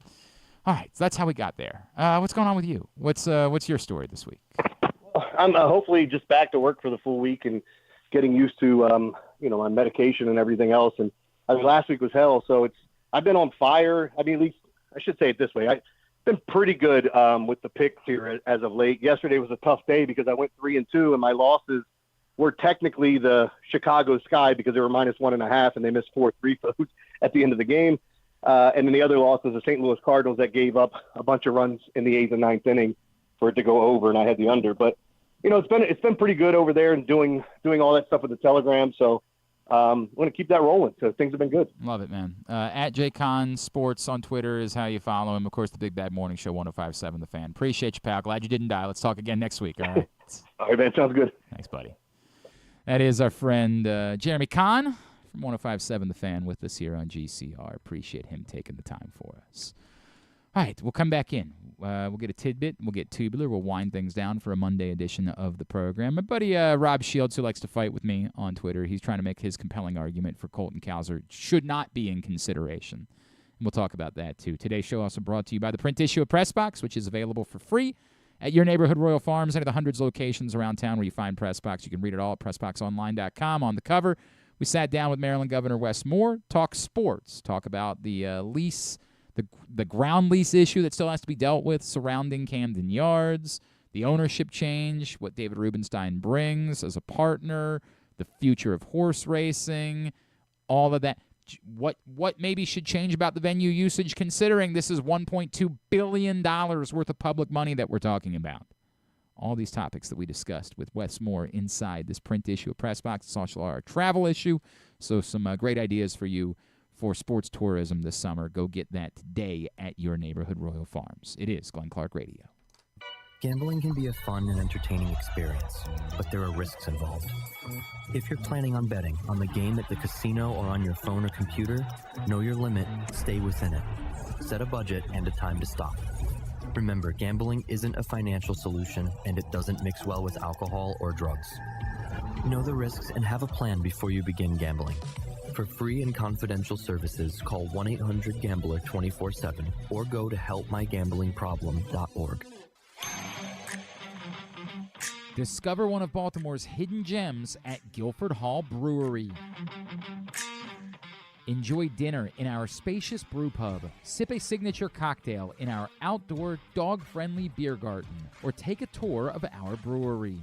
All right. So that's how we got there. What's going on with you? What's your story this week?
I'm hopefully just back to work for the full week and getting used to my medication and everything else. And I mean, last week was hell. So I've been on fire. I mean, at least I should say it this way. been pretty good with the picks here as of late. Yesterday was a tough day because I went 3-2, and my losses were technically the Chicago Sky because they were -1.5, and they missed 4 3-0s at the end of the game. And then the other loss was the St. Louis Cardinals that gave up a bunch of runs in the 8th and 9th inning for it to go over, and I had the under. But it's been pretty good over there and doing all that stuff with the Telegram. So I'm going to keep that rolling. So things have been good.
Love it, man. At Conn Sports on Twitter is how you follow him. Of course, the Big Bad Morning Show, 105.7 The Fan. Appreciate you, pal. Glad you didn't die. Let's talk again next week. All right.
All right, man. Sounds good.
Thanks, buddy. That is our friend Jeremy Conn from 105.7 The Fan with us here on GCR. Appreciate him taking the time for us. All right, we'll come back in. We'll get a tidbit. We'll get tubular. We'll wind things down for a Monday edition of the program. My buddy Rob Shields, who likes to fight with me on Twitter, he's trying to make his compelling argument for Colton Cowser should not be in consideration. And we'll talk about that, too. Today's show also brought to you by the print issue of Press Box, which is available for free at your neighborhood Royal Farms, any of the hundreds of locations around town where you find Press Box. You can read it all at PressBoxOnline.com. On the cover, we sat down with Maryland Governor Wes Moore, talk sports, talk about the lease, the ground lease issue that still has to be dealt with surrounding Camden Yards, the ownership change, what David Rubenstein brings as a partner, the future of horse racing, all of that. What maybe should change about the venue usage, considering this is $1.2 billion worth of public money that we're talking about. All these topics that we discussed with Wes Moore inside this print issue of Press Box. It's also our travel issue, so some great ideas for you for sports tourism this summer. Go get that today at your neighborhood Royal Farms. It is Glenn Clark Radio.
Gambling can be a fun and entertaining experience, but there are risks involved. If you're planning on betting on the game at the casino or on your phone or computer, know your limit, stay within it. Set a budget and a time to stop. Remember, gambling isn't a financial solution, and it doesn't mix well with alcohol or drugs. Know the risks and have a plan before you begin gambling. For free and confidential services, call 1-800-GAMBLER 24/7 or go to helpmygamblingproblem.org.
Discover one of Baltimore's hidden gems at Guilford Hall Brewery. Enjoy dinner in our spacious brew pub, sip a signature cocktail in our outdoor, dog-friendly beer garden, or take a tour of our brewery.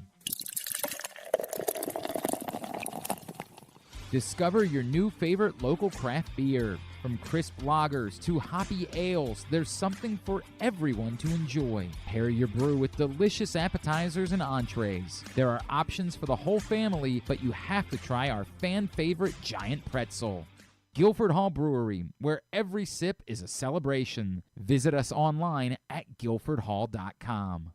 Discover your new favorite local craft beer. From crisp lagers to hoppy ales, there's something for everyone to enjoy. Pair your brew with delicious appetizers and entrees. There are options for the whole family, but you have to try our fan-favorite giant pretzel. Guilford Hall Brewery, where every sip is a celebration. Visit us online at guilfordhall.com.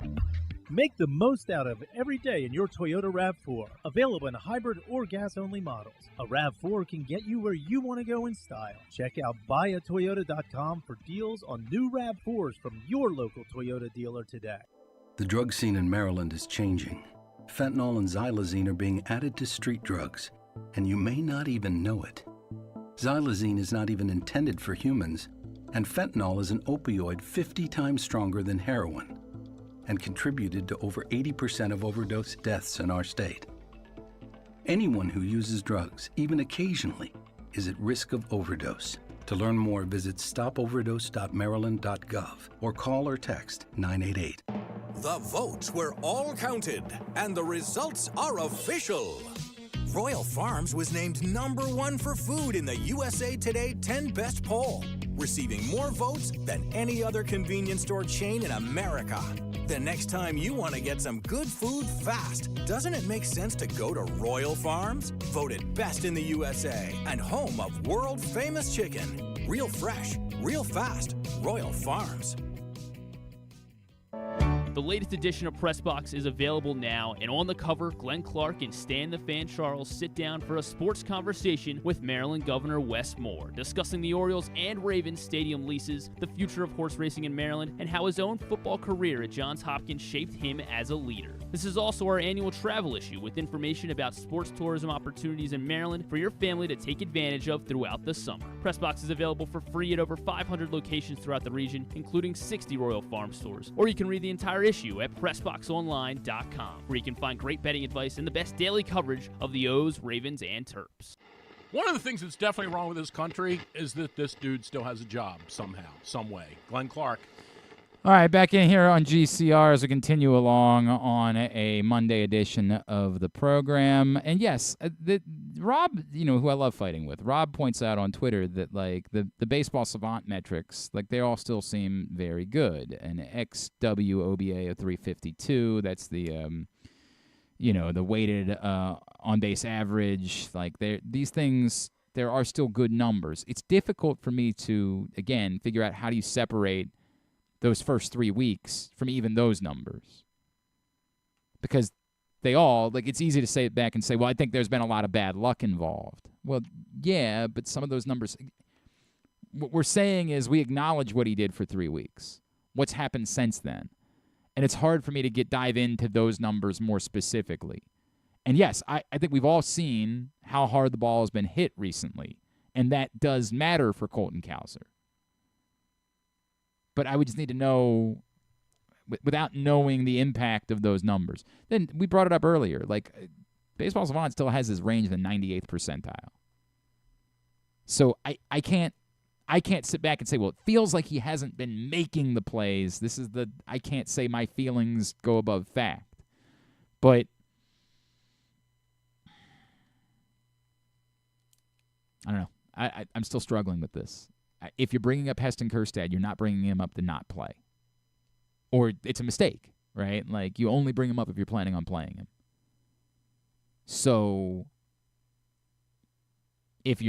Make the most out of every day in your Toyota RAV4. Available in hybrid or gas-only models. A RAV4 can get you where you want to go in style. Check out buyatoyota.com for deals on new RAV4s from your local Toyota dealer today.
The drug scene in Maryland is changing. Fentanyl and xylazine are being added to street drugs, and you may not even know it. Xylazine is not even intended for humans, and fentanyl is an opioid 50 times stronger than heroin, and contributed to over 80% of overdose deaths in our state. Anyone who uses drugs, even occasionally, is at risk of overdose. To learn more, visit stopoverdose.maryland.gov or call or text 988.
The votes were all counted, and the results are official. Royal Farms was named #1 for food in the USA Today 10 Best poll, receiving more votes than any other convenience store chain in America. The next time you want to get some good food fast, doesn't it make sense to go to Royal Farms? Voted best in the USA and home of world-famous chicken. Real fresh, real fast, Royal Farms.
The latest edition of Press Box is available now, and on the cover, Glenn Clark and Stan the Fan Charles sit down for a sports conversation with Maryland Governor Wes Moore, discussing the Orioles and Ravens stadium leases, the future of horse racing in Maryland, and how his own football career at Johns Hopkins shaped him as a leader. This is also our annual travel issue with information about sports tourism opportunities in Maryland for your family to take advantage of throughout the summer. Press Box is available for free at over 500 locations throughout the region, including 60 Royal Farm stores, or you can read the entire issue at PressBoxOnline.com, where you can find great betting advice and the best daily coverage of the O's, Ravens, and Terps.
One of the things that's definitely wrong with this country is that this dude still has a job somehow, some way. Glenn Clark.
All right, back in here on GCR as we continue along on a Monday edition of the program. And yes, Rob, who I love fighting with, Rob points out on Twitter that, like, the baseball savant metrics, like, they all still seem very good. An XWOBA of 352, that's the, the weighted on-base average. Like, these things, there are still good numbers. It's difficult for me to, again, figure out how do you separate those first 3 weeks from even those numbers. Because they all, like, it's easy to say it back and say, well, I think there's been a lot of bad luck involved. Well, yeah, but some of those numbers, what we're saying is we acknowledge what he did for 3 weeks. What's happened since then? And it's hard for me to dive into those numbers more specifically. And yes, I think we've all seen how hard the ball has been hit recently. And that does matter for Colton Cowser. But I would just need to know, without knowing the impact of those numbers. Then we brought it up earlier. Like, Baseball Savant still has his range in the 98th percentile. So I can't sit back and say, well, it feels like he hasn't been making the plays. I can't say my feelings go above fact. But I don't know. I'm still struggling with this. If you're bringing up Heston Kjerstad, you're not bringing him up to not play. Or it's a mistake, right? Like, you only bring him up if you're planning on playing him. So, if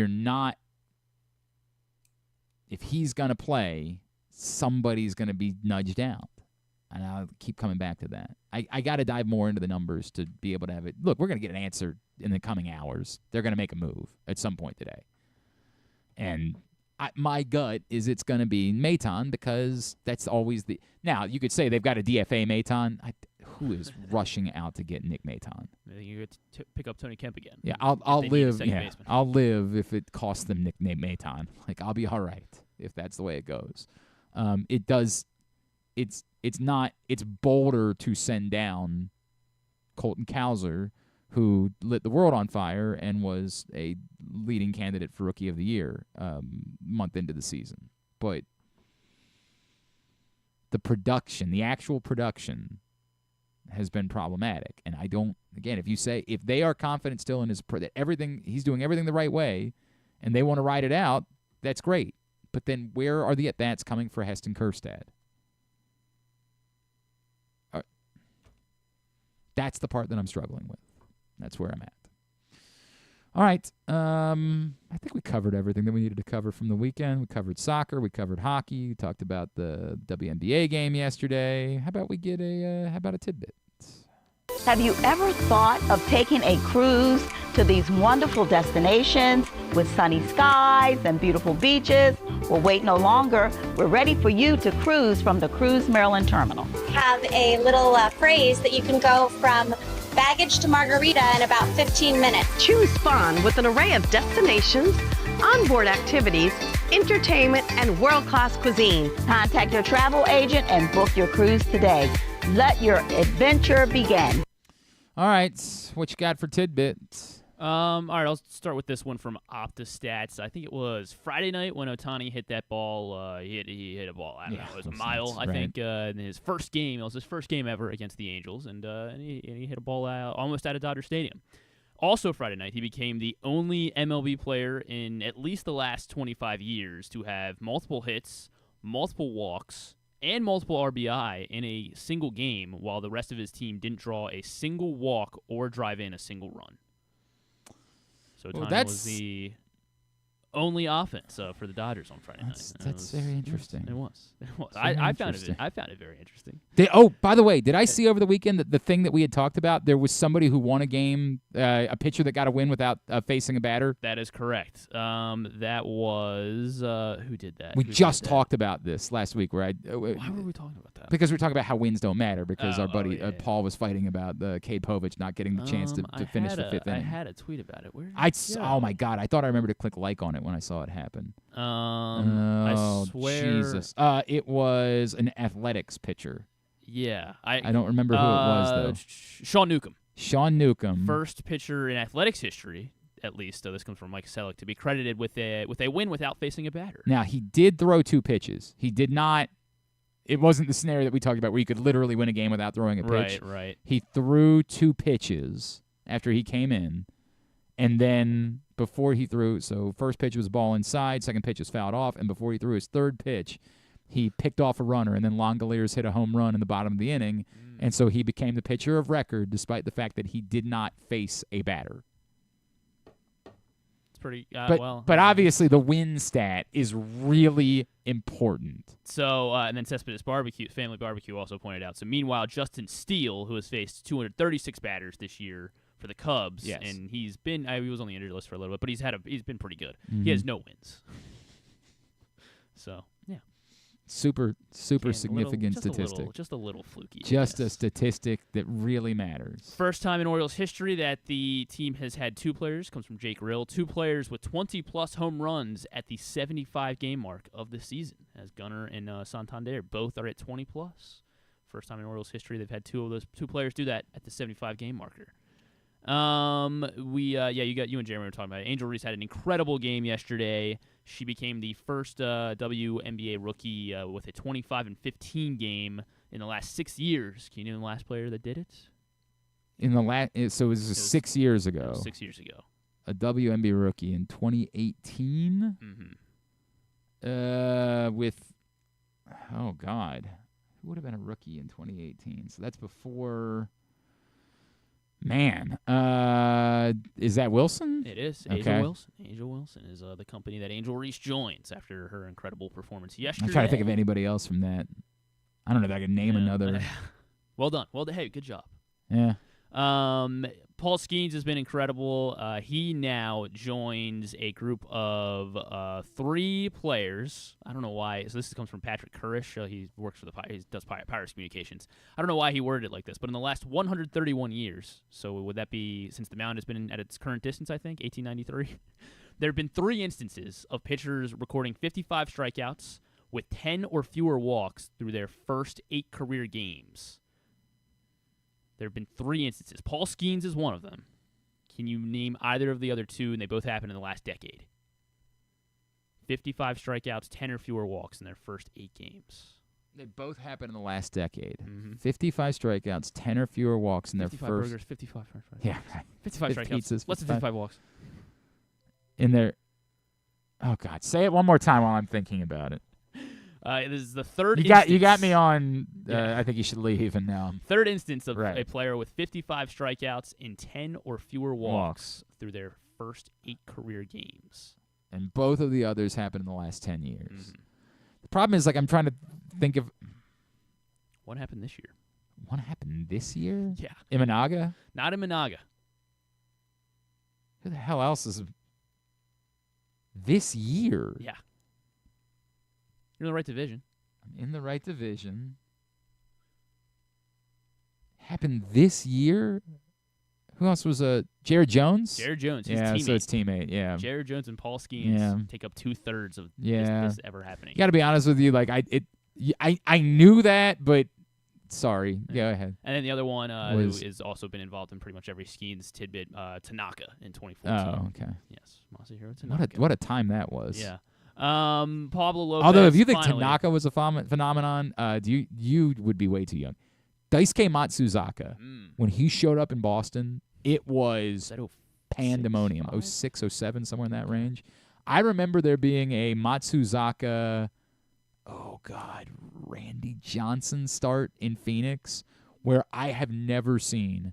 he's going to play, somebody's going to be nudged out. And I'll keep coming back to that. I got to dive more into the numbers to be able to have it. Look, we're going to get an answer in the coming hours. They're going to make a move at some point today. And my gut is it's going to be Maton because that's always the... Now, you could say they've got a DFA Maton. Who is rushing out to get Nick Maton?
I think you get to pick up Tony Kemp again.
Yeah, I'll live. Yeah, I'll live if it costs them Nick Maton. Like, I'll be all right if that's the way it goes. It does... It's bolder to send down Colton Cowser, who lit the world on fire and was a leading candidate for Rookie of the Year month into the season. But the actual production has been problematic. And I don't, again, if they are confident still in that he's doing everything the right way and they want to ride it out, that's great. But then where are the at-bats coming for Heston Kjerstad? That's the part that I'm struggling with. That's where I'm at. All right. I think we covered everything that we needed to cover from the weekend. We covered soccer. We covered hockey. We talked about the WNBA game yesterday. How about we get a tidbit?
Have you ever thought of taking a cruise to these wonderful destinations with sunny skies and beautiful beaches? Well, wait no longer. We're ready for you to cruise from the Cruise Maryland Terminal.
Have a little phrase that you can go from baggage to margarita in about 15 minutes.
Choose fun with an array of destinations, onboard activities, entertainment, and world-class cuisine.
Contact your travel agent and book your cruise today. Let your adventure begin.
All right, what you got for tidbits?
All right, I'll start with this one from OptaStats. I think it was Friday night when Ohtani hit that ball. He hit a ball. I don't know, it was a mile. I think in his first game. It was his first game ever against the Angels, and he hit a ball almost out of Dodger Stadium. Also Friday night, he became the only MLB player in at least the last 25 years to have multiple hits, multiple walks, and multiple RBI in a single game, while the rest of his team didn't draw a single walk or drive in a single run. So Ohtani was the only offense for the Dodgers on Friday night.
That's very interesting.
It was. I found it very interesting.
By the way, did I see over the weekend that the thing that we had talked about? There was somebody who won a game, a pitcher that got a win without facing a batter.
That is correct. That was who did that?
We just talked about this last week. Why
were we talking about that?
Because we were talking about how wins don't matter. Because our buddy Paul was fighting about Cade Povich not getting the chance to finish the fifth inning.
I had a tweet about it. Where
oh my God! I thought I remembered to click like on it when I saw it happen.
I swear.
Jesus. It was an athletics pitcher.
Yeah.
I don't remember who it was, though.
Sean Newcomb.
Sean Newcomb.
First pitcher in athletics history, at least, this comes from Mike Selleck, to be credited with a win without facing a batter.
Now, he did throw 2 pitches. He did not it wasn't the scenario that we talked about where you could literally win a game without throwing a pitch.
Right.
He threw 2 pitches after he came in, and then before he threw, so first pitch was ball inside, second pitch was fouled off, and before he threw his third pitch, he picked off a runner, and then Langoliers hit a home run in the bottom of the inning, and so he became the pitcher of record despite the fact that he did not face a batter.
It's pretty
but obviously the win stat is really important.
So, and then Cespedes Family Barbecue also pointed out. So, meanwhile, Justin Steele, who has faced 236 batters this year for the Cubs, and he's been he was on the injured list for a little bit, but he's been pretty good. He has no wins. So, yeah.
Super significant statistic.
Just a little fluky.
Just a statistic that really matters.
First time in Orioles history that the team has had 2 players, comes from Jake Rill, 2 players with 20-plus home runs at the 75-game mark of the season, as Gunnar and Santander both are at 20-plus. First time in Orioles history they've had 2 of those 2 players do that at the 75-game marker. You and Jeremy were talking about it. Angel Reese had an incredible game yesterday. She became the first WNBA rookie with a 25-15 game in the last 6 years. Can you name the last player that did it?
So it was 6 years ago.
6 years ago.
A WNBA rookie in 2018. Oh God, who would have been a rookie in 2018? So that's before. Man, is that Wilson?
It is.
Okay.
Angel Wilson is the company that Angel Reese joins after her incredible performance yesterday.
I'm trying to think of anybody else from that. I don't know if I can name another.
Well done. Hey, good job.
Yeah.
Paul Skeens has been incredible. He now joins a group of 3 players. I don't know why. So this comes from Patrick Kurish. He works for he does Pirates Communications. I don't know why he worded it like this, but in the last 131 years, so would that be since the mound has been at its current distance, I think, 1893, there have been 3 instances of pitchers recording 55 strikeouts with 10 or fewer walks through their first 8 career games. There have been 3 instances. Paul Skeens is one of them. Can you name either of the other 2, and they both happened in the last decade? 55 strikeouts, 10 or fewer walks in their first 8 games.
They both happened in the last decade. 55 strikeouts, 10 or fewer walks in their first.
55 burgers, 55 french fries.
Yeah.
55 strikeouts,
pizzas,
less than 55 walks.
In their. Oh, God. Say it one more time while I'm thinking about it.
This is the third
instance. You got me on, I think you should leave, and now.
Third instance of a player with 55 strikeouts in 10 or fewer walks through their first 8 career games.
And both of the others happened in the last 10 years. The problem is, I'm trying to think of.
What happened this year?
What happened this year?
Yeah.
Imanaga?
Not Imanaga.
Who the hell else is. This year?
Yeah. You're in the right division.
I'm in the right division. Happened this year? Who else was Jared Jones?
Jared Jones, his
yeah,
teammate.
So it's teammate, yeah.
Jared Jones and Paul Skeens take up 2/3 of this ever happening.
You got to be honest with you, I knew that, but sorry. Go ahead.
And then the other one who has also been involved in pretty much every Skeens tidbit, Tanaka in 2014.
Oh, okay.
Yes, Masahiro Tanaka.
What a time that was.
Yeah. Pablo Lopez.
Although if you think Tanaka was a phenomenon, you would be way too young. Daisuke Matsuzaka, when he showed up in Boston, it was pandemonium. 06, 07, somewhere in that range. I remember there being a Matsuzaka, Randy Johnson start in Phoenix where I have never seen.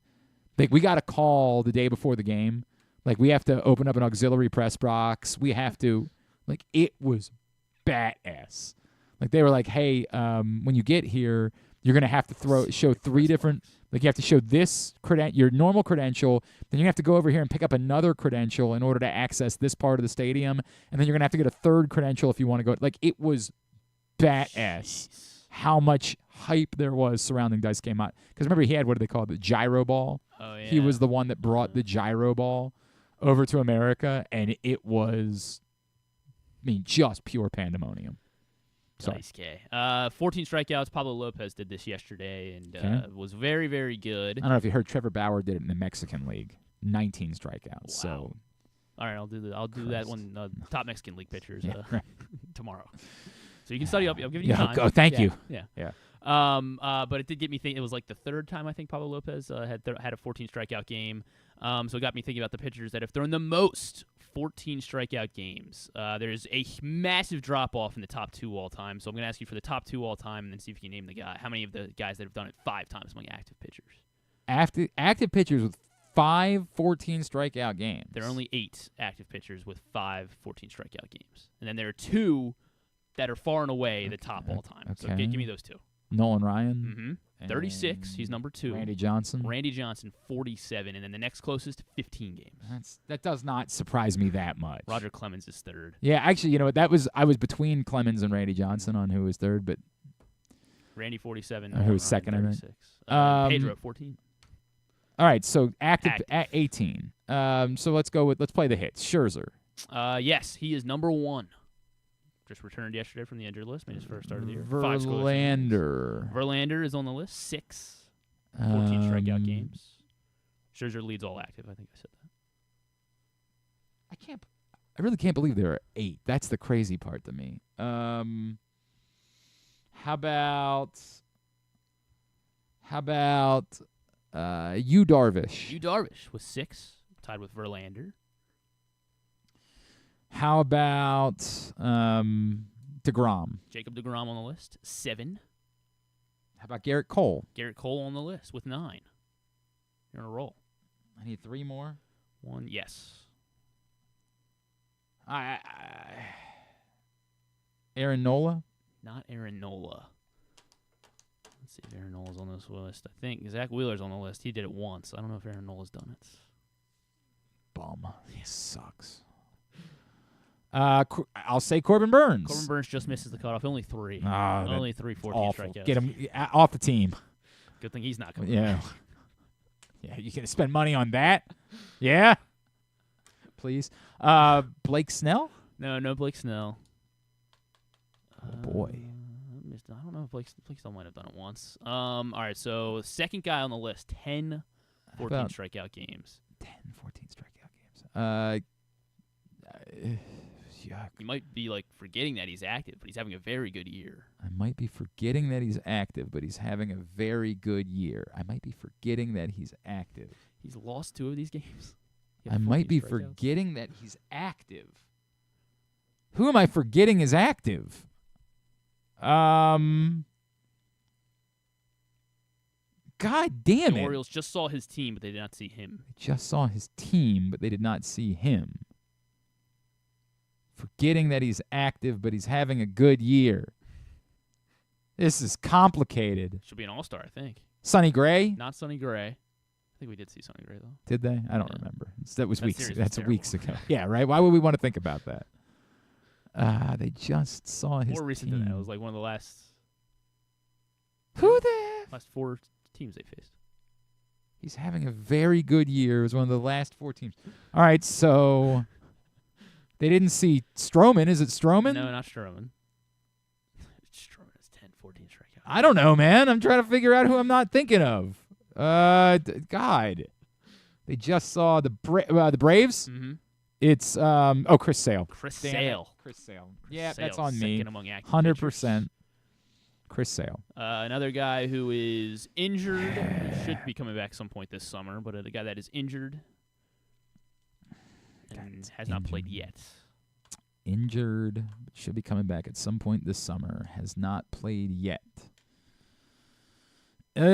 We got a call the day before the game. We have to open up an auxiliary press box. We have to. It was badass. They were like, hey, when you get here, you're going to have to show 3 different, you have to show this your normal credential, then you have to go over here and pick up another credential in order to access this part of the stadium, and then you're going to have to get a 3rd credential if you want to go. It was badass how much hype there was surrounding Daisuke Mat. Because remember, he had, what do they call it, the gyro ball?
Oh, yeah.
He was the one that brought the gyro ball over to America, and it was, just pure pandemonium.
Daisuke. 14 strikeouts. Pablo Lopez did this yesterday and was very, very good.
I don't know if you heard, Trevor Bauer did it in the Mexican League. 19 strikeouts.
Wow.
So,
all right, I'll do that one. Top Mexican League pitchers tomorrow. So you can study up. I'll give you time.
Oh, thank you.
Yeah.
Yeah.
But it did get me thinking. It was like the third time I think Pablo Lopez had a 14 strikeout game. So it got me thinking about the pitchers that have thrown the most 14 strikeout games. There's a massive drop off in the top 2 all time. So I'm going to ask you for the top 2 all time, and then see if you can name the guy. How many of the guys that have done it 5 times among active pitchers?
Active pitchers with 5 14 strikeout games.
There are only 8 active pitchers with 5 14 strikeout games, and then there are 2 that are far and away the top all time.
Okay.
So give me those 2.
Nolan Ryan.
36. He's number 2.
Randy Johnson.
47, and then the next closest 15 games.
That does not surprise me that much.
Roger Clemens is 3rd.
Yeah, actually, you know what? I was between Clemens and Randy Johnson on who was 3rd, but
Randy 47.
Who was 2nd?
36. Pedro 14.
All right, so active. 18. So let's play the hits. Scherzer.
Yes, he is number 1. Just returned yesterday from the injured list. Made his first start of the year.
Verlander
is on the list. 6 14 strikeout games. Scherzer leads all active. I think I said that.
I really can't believe there are 8. That's the crazy part to me. How about Yu Darvish?
Yu Darvish with 6, tied with Verlander.
How about DeGrom?
Jacob DeGrom on the list, 7.
How about Garrett Cole?
Garrett Cole on the list with 9. You're on a roll.
I need 3 more.
1, yes.
Aaron Nola?
Not Aaron Nola. Let's see if Aaron Nola's on this list. I think Zach Wheeler's on the list. He did it once. I don't know if Aaron Nola's done it.
Bum. He sucks. I'll say Corbin Burns.
Corbin Burns just misses the cutoff. Only 3. Only 3 14
awful.
strikeouts.
Get him off the team.
Good thing he's not coming.
Yeah. Yeah, you gonna spend money on that? Yeah. Please. Blake Snell?
No Blake Snell.
Oh boy.
I don't know if Blake Snell might have done it once. All right, so second guy on the list, 10 14 strikeout games.
10 14 strikeout games. Yuck.
You might be forgetting that he's active, but he's having a very good year.
I might be forgetting that he's active, but he's having a very good year. I might be forgetting that he's active.
He's lost 2 of these games.
I might be forgetting that he's active. Who am I forgetting is active? God damn it.
The Orioles just saw his team, but they did not see him.
They just saw his team, but they did not see him. Forgetting that he's active, but he's having a good year. This is complicated.
Should be an all-star, I think.
Sonny Gray?
Not Sonny Gray. I think we did see Sonny Gray, though.
Did they? I don't remember. That was weeks. That's
terrible.
Weeks ago. Yeah, right? Why would we want to think about that? They just saw his
More recent
team.
than that. It was one of the last... Last 4 teams they faced.
He's having a very good year. It was one of the last 4 teams. All right, so... They didn't see Stroman. Is it Stroman?
No, not Stroman. Stroman is 10, 14 strikeouts.
I don't know, man. I'm trying to figure out who I'm not thinking of. God. They just saw the Braves.
Mm-hmm.
It's Chris Sale.
Chris Sale.
Chris Sale. Yeah,
Sale,
that's on me.
second among active
100%. Chris Sale.
Another guy who is injured. He should be coming back some point this summer, but the guy that is injured and has not played yet.
Injured, but should be coming back at some point this summer. Has not played yet. Jacques.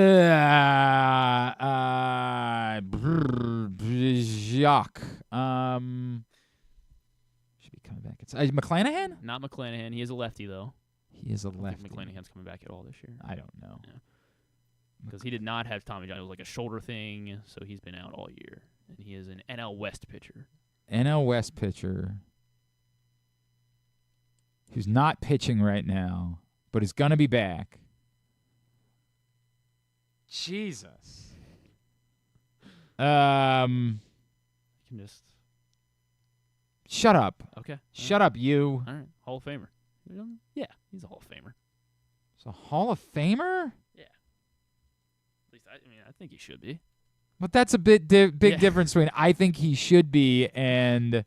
Should be coming back. It's McClanahan?
Not McClanahan. He is a lefty, though.
He is a lefty.
I don't think McClanahan's coming back at all this year.
I don't know.
Because he did not have Tommy John. It was a shoulder thing, so he's been out all year. And he is an NL West pitcher.
NL West pitcher who's not pitching right now, but is going to be back. Jesus.
You can just...
Shut up.
Okay.
Shut up, you.
All right. Hall of Famer. Yeah, he's a Hall of Famer.
He's a Hall of Famer?
Yeah. At least, I think he should be.
But that's a big difference between I think he should be and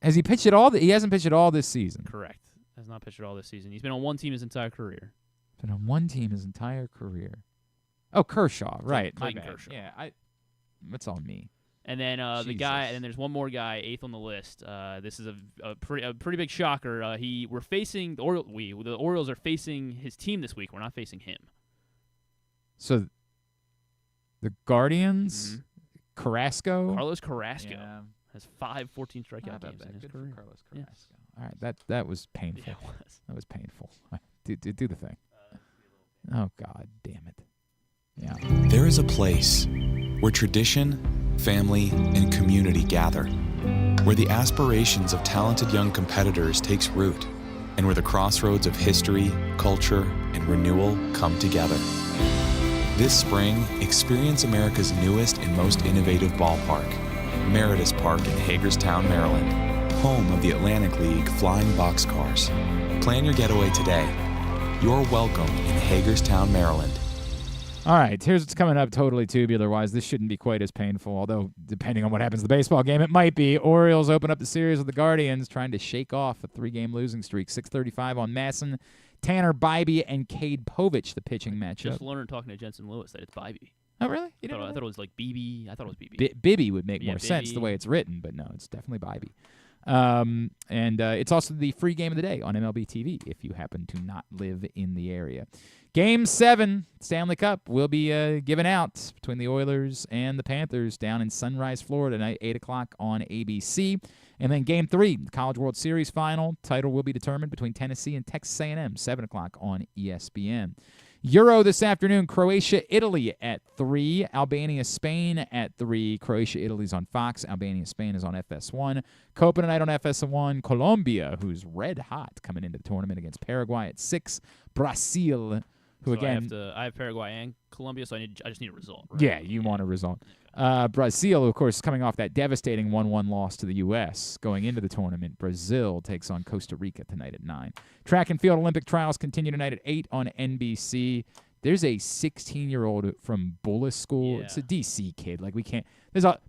has he pitched at all? He hasn't pitched at all this season.
Correct. Has not pitched at all this season. He's been on one team his entire career.
Been on one team his entire career. Oh, Kershaw, right? My
Clayton
bad.
Kershaw.
Yeah, that's on me.
And then the guy, and then there's one more guy, 8th on the list. This is a pretty big shocker. We're facing the Orioles are facing his team this week. We're not facing him.
So the Guardians, Carrasco,
Carlos Carrasco has 5 14 strikeout games in his
Good
career.
for Carlos Carrasco.
Yes.
All right, that was painful.
Yeah, it was.
That was painful. Do the thing. Oh God, damn it. Yeah.
There is a place where tradition, family, and community gather, where the aspirations of talented young competitors takes root, and where the crossroads of history, culture, and renewal come together. This spring, experience America's newest and most innovative ballpark, Meritus Park in Hagerstown, Maryland, home of the Atlantic League Flying Boxcars. Plan your getaway today. You're welcome in Hagerstown, Maryland.
All right, here's what's coming up totally tubular-wise. This shouldn't be quite as painful, although depending on what happens in the baseball game, it might be. Orioles open up the series with the Guardians, trying to shake off a 3-game losing streak. 6:35 on Masson, Tanner Bybee, and Cade Povich, the pitching matchup.
Just learned talking to Jensen Lewis that it's Bybee.
Oh, really?
I thought it was like BB. I thought it was BB.
Bibby would make more
Bibby.
sense the way it's written, but no, it's definitely Bybee. And it's also the free game of the day on MLB TV if you happen to not live in the area. Game 7, Stanley Cup, will be given out between the Oilers and the Panthers down in Sunrise, Florida tonight, 8 o'clock on ABC. And then Game 3, the College World Series final, title will be determined between Tennessee and Texas A&M, 7 o'clock on ESPN. Euro this afternoon, Croatia, Italy at 3, Albania, Spain at 3. Croatia, Italy's on Fox. Albania, Spain is on FS1. Copa tonight on FS1. Colombia, who's red hot coming into the tournament against Paraguay at 6. Brazil, who
So
again...
I have Paraguay and Colombia, so I just need a result. Right?
Yeah, you want a result. Brazil, of course, coming off that devastating 1-1 loss to the U.S. going into the tournament. Brazil takes on Costa Rica tonight at 9. Track and field Olympic trials continue tonight at 8 on NBC. There's a 16-year-old from Bullis School.
Yeah.
It's a D.C. kid. Like, we can't...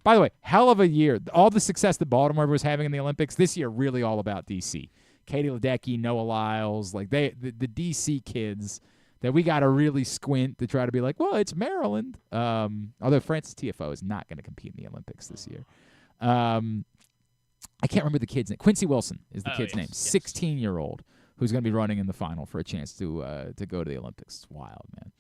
By the way, hell of a year. All the success that Baltimore was having in the Olympics, this year really all about D.C. Katie Ledecky, Noah Lyles, like the D.C. kids... that we got to really squint to try to be like, well, it's Maryland. Although Francis TFO is not going to compete in the Olympics this year. I can't remember the kid's name. Quincy Wilson is the kid's name. 16-year-old who's going to be running in the final for a chance to go to the Olympics. It's wild, man.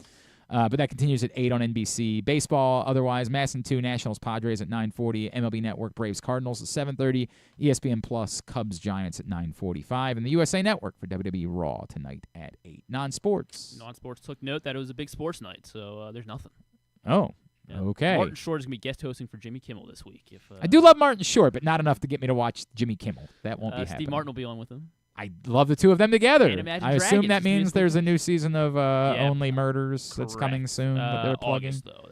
But that continues at 8 on NBC. Baseball, otherwise, Masson 2, Nationals, Padres at 9:40. MLB Network, Braves, Cardinals at 7:30. ESPN Plus, Cubs, Giants at 9:45. And the USA Network for WWE Raw tonight at 8. Non-sports.
Non-sports took note that it was a big sports night, so there's nothing.
Oh,
yeah.
okay.
Martin Short is going to be guest hosting for Jimmy Kimmel this week.
I do love Martin Short, but not enough to get me to watch Jimmy Kimmel. That won't be happening.
Steve Martin will be on with him.
I love the two of them together.
And Imagine
I assume
Dragons
that
is gonna be
means there's a new season of Only Murders that's
correct.
coming soon that they're plugging.
August, though.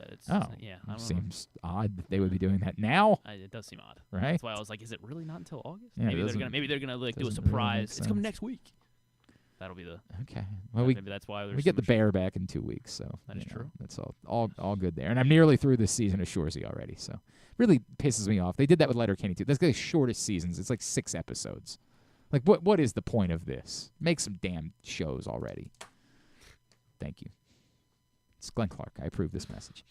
Yeah, I don't
seems odd that they would be doing that now.
It does seem odd.
Right?
That's why I was like, is it really not until August?
Yeah,
maybe they're gonna like do a
doesn't really
surprise.
make
It's coming
sense.
next week. That'll be the
okay. Well,
maybe that's why
we get the Bear back in 2 weeks, so
that is true.
That's all good there. And I'm nearly through this season of Shoresy already, so really pisses me off. They did that with Letterkenny too. That's the shortest seasons. It's like 6 episodes. Like, what is the point of this? Make some damn shows already. Thank you. It's Glenn Clark. I approve this message.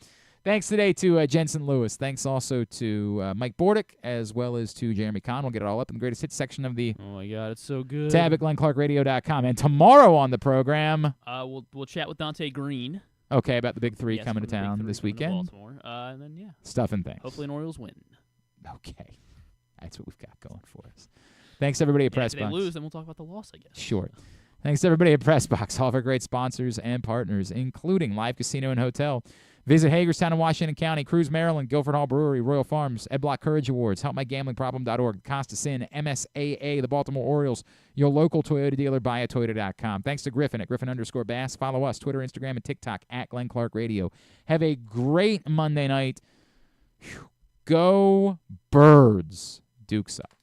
Thanks today to Jensen Lewis. Thanks also to Mike Bordick, as well as to Jeremy Conn. We'll get it all up in the greatest hits section of the
Oh my God, it's so good.
tab at GlennClarkRadio.com. And tomorrow on the program,
we'll chat with Dante Green.
okay, about the Big Three
Yes,
coming to
from the Big
town
Three
this
coming to
weekend.
Baltimore. And then
Stuff and things.
hopefully an Orioles win.
Okay, that's what we've got going for us. Thanks everybody at
If they
Pressbox.
lose, then we'll talk about the loss, I guess.
Sure. Thanks to everybody at Pressbox, all of our great sponsors and partners, including Live Casino and Hotel. Visit Hagerstown and Washington County, Cruz, Maryland, Guilford Hall Brewery, Royal Farms, Ed Block Courage Awards, HelpMyGamblingProblem.org, Costa Sin, MSAA, the Baltimore Orioles, your local Toyota dealer, buyatoyota.com. Thanks to Griffin at Griffin_Bass. Follow us, Twitter, Instagram, and TikTok at Glenn Clark Radio. Have a great Monday night. Go Birds. Dukes up.